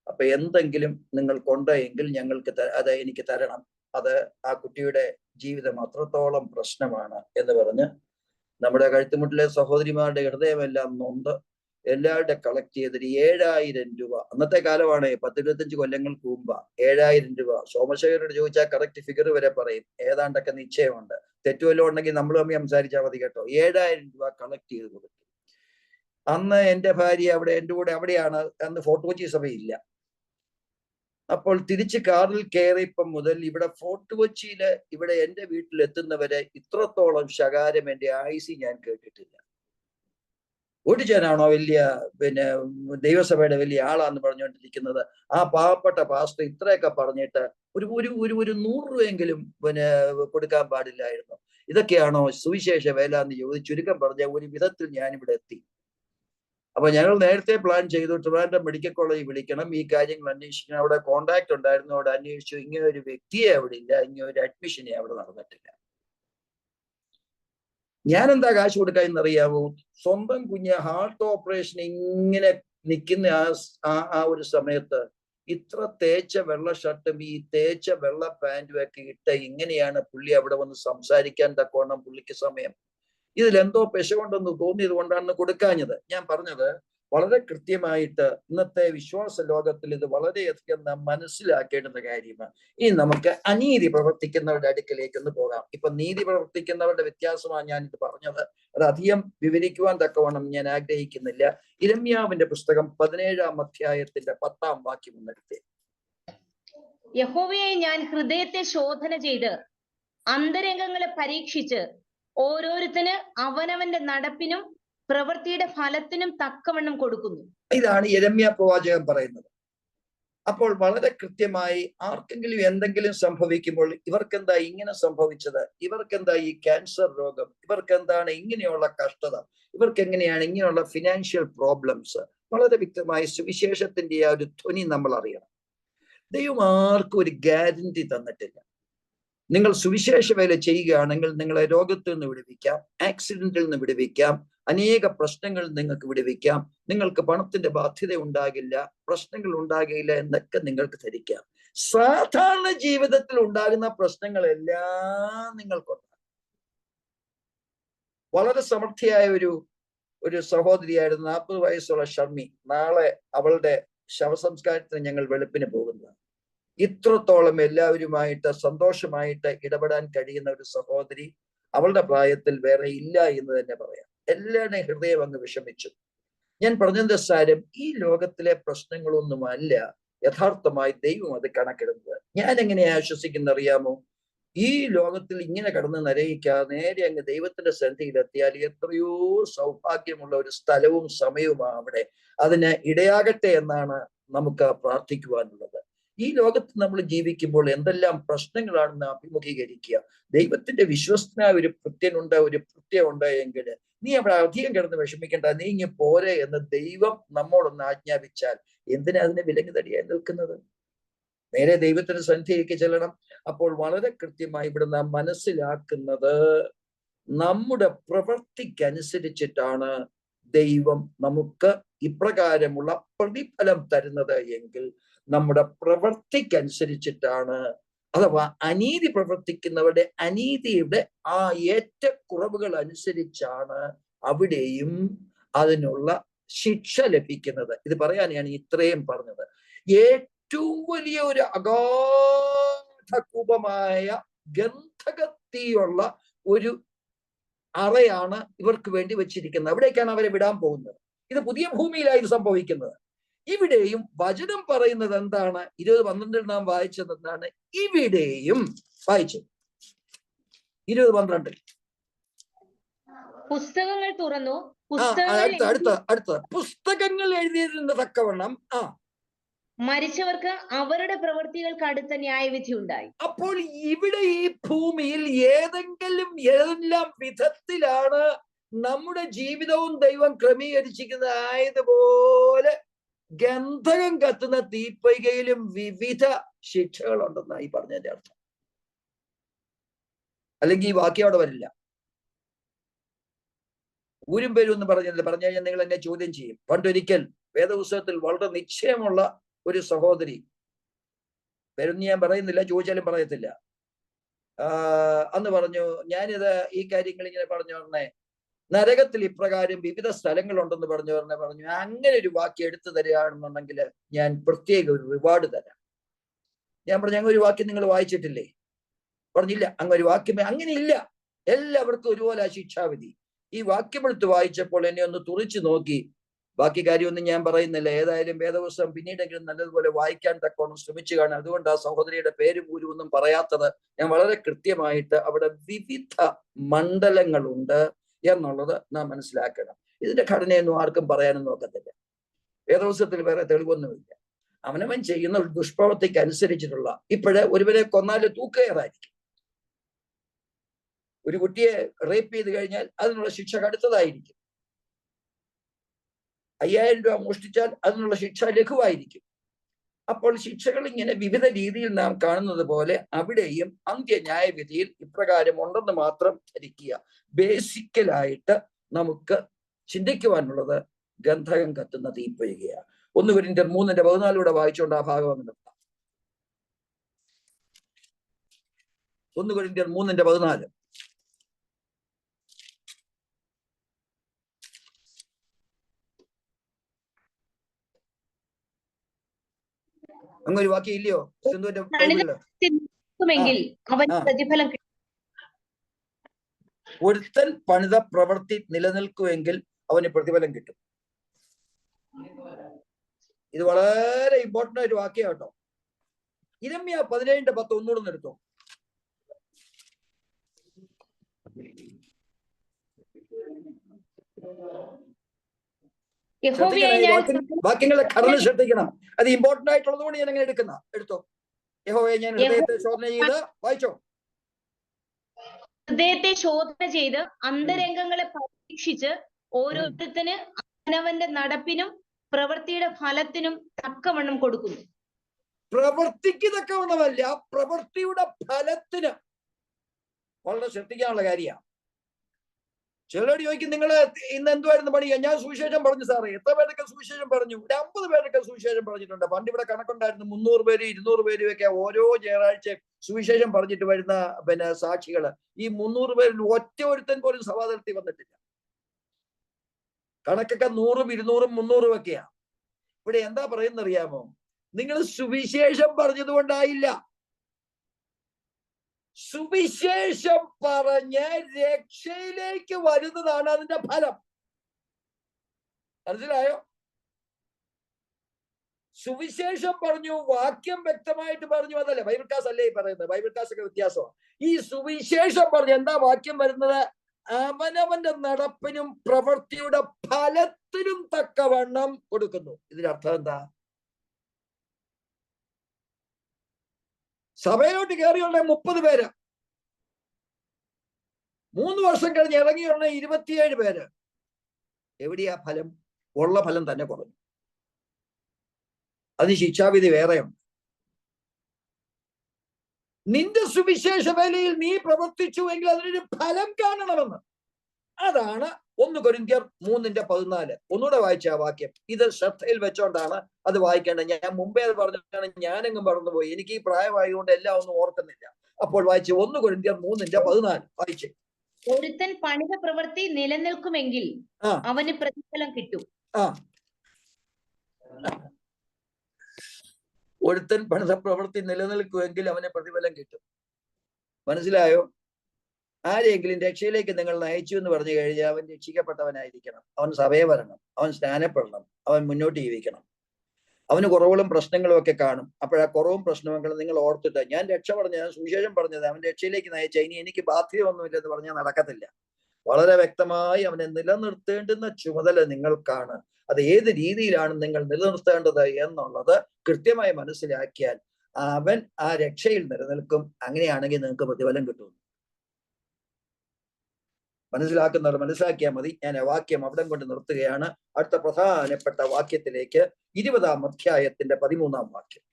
അപ്പൊ എന്തെങ്കിലും നിങ്ങൾക്കുണ്ടെങ്കിൽ ഞങ്ങൾക്ക് അത് എനിക്ക് തരണം. അത് ആ കുട്ടിയുടെ ജീവിതം അത്രത്തോളം പ്രശ്നമാണ് എന്ന് പറഞ്ഞ് നമ്മുടെ കഴുത്തുമുട്ടിലെ സഹോദരിമാരുടെ ഹൃദയമെല്ലാം നൊന്ത് എല്ലാവരുടെ കളക്ട് ചെയ്തിട്ട് 7000 രൂപ, അന്നത്തെ കാലമാണ്, 10-25 കൊല്ലങ്ങൾക്ക് മുമ്പ് 7000 രൂപ. സോമശേഖരോട് ചോദിച്ചാൽ കറക്റ്റ് ഫിഗർ വരെ പറയും, ഏതാണ്ടൊക്കെ നിശ്ചയമുണ്ട്. തെറ്റുവല്ലോ ഉണ്ടെങ്കിൽ നമ്മൾ തമ്മിൽ സംസാരിച്ചാൽ മതി കേട്ടോ. 7000 രൂപ കളക്ട് ചെയ്ത് കൊടുത്തു. അന്ന് എൻ്റെ ഭാര്യ അവിടെ എൻ്റെ കൂടെ അവിടെയാണ്. അന്ന് ഫോർട്ട് കൊച്ചി സഭയില്ല. അപ്പോൾ തിരിച്ച് കാറിൽ കയറിയപ്പം മുതൽ ഇവിടെ ഫോർട്ട് കൊച്ചിയില് ഇവിടെ എൻ്റെ വീട്ടിൽ എത്തുന്നവരെ ഇത്രത്തോളം ശകാരം എൻ്റെ ആയുസ്സിൽ ഞാൻ കേട്ടിട്ടില്ല. ഓടിച്ചാനാണോ വലിയ ദൈവസഭയുടെ വലിയ ആളാന്ന് പറഞ്ഞുകൊണ്ടിരിക്കുന്നത്? ആ പാവപ്പെട്ട പാസ്റ്റർ ഇത്രയൊക്കെ പറഞ്ഞിട്ട് ഒരു 100 രൂപയെങ്കിലും കൊടുക്കാൻ പാടില്ലായിരുന്നു. ഇതൊക്കെയാണോ സുവിശേഷ വേല എന്ന് ചോദിച്ചു. ചുരുക്കം പറഞ്ഞ ഒരു വിധത്തിൽ ഞാനിവിടെ എത്തി. അപ്പൊ ഞങ്ങൾ നേരത്തെ പ്ലാൻ ചെയ്തു ട്രിവാൻഡ്രം മെഡിക്കൽ കോളേജിൽ വിളിക്കണം, ഈ കാര്യങ്ങൾ അന്വേഷിക്കണം. അവിടെ കോണ്ടാക്ട് ഉണ്ടായിരുന്നു, അവിടെ അന്വേഷിച്ചു. ഇങ്ങനെ ഒരു വ്യക്തിയെ അവിടെ ഇല്ല, ഇങ്ങനെ ഒരു അഡ്മിഷനെ അവിടെ നടന്നിട്ടില്ല. ഞാൻ എന്താ കാശ് കൊടുക്കാന്നറിയാമോ? സ്വന്തം കുഞ്ഞ് ഹാർട്ട് ഓപ്പറേഷൻ ഇങ്ങനെ നിൽക്കുന്ന ആ ഒരു സമയത്ത് ഇത്ര തേച്ച വെള്ള ഷർട്ടും ഈ തേച്ച വെള്ള പാൻറ്റും ഒക്കെ ഇട്ട് ഇങ്ങനെയാണ് പുള്ളി അവിടെ വന്ന് സംസാരിക്കാൻ തക്കോണം പുള്ളിക്ക് സമയം. ഇതിലെന്തോ പെശകൊണ്ടെന്ന് തോന്നിയത് കൊണ്ടാണ് കൊടുക്കാഞ്ഞത്. ഞാൻ പറഞ്ഞത് വളരെ കൃത്യമായിട്ട് ഇന്നത്തെ വിശ്വാസ ലോകത്തിൽ ഇത് വളരെയധികം നാം മനസ്സിലാക്കേണ്ടുന്ന കാര്യമാണ്. ഇനി നമുക്ക് അനീതി പ്രവർത്തിക്കുന്നവരുടെ അടുക്കലേക്ക് ഒന്ന് പോകാം. ഇപ്പൊ നീതി പ്രവർത്തിക്കുന്നവരുടെ വ്യത്യാസമാണ് ഞാൻ ഇത് പറഞ്ഞത്. അത് അധികം വിവരിക്കുവാൻ തക്കവണ്ണം ഞാൻ ആഗ്രഹിക്കുന്നില്ല. ഇരമ്യാവിന്റെ പുസ്തകം 17-ാം അധ്യായത്തിന്റെ 10-ാം വാക്യം ഒന്നെടുത്തേ. യഹോവയെ ഞാൻ ഹൃദയത്തെ ശോധന ചെയ്ത് അന്തരംഗങ്ങളെ പരീക്ഷിച്ച് ഓരോരുത്തന് അവനവന്റെ നടപ്പിനും പ്രവൃത്തിയുടെ ഫലത്തിനും തക്കവണ്ണം കൊടുക്കുന്നു. ഇതാണ് യിരെമ്യാ പ്രവാചകൻ പറയുന്നത്. അപ്പോൾ വളരെ കൃത്യമായി ആർക്കെങ്കിലും എന്തെങ്കിലും സംഭവിക്കുമ്പോൾ ഇവർക്കെന്താ ഇങ്ങനെ സംഭവിച്ചത്, ഇവർക്കെന്താ ഈ ക്യാൻസർ രോഗം, ഇവർക്കെന്താണ് ഇങ്ങനെയുള്ള കഷ്ടത, ഇവർക്ക് എങ്ങനെയാണ് ഇങ്ങനെയുള്ള ഫിനാൻഷ്യൽ പ്രോബ്ലംസ്, വളരെ വ്യക്തമായി സുവിശേഷത്തിന്റെ ആ ഒരു ധ്വനി നമ്മൾ അറിയണം. ദൈവം ആർക്കും ഒരു ഗ്യാരണ്ടി തന്നിട്ടില്ല. നിങ്ങൾ സുവിശേഷ വേല ചെയ്യുകയാണെങ്കിൽ നിങ്ങളെ രോഗത്തിൽ നിന്ന് വിടുവിക്കാം, ആക്സിഡന്റിൽ നിന്ന് വിടുവിക്കാം, അനേക പ്രശ്നങ്ങൾ നിങ്ങൾക്ക് വിടുവിക്കാം, നിങ്ങൾക്ക് പണത്തിന്റെ ബാധ്യത ഉണ്ടാകില്ല, പ്രശ്നങ്ങൾ ഉണ്ടാകില്ല എന്നൊക്കെ നിങ്ങൾക്ക് ധരിക്കാം. സാധാരണ ജീവിതത്തിൽ ഉണ്ടാകുന്ന പ്രശ്നങ്ങളെല്ലാം നിങ്ങൾക്കുണ്ട്. വളരെ സമൃദ്ധിയായ ഒരു സഹോദരിയായിരുന്നു, 40 വയസ്സുള്ള ഷർമി. നാളെ അവളുടെ ശവസംസ്കാരത്തിന് ഞങ്ങൾ വെളുപ്പിന് പോകുന്നതാണ്. ഇത്രത്തോളം എല്ലാവരുമായിട്ട് സന്തോഷമായിട്ട് ഇടപെടാൻ കഴിയുന്ന ഒരു സഹോദരി അവളുടെ പ്രായത്തിൽ വേറെ ഇല്ല എന്ന് തന്നെ പറയാം. എല്ലാവരുടെയും ഹൃദയം അങ്ങ് വിഷമിച്ചു. ഞാൻ പറഞ്ഞതിന്റെ സാരം, ഈ ലോകത്തിലെ പ്രശ്നങ്ങളൊന്നുമല്ല യഥാർത്ഥമായി ദൈവം അത് കണക്കിടുന്നത്. ഞാൻ എങ്ങനെയാ ആശ്വസിക്കുന്ന അറിയാമോ? ഈ ലോകത്തിൽ ഇങ്ങനെ കടന്ന് നരയിക്കാതെ നേരെ അങ്ങ് ദൈവത്തിന്റെ സന്നിധിയിലെത്തിയാൽ എത്രയോ സൗഭാഗ്യമുള്ള ഒരു സ്ഥലവും സമയവുമാണ് അവിടെ. അതിന് ഇടയാകട്ടെ എന്നാണ് നമുക്ക് പ്രാർത്ഥിക്കുവാനുള്ളത്. ഈ ലോകത്ത് നമ്മൾ ജീവിക്കുമ്പോൾ എന്തെല്ലാം പ്രശ്നങ്ങളാണ് നാം അഭിമുഖീകരിക്കുക. ദൈവത്തിന്റെ വിശ്വസ്തനായ ഒരു ഭൃത്യനുണ്ട്, ഒരു ഭൃത്യമുണ്ട് എങ്കിൽ നീ അവിടെ അധികം കിടന്ന് വിഷമിക്കേണ്ട, നീ ഇങ്ങ് പോരെ എന്ന് ദൈവം നമ്മോടൊന്ന് ആജ്ഞാപിച്ചാൽ എന്തിനാ അതിനെ വിലങ്ങ് തടിയായി നിൽക്കുന്നത്? നേരെ ദൈവത്തിന്റെ സന്നിധിയിലേക്ക് ചെല്ലണം. അപ്പോൾ വളരെ കൃത്യമായി ഇവിടെ നാം മനസ്സിലാക്കുന്നത്, നമ്മുടെ പ്രവൃത്തിക്കനുസരിച്ചിട്ടാണ് ദൈവം നമുക്ക് ഇപ്രകാരമുള്ള പ്രതിഫലം തരുന്നത് എങ്കിൽ നമ്മുടെ പ്രവൃത്തിക്കനുസരിച്ചിട്ടാണ്, അഥവാ അനീതി പ്രവർത്തിക്കുന്നവരുടെ അനീതിയുടെ ആ ഏറ്റക്കുറവുകൾ അനുസരിച്ചാണ് അവിടെയും അതിനുള്ള ശിക്ഷ ലഭിക്കുന്നത്. ഇത് പറയാനാണ് ഇത്രയും പറഞ്ഞത്. ഏറ്റവും വലിയ ഒരു അഗാധകൂപമായ ഗന്ധകത്തിയുള്ള ഒരു അറയാണ് ഇവർക്ക് വേണ്ടി വെച്ചിരിക്കുന്നത്. അവിടേക്കാണ് അവരെ വിടാൻ പോകുന്നത്. ഇത് പുതിയ ഭൂമിയിലായി സംഭവിക്കുന്നത്. ഇവിടെയും വചനം പറയുന്നത് എന്താണ്? 20:12 നാം വായിച്ചത് എന്താണ്? ഇവിടെയും വായിച്ചു 20:12 പുസ്തകങ്ങൾ തുറന്നു, അടുത്ത പുസ്തകങ്ങൾ എഴുതിയതിന് തക്കവണ്ണം മരിച്ചവർക്ക് അവരുടെ പ്രവൃത്തികൾക്ക് അടുത്ത ന്യായവിധി ഉണ്ടായി. അപ്പോൾ ഇവിടെ ഈ ഭൂമിയിൽ ഏതെല്ലാം വിധത്തിലാണ് നമ്മുടെ ജീവിതവും ദൈവം ക്രമീകരിച്ചിരിക്കുന്നത് ആയതുപോലെ ഗന്ധകം കത്തുന്ന തീപ്പൊയ്കയിലും വിവിധ ശിക്ഷകളുണ്ടെന്നാണ് ഈ പറഞ്ഞതിന്റെ അർത്ഥം. അല്ലെങ്കിൽ ഈ വാക്യം അവിടെ വരില്ല. ഊരും പേരും എന്ന് പറഞ്ഞു കഴിഞ്ഞാൽ നിങ്ങൾ എന്നെ ചോദ്യം ചെയ്യും. പണ്ടൊരിക്കൽ വേദപുസ്തകത്തിൽ വളരെ നിശ്ചയമുള്ള ഒരു സഹോദരി, പേരൊന്നും ഞാൻ പറയുന്നില്ല, ചോദിച്ചാലും പറയത്തില്ല, അന്ന് പറഞ്ഞു, ഞാനിത് ഈ കാര്യങ്ങൾ ഇങ്ങനെ പറഞ്ഞു പറഞ്ഞേ, നരകത്തിൽ ഇപ്രകാരം വിവിധ സ്ഥലങ്ങളുണ്ടെന്ന് പറഞ്ഞു അങ്ങനെ ഒരു വാക്യം എടുത്തു തരികയാണെന്നുണ്ടെങ്കിൽ ഞാൻ പ്രത്യേക ഒരു റിവാർഡ് തരാം. ഞാൻ പറഞ്ഞു, അങ്ങനെ ഒരു വാക്യം നിങ്ങൾ വായിച്ചിട്ടില്ലേ? പറഞ്ഞില്ല. അങ്ങനെ ഒരു വാക്യമേ അങ്ങനെയില്ല, എല്ലാവർക്കും ഒരുപോലെ ശിക്ഷാവിധി. ഈ വാക്യം എടുത്ത് വായിച്ചപ്പോൾ എന്നെ ഒന്ന് തുറിച്ചു നോക്കി. ബാക്കി കാര്യമൊന്നും ഞാൻ പറയുന്നില്ല. ഏതായാലും വേദപുസ്തകം പിന്നീടെങ്കിലും നല്ലതുപോലെ വായിക്കാൻ തക്കോണം ശ്രമിച്ചു കാണാം. അതുകൊണ്ട് ആ സഹോദരിയുടെ പേരും ഊരുമൊന്നും പറയാത്തത്. ഞാൻ വളരെ കൃത്യമായിട്ട് അവിടെ വിവിധ മണ്ഡലങ്ങളുണ്ട് എന്നുള്ളത് നാം മനസ്സിലാക്കണം. ഇതിന്റെ ഘടനയൊന്നും ആർക്കും പറയാനും നോക്കത്തില്ല. വേദപുസ്തകത്തിൽ വേറെ തെളിവൊന്നുമില്ല. അവനവൻ ചെയ്യുന്ന ഒരു ദുഷ്പ്രവൃത്തിക്ക് അനുസരിച്ചിട്ടുള്ള, ഇപ്പോഴേ ഒരുവരെ കൊന്നാല് തൂക്കുകയറായിരിക്കും. ഒരു കുട്ടിയെ റേപ്പ് ചെയ്ത് കഴിഞ്ഞാൽ അതിനുള്ള ശിക്ഷ കടുത്തതായിരിക്കും. 5000 രൂപ മോഷ്ടിച്ചാൽ അതിനുള്ള ശിക്ഷ ലഘുവായിരിക്കും. അപ്പോൾ ശിക്ഷകൾ ഇങ്ങനെ വിവിധ രീതിയിൽ നാം കാണുന്നത് പോലെ അവിടെയും അന്ത്യന്യായവിധിയിൽ ഇപ്രകാരം ഉണ്ടെന്ന് മാത്രം ധരിക്കുക. ബേസിക്കലായിട്ട് നമുക്ക് ചിന്തിക്കുവാനുള്ളത് ഗന്ധകം കത്തുന്ന തീപ്പൊയ്കയാണ്. 1 കൊരിന്ത്യർ 3:14 വായിച്ചുകൊണ്ട് ആ ഭാഗം അങ്ങ് നിർത്താം. 1 കൊരിന്ത്യർ 3:14. അങ്ങൊരു വാക്യം ഇല്ലയോ സിന്ധുവിന്റെ ബൈബിളില്? ഒരുത്തൻ പണിത പ്രവൃത്തി നിലനിൽക്കുമെങ്കിൽ അവന് പ്രതിഫലം കിട്ടും. ഇത് വളരെ ഇമ്പോർട്ടന്റ് ആയിട്ട് വാക്യം കേട്ടോ. ഇരമ്യ 17:10 ഒന്നുകൂടെ എടുത്തോ. വാക്യങ്ങളെ ഘടന ശ്രദ്ധിക്കണം. അത് ഇമ്പോർട്ടന്റ് ആയിട്ടുള്ളത് കൊണ്ട് ഞാൻ അങ്ങനെ എടുത്തോ. യഹോവയെ ഞാൻ ഹൃദയത്തെ ശോധന ചെയ്ത് വായിച്ചോ. ഹൃദയത്തെ ശോധന ചെയ്ത് അന്തരംഗങ്ങളെ പരീക്ഷിച്ച് ഓരോരുത്തന് അവനവന്റെ നടപ്പിനും പ്രവൃത്തിയുടെ ഫലത്തിനും തക്കവണ്ണം കൊടുക്കുന്നു. പ്രവൃത്തിക്ക് തക്കവണ്ണമല്ല, പ്രവൃത്തിയുടെ ഫലത്തിന്. വളരെ ശ്രദ്ധിക്കാനുള്ള കാര്യമാണ്. ചിലരോട് ചോദിക്കും, നിങ്ങൾ ഇന്ന് എന്തുവായിരുന്നു പണി? ഞാൻ സുവിശേഷം പറഞ്ഞു സാറേ. എത്ര പേരൊക്കെ സുവിശേഷം പറഞ്ഞു? 50 പേരൊക്കെ സുവിശേഷം പറഞ്ഞിട്ടുണ്ട്. പണ്ട് ഇവിടെ കണക്കുണ്ടായിരുന്നു 300 പേര് 200 പേരും ഒക്കെ ഓരോ ഞായറാഴ്ച സുവിശേഷം പറഞ്ഞിട്ട് വരുന്ന സാക്ഷികള്. ഈ 300 പേരിൽ ഒറ്റ ഒരുത്തൻ പോലും സഭാതലത്തിൽ വന്നിട്ടില്ല. കണക്കൊക്കെ 100ഉം 200ഉം 300ഉം ഒക്കെയാ. ഇവിടെ എന്താ പറയുന്നറിയാമോ? നിങ്ങൾ സുവിശേഷം പറഞ്ഞതുകൊണ്ടായില്ല. സുവിശേഷം പറഞ്ഞ് രക്ഷയിലേക്ക് വരുന്നതാണ് അതിന്റെ ഫലം. മനസ്സിലായോ? സുവിശേഷം പറഞ്ഞു, വാക്യം വ്യക്തമായിട്ട് പറഞ്ഞു, അതല്ല ബൈബിൾ ക്ലാസ് അല്ലേ ഈ പറയുന്നത്. ബൈബിൾ ക്ലാസ് ഒക്കെ വ്യത്യാസമാണ്. ഈ സുവിശേഷം പറഞ്ഞു എന്താ വാക്യം വരുന്നത്? അവനവന്റെ നടപ്പിനും പ്രവൃത്തിയുടെ ഫലത്തിനും തക്കവണ്ണം കൊടുക്കുന്നു. ഇതിനർത്ഥം എന്താ? സഭയിലോട്ട് കയറിയുള്ള 30 പേര് 3 വർഷം കഴിഞ്ഞ് ഇറങ്ങിയുള്ള 27 പേര്. എവിടെയാ ഫലം? ഉള്ള ഫലം തന്നെ കുറഞ്ഞു. അതിന് ശിക്ഷാവിധി വേറെയുണ്ട്. നിന്റെ സുവിശേഷ വേലയിൽ നീ പ്രവർത്തിച്ചു എങ്കിൽ അതിനൊരു ഫലം കാണണമെന്ന്. അതാണ് 1 കൊരിന്ത്യർ 3:14. ഒന്നുകൂടെ വായിച്ച ആ വാക്യം. ഇത് ശ്രദ്ധയിൽ വെച്ചോണ്ടാണ് അത് വായിക്കേണ്ടത്. ഞാൻ മുമ്പേ അത് പറഞ്ഞിട്ടാണ് ഞാനെങ്ങും മറന്നുപോയി. എനിക്ക് ഈ പ്രായമായതുകൊണ്ട് എല്ലാം ഒന്നും ഓർക്കുന്നില്ല. അപ്പോൾ വായിച്ചു 1 കൊരിന്ത്യർ 3:14 വായിച്ചേ. ഒരുത്തൻ പണിത പ്രവൃത്തി നിലനിൽക്കുമെങ്കിൽ അവന് പ്രതിഫലം കിട്ടും. ഒരുത്തൻ പണിത പ്രവൃത്തി നിലനിൽക്കുമെങ്കിൽ അവന് പ്രതിഫലം കിട്ടും. മനസ്സിലായോ? ആരെങ്കിലും രക്ഷയിലേക്ക് നിങ്ങൾ നയിച്ചു എന്ന് പറഞ്ഞു കഴിഞ്ഞാൽ അവൻ രക്ഷിക്കപ്പെട്ടവനായിരിക്കണം. അവൻ സഭയെ വരണം, അവൻ സ്നാനപ്പെടണം, അവൻ മുന്നോട്ട് ജീവിക്കണം. അവന് കുറവുകളും പ്രശ്നങ്ങളും ഒക്കെ കാണും. അപ്പോഴാ കുറവും പ്രശ്നങ്ങളും നിങ്ങൾ ഓർത്തിട്ട്, ഞാൻ രക്ഷ പറഞ്ഞ, ഞാൻ സുവിശേഷം പറഞ്ഞത് അവൻ രക്ഷയിലേക്ക് നയിച്ച, ഇനി എനിക്ക് ബാധ്യതയൊന്നുമില്ലെന്ന് പറഞ്ഞാൽ നടക്കത്തില്ല. വളരെ വ്യക്തമായി അവനെ നിലനിർത്തേണ്ടുന്ന ചുമതല നിങ്ങൾക്കാണ്. അത് ഏത് രീതിയിലാണ് നിങ്ങൾ നിലനിർത്തേണ്ടത് എന്നുള്ളത് കൃത്യമായി മനസ്സിലാക്കിയാൽ അവൻ ആ രക്ഷയിൽ നിലനിൽക്കും. അങ്ങനെയാണെങ്കിൽ നിങ്ങൾക്ക് പ്രതിഫലം കിട്ടും. മനസ്സിലാക്കുന്നവർ മനസ്സിലാക്കിയാൽ മതി. ഞാൻ ആ വാക്യം അവിടം കൊണ്ട് നിർത്തുകയാണ്. അടുത്ത പ്രധാനപ്പെട്ട വാക്യത്തിലേക്ക്, 20-ാം അധ്യായത്തിന്റെ 13-ാം വാക്യം.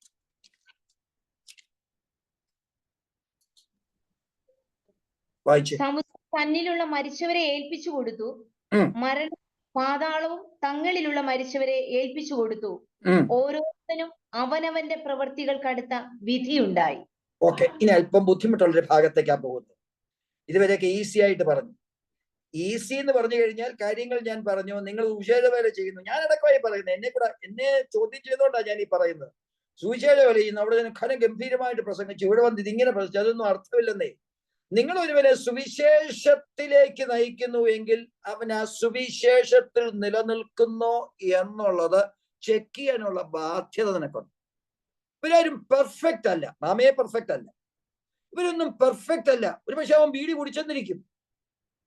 വായിച്ചു. തന്നിലുള്ള മരിച്ചവരെ ഏൽപ്പിച്ചു കൊടുത്തു, മരണം പാതാളവും തങ്ങളിലുള്ള മരിച്ചവരെ ഏൽപ്പിച്ചു കൊടുത്തു. ഓരോരുത്തരും അവനവന്റെ പ്രവൃത്തികൾക്കടുത്ത വിധിയുണ്ടായി. ഓക്കെ, ഇനി അല്പം ബുദ്ധിമുട്ടുള്ളൊരു ഭാഗത്തേക്കാ പോകുന്നത്. ഇതുവരെയൊക്കെ ഈസി ആയിട്ട് പറഞ്ഞു. ഈസി എന്ന് പറഞ്ഞു കഴിഞ്ഞാൽ കാര്യങ്ങൾ ഞാൻ പറഞ്ഞു, നിങ്ങൾ സുവിശേഷ വേല ചെയ്യുന്നു. ഞാൻ അടക്കമായി പറയുന്നത്, എന്നെ ചോദ്യം ചെയ്തുകൊണ്ടാണ് ഞാൻ ഈ പറയുന്നത്. സുവിശേഷ വേല ചെയ്യുന്നു, അവിടെ ഘനഗംഭീരമായിട്ട് പ്രസംഗിച്ചു, ഇവിടെ വന്ന് ഇതിങ്ങനെ പ്രസംഗിച്ചു, അതൊന്നും അർത്ഥമില്ലെന്നേ. നിങ്ങൾ ഒരുവനെ സുവിശേഷത്തിലേക്ക് നയിക്കുന്നു എങ്കിൽ അവൻ ആ സുവിശേഷത്തിൽ നിലനിൽക്കുന്നോ എന്നുള്ളത് ചെക്ക് ചെയ്യാനുള്ള ബാധ്യത നിനക്കുണ്ട്. ഇവരാരും പെർഫെക്റ്റ് അല്ല, നാമേ പെർഫെക്റ്റ് അല്ല, ഇവരൊന്നും പെർഫെക്റ്റ് അല്ല. ഒരു പക്ഷെ അവൻ ബീഡി കുടിച്ചെന്നിരിക്കും,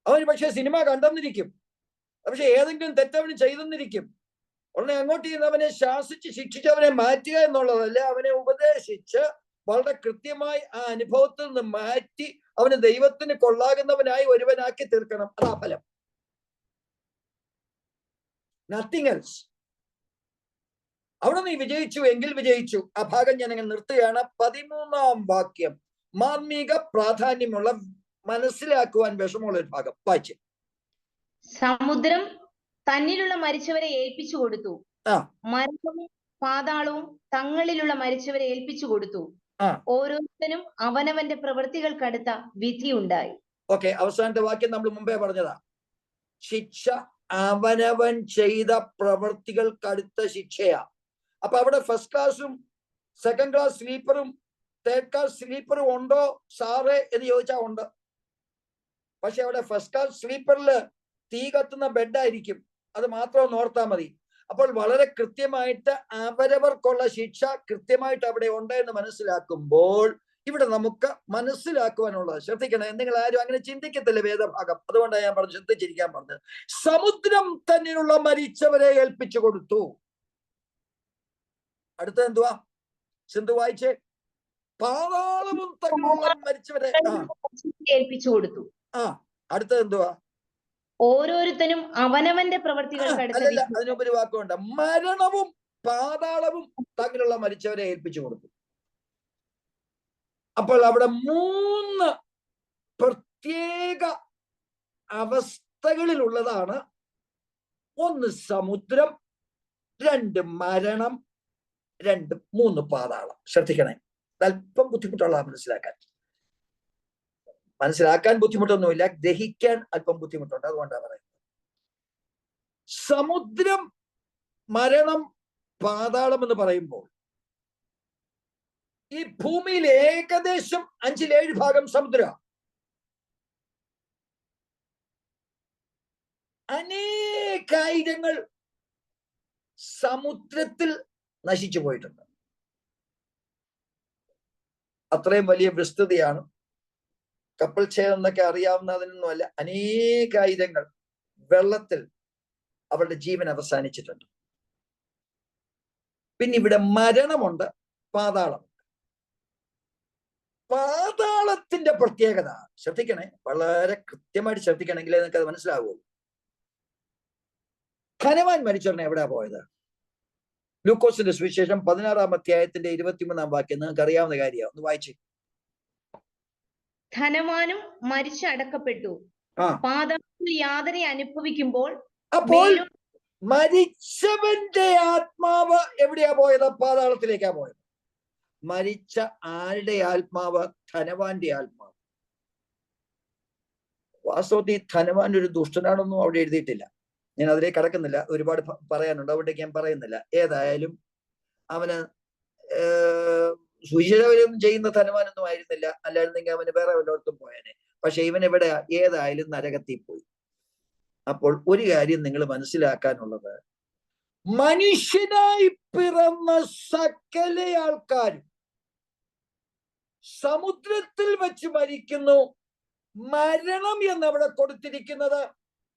അവന് പക്ഷെ സിനിമ കണ്ടെന്നിരിക്കും, പക്ഷെ ഏതെങ്കിലും തെറ്റവന് ചെയ്തെന്നിരിക്കും. ഉടനെ അങ്ങോട്ട് ചെയ്യുന്ന അവനെ ശാസിച്ച് ശിക്ഷിച്ച് അവനെ മാറ്റുക എന്നുള്ളതല്ല, അവനെ ഉപദേശിച്ച് വളരെ കൃത്യമായി ആ അനുഭവത്തിൽ നിന്ന് മാറ്റി അവന് ദൈവത്തിന് കൊള്ളാകുന്നവനായി ഒരുവനാക്കി തീർക്കണം. അതാ ഫലം, നത്തിങ് എൽസ്. അവിടെ നീ വിജയിച്ചു എങ്കിൽ വിജയിച്ചു. ആ ഭാഗം ഞാൻ അങ്ങനെ നിർത്തുകയാണ്. 13-ാം വാക്യം മാർമിക പ്രാധാന്യമുള്ള, മനസ്സിലാക്കുവാൻ വിഷമമുള്ള ഒരു ഭാഗം വായിച്ച്. സമുദ്രം തന്നിലുള്ള മരിച്ചവരെ ഏൽപ്പിച്ചു കൊടുത്തു, മരണവും പാതാളവും തങ്ങളിലുള്ള മരിച്ചവരെ ഏൽപ്പിച്ചു കൊടുത്തു, ഓരോരുത്തരും അവനവന്റെ പ്രവൃത്തികൾക്കടുത്ത വിധി ഉണ്ടായി. ഓക്കെ, അവസാനത്തെ വാക്യം നമ്മൾ മുമ്പേ പറഞ്ഞതാ. ശിക്ഷ അവനവൻ ചെയ്ത പ്രവൃത്തികൾക്കടുത്ത ശിക്ഷയാ. അപ്പൊ അവിടെ ഫസ്റ്റ് ക്ലാസ്സും സെക്കൻഡ് ക്ലാസ് സ്ലീപ്പറും തേർഡ് ക്ലാസ് സ്ലീപ്പറും ഉണ്ടോ സാറേ എന്ന് ചോദിച്ചാൽ ഉണ്ട്. പക്ഷെ അവിടെ ഫസ്റ്റ് ക്ലാസ് സ്ലീപ്പറില് തീ കത്തുന്ന ബെഡായിരിക്കും, അത് മാത്രം ഓർത്താൽ മതി. അപ്പോൾ വളരെ കൃത്യമായിട്ട് അവരവർക്കുള്ള ശിക്ഷ കൃത്യമായിട്ട് അവിടെ ഉണ്ട് എന്ന് മനസ്സിലാക്കുമ്പോൾ ഇവിടെ നമുക്ക് മനസ്സിലാക്കുവാനുള്ളത് ശ്രദ്ധിക്കണം. നിങ്ങൾ ആരും അങ്ങനെ ചിന്തിക്കത്തില്ല വേദഭാഗം, അതുകൊണ്ടാണ് ഞാൻ പറഞ്ഞു ശ്രദ്ധിച്ചിരിക്കാൻ പറഞ്ഞത്. സമുദ്രം തന്നിലുള്ള മരിച്ചവരെ ഏൽപ്പിച്ചു കൊടുത്തു. അടുത്ത എന്തുവാ? സിന്ധു വായിച്ചേ. പാതാളവും തന്നിലുള്ള മരിച്ചവരെ ഏൽപ്പിച്ചു കൊടുത്തു. അടുത്തത് എന്തുവാ? ഓരോരുത്തരും അവനവന്റെ പ്രവൃത്തികൾക്കടുത്ത. അതിനൊരു വാക്കുണ്ട്, മരണവും പാതാളവും തങ്ങിലുള്ള മരിച്ചവരെ ഏൽപ്പിച്ചു കൊടുത്തു. അപ്പോൾ അവിടെ 3 പ്രത്യേക അവസ്ഥകളിലുള്ളതാണ്. 1 സമുദ്രം, 2 മരണം, 3 പാതാളം. ശ്രദ്ധിക്കണേ, അല്പം ബുദ്ധിമുട്ടുള്ള മനസ്സിലാക്കാൻ ബുദ്ധിമുട്ടൊന്നുമില്ല, ഗ്രഹിക്കാൻ അല്പം ബുദ്ധിമുട്ടുണ്ട്. അതുകൊണ്ടാണ് പറയുന്നത്. സമുദ്രം, മരണം, പാതാളം എന്ന് പറയുമ്പോൾ ഈ ഭൂമിയിൽ ഏകദേശം 5/7 ഭാഗം സമുദ്ര. അനേകായിരങ്ങൾ സമുദ്രത്തിൽ നശിച്ചു പോയിട്ടുണ്ട്. അത്രയും വലിയ വിസ്തൃതിയാണ്. കപ്പൽ ഛേദം എന്നൊക്കെ അറിയാവുന്നതിനൊന്നുമല്ല, അനേകായിരങ്ങൾ വെള്ളത്തിൽ അവരുടെ ജീവൻ അവസാനിച്ചിട്ടുണ്ട്. പിന്നെ ഇവിടെ മരണമുണ്ട്, പാതാളമുണ്ട്. പാതാളത്തിന്റെ പ്രത്യേകത ശ്രദ്ധിക്കണേ, വളരെ കൃത്യമായിട്ട് ശ്രദ്ധിക്കണമെങ്കിൽ നിങ്ങൾക്ക് അത് മനസ്സിലാവുള്ളൂ. ധനവാൻ മരിച്ചവനെ എവിടെയാ പോയത്? ലൂക്കോസിന്റെ സുവിശേഷം 16-ാം അധ്യായത്തിന്റെ 23-ാം വാക്യം നിങ്ങൾക്ക് അറിയാവുന്ന കാര്യമാണ്, ഒന്ന് വായിച്ചു. ധനവാനും മരിച്ചടക്കപ്പെട്ടു, പാതാളത്തിൽ യാതന അനുഭവിക്കുമ്പോൾ. അപ്പോൾ മരിച്ചവന്റെ ആത്മാവ് എവിടെയാ പോയത്? പാതാളത്തിലേക്കാ പോയത്. മരിച്ച ആരുടെ ആത്മാവ്? ധനവാന്റെ ആത്മാവ്. വാസ്തവത്തിൽ ധനവാൻ ഒരു ദുഷ്ടനാണെന്നും അവിടെ എഴുതിയിട്ടില്ല. ഞാൻ അതിലേക്ക് കടക്കുന്നില്ല, ഒരുപാട് പറയാനുണ്ട്, അതുകൊണ്ടേക്ക് ഞാൻ പറയുന്നില്ല. ഏതായാലും അവന് സുശീലവരൊന്നും ചെയ്യുന്ന ധനവാനൊന്നും ആയിരുന്നില്ല, അല്ലായിരുന്നെങ്കിൽ അവന് വേറെ വല്ലയിടത്തും പോയാനെ. പക്ഷെ ഇവൻ എവിടെ? ഏതായാലും നരകത്തിൽ പോയി. അപ്പോൾ ഒരു കാര്യം നിങ്ങൾ മനസ്സിലാക്കാനുള്ളത്, മനുഷ്യനായി പിറന്ന സകല ആൾക്കാരും സമുദ്രത്തിൽ വെച്ച് മരിക്കുന്നു. മരണം എന്നവിടെ കൊടുത്തിരിക്കുന്നത്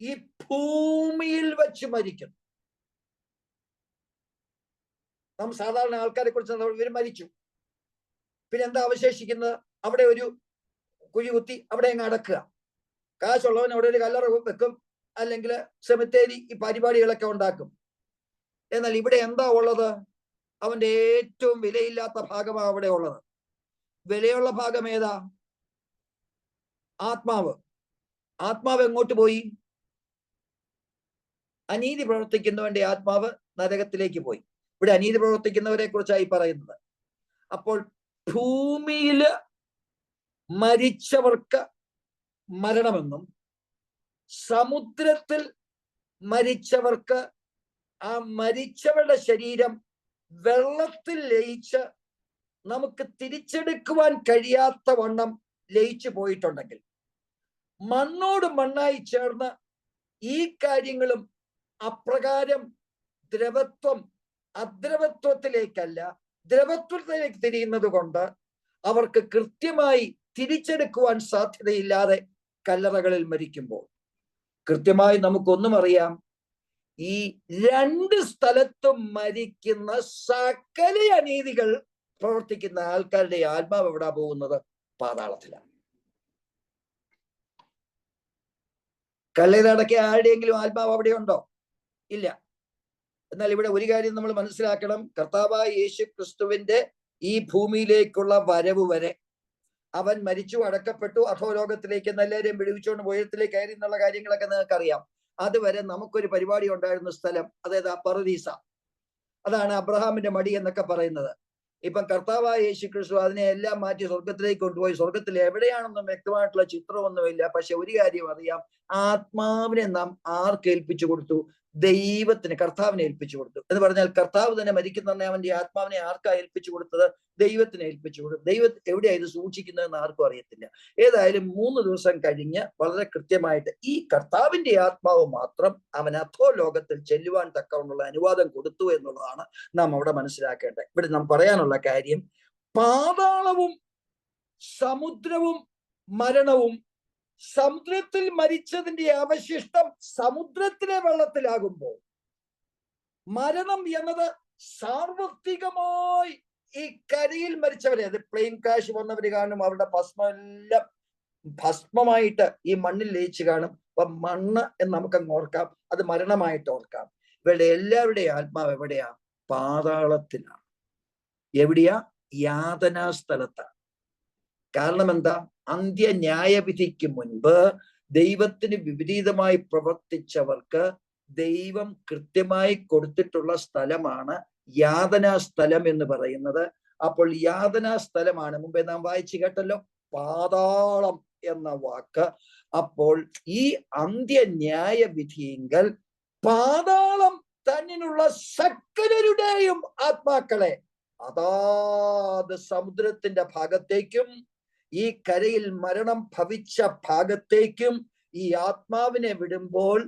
ഈ ഭൂമിയിൽ വെച്ച് മരിക്കുന്നു. നാം സാധാരണ ആൾക്കാരെ കുറിച്ച് ഇവർ മരിച്ചു, പിന്നെ എന്താ അവശേഷിക്കുന്നത്? അവിടെ ഒരു കുഴി കുത്തി അവിടെ അങ്ങ് അടക്കുക. കാശുള്ളവൻ അവിടെ ഒരു കല്ലറ വെക്കും, അല്ലെങ്കിൽ സെമിത്തേരി, ഈ പരിപാടികളൊക്കെ ഉണ്ടാക്കും. എന്നാൽ ഇവിടെ എന്താ ഉള്ളത്? അവന്റെ ഏറ്റവും വിലയില്ലാത്ത ഭാഗമാണ് അവിടെ ഉള്ളത്. വിലയുള്ള ഭാഗം ഏതാ? ആത്മാവ്. ആത്മാവ് എങ്ങോട്ട് പോയി? അനീതി പ്രവർത്തിക്കുന്നവന്റെ ആത്മാവ് നരകത്തിലേക്ക് പോയി. ഇവിടെ അനീതി പ്രവർത്തിക്കുന്നവരെ കുറിച്ചായി പറയുന്നത്. അപ്പോൾ ഭൂമിയില് മരിച്ചവർക്ക് മരണമെന്നും സമുദ്രത്തിൽ മരിച്ചവർക്ക് ആ മരിച്ചവരുടെ ശരീരം വെള്ളത്തിൽ ലയിച്ച് നമുക്ക് തിരിച്ചെടുക്കുവാൻ കഴിയാത്ത വണ്ണം ലയിച്ചു പോയിട്ടുണ്ടെങ്കിൽ, മണ്ണോട് മണ്ണായി ചേർന്ന് ഈ കാര്യങ്ങളും അപ്രകാരം ദ്രവത്വം അദ്രവത്വത്തിലേക്കല്ല ദ്രവത്വത്തിലേക്ക് തിരിയുന്നത് കൊണ്ട് അവർക്ക് കൃത്യമായി തിരിച്ചെടുക്കുവാൻ സാധ്യതയില്ലാതെ കല്ലറകളിൽ മരിക്കുമ്പോൾ, കൃത്യമായി നമുക്കൊന്നും അറിയാം, ഈ 2 സ്ഥലത്തും മരിക്കുന്ന സകല അനീതികൾ പ്രവർത്തിക്കുന്ന ആൾക്കാരുടെ ആത്മാവ് എവിടാ പോകുന്നത്? പാതാളത്തിലാണ്. കല്ലറടക്കിയ ആരുടെയെങ്കിലും ആത്മാവ് അവിടെ ഉണ്ടോ? ഇല്ല. എന്നാൽ ഇവിടെ ഒരു കാര്യം നമ്മൾ മനസ്സിലാക്കണം. കർത്താവായ യേശു ക്രിസ്തുവിന്റെ ഈ ഭൂമിയിലേക്കുള്ള വരവ് വരെ അവൻ മരിച്ചു, അടക്കപ്പെട്ടു, അധോലോകത്തിലേക്ക് എല്ലാവരെയും വിടുവിച്ചുകൊണ്ട് ഉയരത്തിലേക്ക് കയറി എന്നുള്ള കാര്യങ്ങളൊക്കെ നിങ്ങൾക്ക് അറിയാം. അതുവരെ നമുക്കൊരു പരിപാടി ഉണ്ടായിരുന്ന സ്ഥലം, അതായത് ആ പറുദീസ, അതാണ് അബ്രഹാമിന്റെ മടി എന്നൊക്കെ പറയുന്നത്. ഇപ്പം കർത്താവായ യേശു ക്രിസ്തു അതിനെ എല്ലാം മാറ്റി സ്വർഗത്തിലേക്ക് കൊണ്ടുപോയി. സ്വർഗത്തിൽ എവിടെയാണെന്നും വ്യക്തമായിട്ടുള്ള ചിത്രമൊന്നുമില്ല. പക്ഷെ ഒരു കാര്യം അറിയാം, ആത്മാവിനെ നാം ആർക്ക് ഏൽപ്പിച്ചു കൊടുത്തു? ദൈവത്തിന്, കർത്താവിനെ ഏൽപ്പിച്ചു കൊടുത്തു. എന്ന് പറഞ്ഞാൽ കർത്താവ് തന്നെ മരിക്കുന്ന അവന്റെ ആത്മാവിനെ ആർക്കാ ഏൽപ്പിച്ചു കൊടുത്തത്? ദൈവത്തിന് ഏൽപ്പിച്ചു കൊടുത്തു. ദൈവം എവിടെയാ ഇത് സൂക്ഷിക്കുന്നതെന്ന് ആർക്കും അറിയത്തില്ല. ഏതായാലും 3 ദിവസം കഴിഞ്ഞ് വളരെ കൃത്യമായിട്ട് ഈ കർത്താവിന്റെ ആത്മാവ് മാത്രം അവൻ അധോ ലോകത്തിൽ ചെല്ലുവാൻ തക്കവണ്ണുള്ള അനുവാദം കൊടുത്തു എന്നുള്ളതാണ് നാം അവിടെ മനസ്സിലാക്കേണ്ടത്. ഇവിടെ നാം പറയാനുള്ള കാര്യം, പാതാളവും സമുദ്രവും മരണവും, സമുദ്രത്തിൽ മരിച്ചതിന്റെ അവശിഷ്ടം സമുദ്രത്തിലെ വെള്ളത്തിലാകുമ്പോൾ, മരണം എന്നത് സാർവത്രികമായി ഈ കരയിൽ മരിച്ചവരെ, അത് പ്ലെയിൻ ക്രാഷ് വന്നവര് കാണും, അവരുടെ ഭസ്മെല്ലാം ഭസ്മമായിട്ട് ഈ മണ്ണിൽ ലയിച്ചു കാണും. അപ്പൊ മണ്ണ് എന്ന് നമുക്കങ്ങ് ഓർക്കാം, അത് മരണമായിട്ട് ഓർക്കാം. ഇവരുടെ എല്ലാവരുടെയും ആത്മാവ് എവിടെയാ? പാതാളത്തിലാണ്. എവിടെയാ? യാതനാ സ്ഥലത്താണ്. കാരണം എന്താ? അന്ത്യന്യായവിധിക്ക് മുൻപ് ദൈവത്തിന് വിപരീതമായി പ്രവർത്തിച്ചവർക്ക് ദൈവം കൃത്യമായി കൊടുത്തിട്ടുള്ള സ്ഥലമാണ് യാതനാ സ്ഥലം എന്ന് പറയുന്നത്. അപ്പോൾ യാതനാ സ്ഥലമാണ്, മുമ്പേ നാം വായിച്ചു കേട്ടല്ലോ, പാതാളം എന്ന വാക്ക്. അപ്പോൾ ഈ അന്ത്യന്യായ വിധിയെങ്കിൽ പാതാളം തന്നിനുള്ള സകലരുടെയും ആത്മാക്കളെ അതാത് സമുദ്രത്തിന്റെ ഭാഗത്തേക്കും ഈ കരയിൽ മരണം ഭവിച്ച ഭാഗത്തേക്കും ഈ ആത്മാവിനെ വിടുമ്പോൾ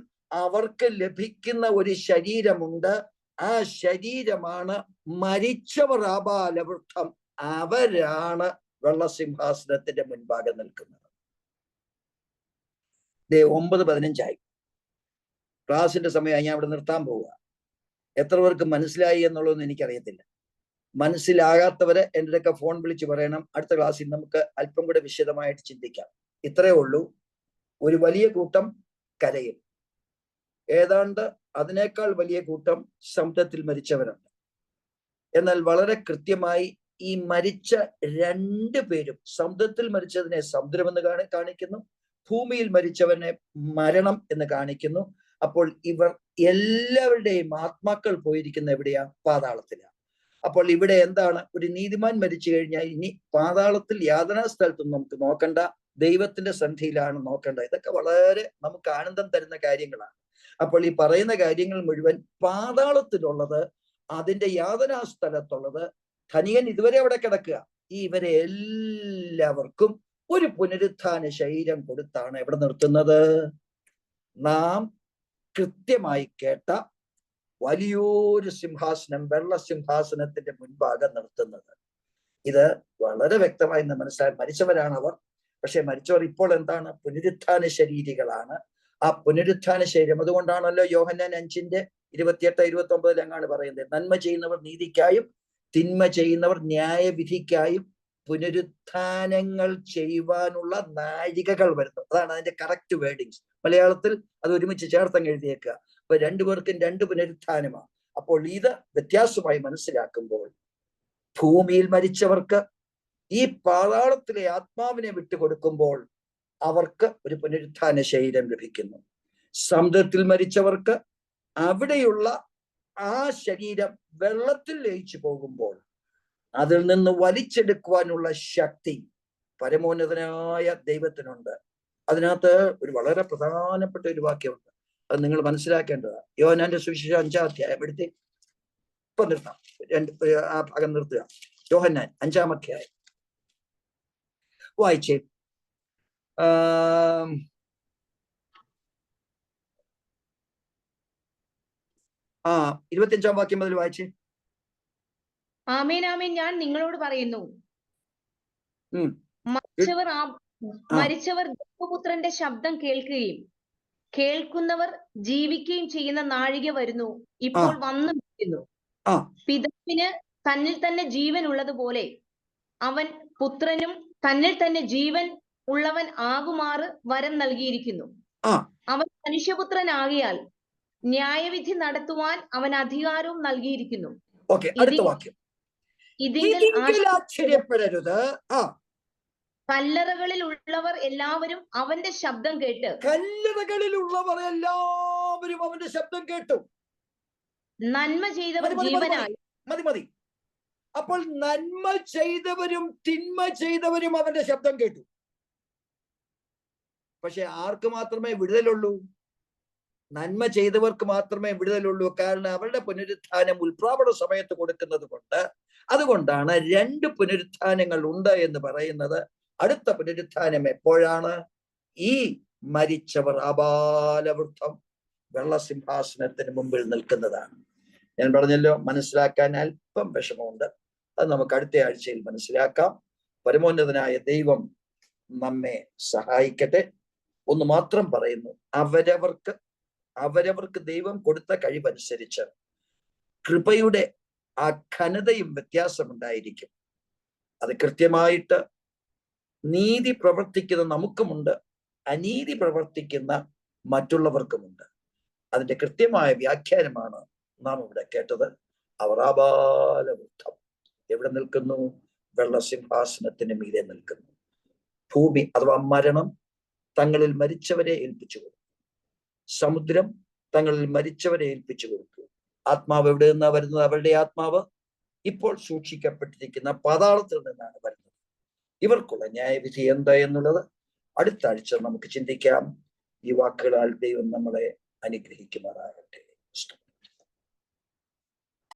അവർക്ക് ലഭിക്കുന്ന ഒരു ശരീരമുണ്ട്. ആ ശരീരമാണ് മരിച്ചവർ ആബാലവൃദ്ധം. അവരാണ് വെള്ളസിംഹാസനത്തിന്റെ മുൻപാകെ നിൽക്കുന്നത്. 9:15 ക്ലാസിന്റെ സമയമായി. ഞാൻ ഇവിടെ നിർത്താൻ പോവുക. എത്ര പേർക്ക് മനസ്സിലായി എന്നുള്ളതൊന്നും എനിക്കറിയത്തില്ല. മനസ്സിലാകാത്തവരെ എൻ്റെ അടുക്ക ഫോൺ വിളിച്ച് പറയണം. അടുത്ത ക്ലാസ്സിൽ നമുക്ക് അല്പം കൂടെ വിശദമായിട്ട് ചിന്തിക്കാം. ഇത്രയേ ഉള്ളൂ. ഒരു വലിയ കൂട്ടം കരയിൽ, ഏതാണ്ട് അതിനേക്കാൾ വലിയ കൂട്ടം സമുദ്രത്തിൽ മരിച്ചവരുണ്ട്. എന്നാൽ വളരെ കൃത്യമായി ഈ മരിച്ച 2 പേരും, സമുദ്രത്തിൽ മരിച്ചതിനെ സമുദ്രമെന്ന് കാണിക്കുന്നു, ഭൂമിയിൽ മരിച്ചവനെ മരണം എന്ന് കാണിക്കുന്നു. അപ്പോൾ ഇവർ എല്ലാവരുടെയും ആത്മാക്കൾ പോയിരിക്കുന്ന എവിടെയാ? പാതാളത്തിലാണ്. അപ്പോൾ ഇവിടെ എന്താണ്? ഒരു നീതിമാൻ മരിച്ചു കഴിഞ്ഞാൽ ഇനി പാതാളത്തിൽ യാതനാ സ്ഥലത്തൊന്നും നമുക്ക് നോക്കണ്ട, ദൈവത്തിന്റെ സന്ധിയിലാണ് നോക്കേണ്ടത്. ഇതൊക്കെ വളരെ നമുക്ക് ആനന്ദം തരുന്ന കാര്യങ്ങളാണ്. അപ്പോൾ ഈ പറയുന്ന കാര്യങ്ങൾ മുഴുവൻ പാതാളത്തിലുള്ളത്, അതിന്റെ യാതനാ സ്ഥലത്തുള്ളത്, ധനികൻ ഇതുവരെ അവിടെ കിടക്കുക. ഇവരെ എല്ലാവർക്കും ഒരു പുനരുത്ഥാന ശരീരം കൊടുത്താണ് എവിടെ നിർത്തുന്നത്? നാം കൃത്യമായി കേട്ട വലിയൊരു സിംഹാസനം, വെള്ള സിംഹാസനത്തിന്റെ മുൻപാകെ നിർത്തുന്നത്. ഇത് വളരെ വ്യക്തമായി മനസ്സിലായി. മരിച്ചവരാണ് അവർ. പക്ഷെ മരിച്ചവർ ഇപ്പോൾ എന്താണ്? പുനരുത്ഥാന ശരീരികളാണ്. ആ പുനരുത്ഥാന ശരീരം, അതുകൊണ്ടാണല്ലോ യോഹന്നാൻ 5:28-29 അങ്ങാണ് പറയുന്നത്, നന്മ ചെയ്യുന്നവർ നീതിക്കായും തിന്മ ചെയ്യുന്നവർ ന്യായവിധിക്കായും പുനരുത്ഥാനങ്ങൾ ചെയ്യുവാനുള്ള നാഴികകൾ വരുന്നു. അതാണ് അതിന്റെ കറക്റ്റ് വേർഡിങ്സ്. മലയാളത്തിൽ അത് ഒരുമിച്ച് ചേർത്തങ്ങ് എഴുതിയേക്കുക. അപ്പൊ 2 പേർക്കും 2 പുനരുത്ഥാനമാണ്. അപ്പോൾ ഇത് വ്യത്യാസമായി മനസ്സിലാക്കുമ്പോൾ, ഭൂമിയിൽ മരിച്ചവർക്ക് ഈ പാതാളത്തിലെ ആത്മാവിനെ വിട്ടുകൊടുക്കുമ്പോൾ അവർക്ക് ഒരു പുനരുത്ഥാന ശരീരം ലഭിക്കുന്നു. സമുദ്രത്തിൽ മരിച്ചവർക്ക് അവിടെയുള്ള ആ ശരീരം വെള്ളത്തിൽ ലയിച്ചു പോകുമ്പോൾ അതിൽ നിന്ന് വലിച്ചെടുക്കുവാനുള്ള ശക്തി പരമോന്നതനായ ദൈവത്തിനുണ്ട്. അതിനകത്ത് ഒരു വളരെ പ്രധാനപ്പെട്ട ഒരു വാക്യമുണ്ട്, അത് നിങ്ങൾ മനസ്സിലാക്കേണ്ടതാണ്. യോഹന്നാന്റെ സുവിശേഷം 5-ാം അധ്യായം എടുത്ത് ഇപ്പൊ നിർത്താം, ആ ഭാഗം നിർത്തുക. യോഹന്നാൻ 5-ാം അധ്യായം വായിച്ചേ. 25-ാം വാക്യം മുതൽ വായിച്ചേ. ആമേൻ ആമേൻ ഞാൻ നിങ്ങളോട് പറയുന്നു, മരിച്ചവർ ദൈവപുത്രന്റെ ശബ്ദം കേൾക്കുകയും കേൾക്കുന്നവർ ജീവിക്കുകയും ചെയ്യുന്ന നാഴിക വരുന്നു, ഇപ്പോൾ വന്നു നിൽക്കുന്നു. പിതാവിന് തന്നിൽ തന്നെ ജീവൻ ഉള്ളതുപോലെ അവൻ പുത്രനും തന്നിൽ തന്നെ ജീവൻ ഉള്ളവൻ ആകുമാറ് വരം നൽകിയിരിക്കുന്നു. അവൻ മനുഷ്യപുത്രനാകിയാൽ ന്യായവിധി നടത്തുവാൻ അവൻ അധികാരവും നൽകിയിരിക്കുന്നു. ഓക്കെ, അടുത്ത വാക്യം. ഇതിൽ ആശ്ചര്യപ്പെടരുത്. കല്ലറകളിൽ ഉള്ളവർ എല്ലാവരും അവന്റെ ശബ്ദം കേട്ട്. കല്ലറകളിലുള്ളവർ എല്ലാവരും അവന്റെ ശബ്ദം കേട്ടു. നന്മ ചെയ്തവർ ജീവനായി. മതി. അപ്പോൾ നന്മ ചെയ്തവരും തിന്മ ചെയ്തവരും അവന്റെ ശബ്ദം കേട്ടു. പക്ഷെ ആർക്ക് മാത്രമേ വിടുതലുള്ളൂ? നന്മ ചെയ്തവർക്ക് മാത്രമേ വിടുതലുള്ളൂ. കാരണം അവരുടെ പുനരുത്ഥാനം ഉൽപ്രാപണ സമയത്ത് കൊടുക്കുന്നത് കൊണ്ട്. അതുകൊണ്ടാണ് 2 പുനരുത്ഥാനങ്ങൾ ഉണ്ട് എന്ന് പറയുന്നത്. അടുത്ത പുനരുത്ഥാനം എപ്പോഴാണ്? ഈ മരിച്ചവർ ആബാലവൃദ്ധം വെള്ളസിംഹാസനത്തിന് മുമ്പിൽ നിൽക്കുന്നതാണ്. ഞാൻ പറഞ്ഞല്ലോ, മനസ്സിലാക്കാൻ അല്പം വിഷമമുണ്ട്. അത് നമുക്ക് അടുത്ത ആഴ്ചയിൽ മനസ്സിലാക്കാം. പരമോന്നതനായ ദൈവം നമ്മെ സഹായിക്കട്ടെ. ഒന്ന് മാത്രം പറയുന്നു, അവരവർക്ക് ദൈവം കൊടുത്ത കഴിവനുസരിച്ച് കൃപയുടെ ആ ഘനതയും വ്യത്യാസമുണ്ടായിരിക്കും. അത് കൃത്യമായിട്ട് നീതി പ്രവർത്തിക്കുന്ന നമുക്കുമുണ്ട്, അനീതി പ്രവർത്തിക്കുന്ന മറ്റുള്ളവർക്കുമുണ്ട്. അതിന്റെ കൃത്യമായ വ്യാഖ്യാനമാണ് നാം ഇവിടെ കേട്ടത്. അവർ ആബാലവൃദ്ധം എവിടെ നിൽക്കുന്നു? വെള്ളസിംഹാസനത്തിന് മീതെ നിൽക്കുന്നു. ഭൂമി അഥവാ മരണം തങ്ങളിൽ മരിച്ചവരെ ഏൽപ്പിച്ചു കൊടുത്തു. സമുദ്രം തങ്ങളിൽ മരിച്ചവരെ ഏൽപ്പിച്ചു കൊടുത്തു. ആത്മാവ് എവിടെ നിന്നാണ് വരുന്നത്? അവരുടെ ആത്മാവ് ഇപ്പോൾ സൂക്ഷിക്കപ്പെട്ടിരിക്കുന്ന പാതാളത്തിൽ നിന്നാണ് വരുന്നത്. ഇവർക്കുള്ള ന്യായവിധി എന്താ എന്നുള്ളത് അടുത്ത ആഴ്ച നമുക്ക് ചിന്തിക്കാം. ഈ വാക്കുകളാൽ ദൈവം നമ്മളെ അനുഗ്രഹിക്കുമാറാകട്ടെ.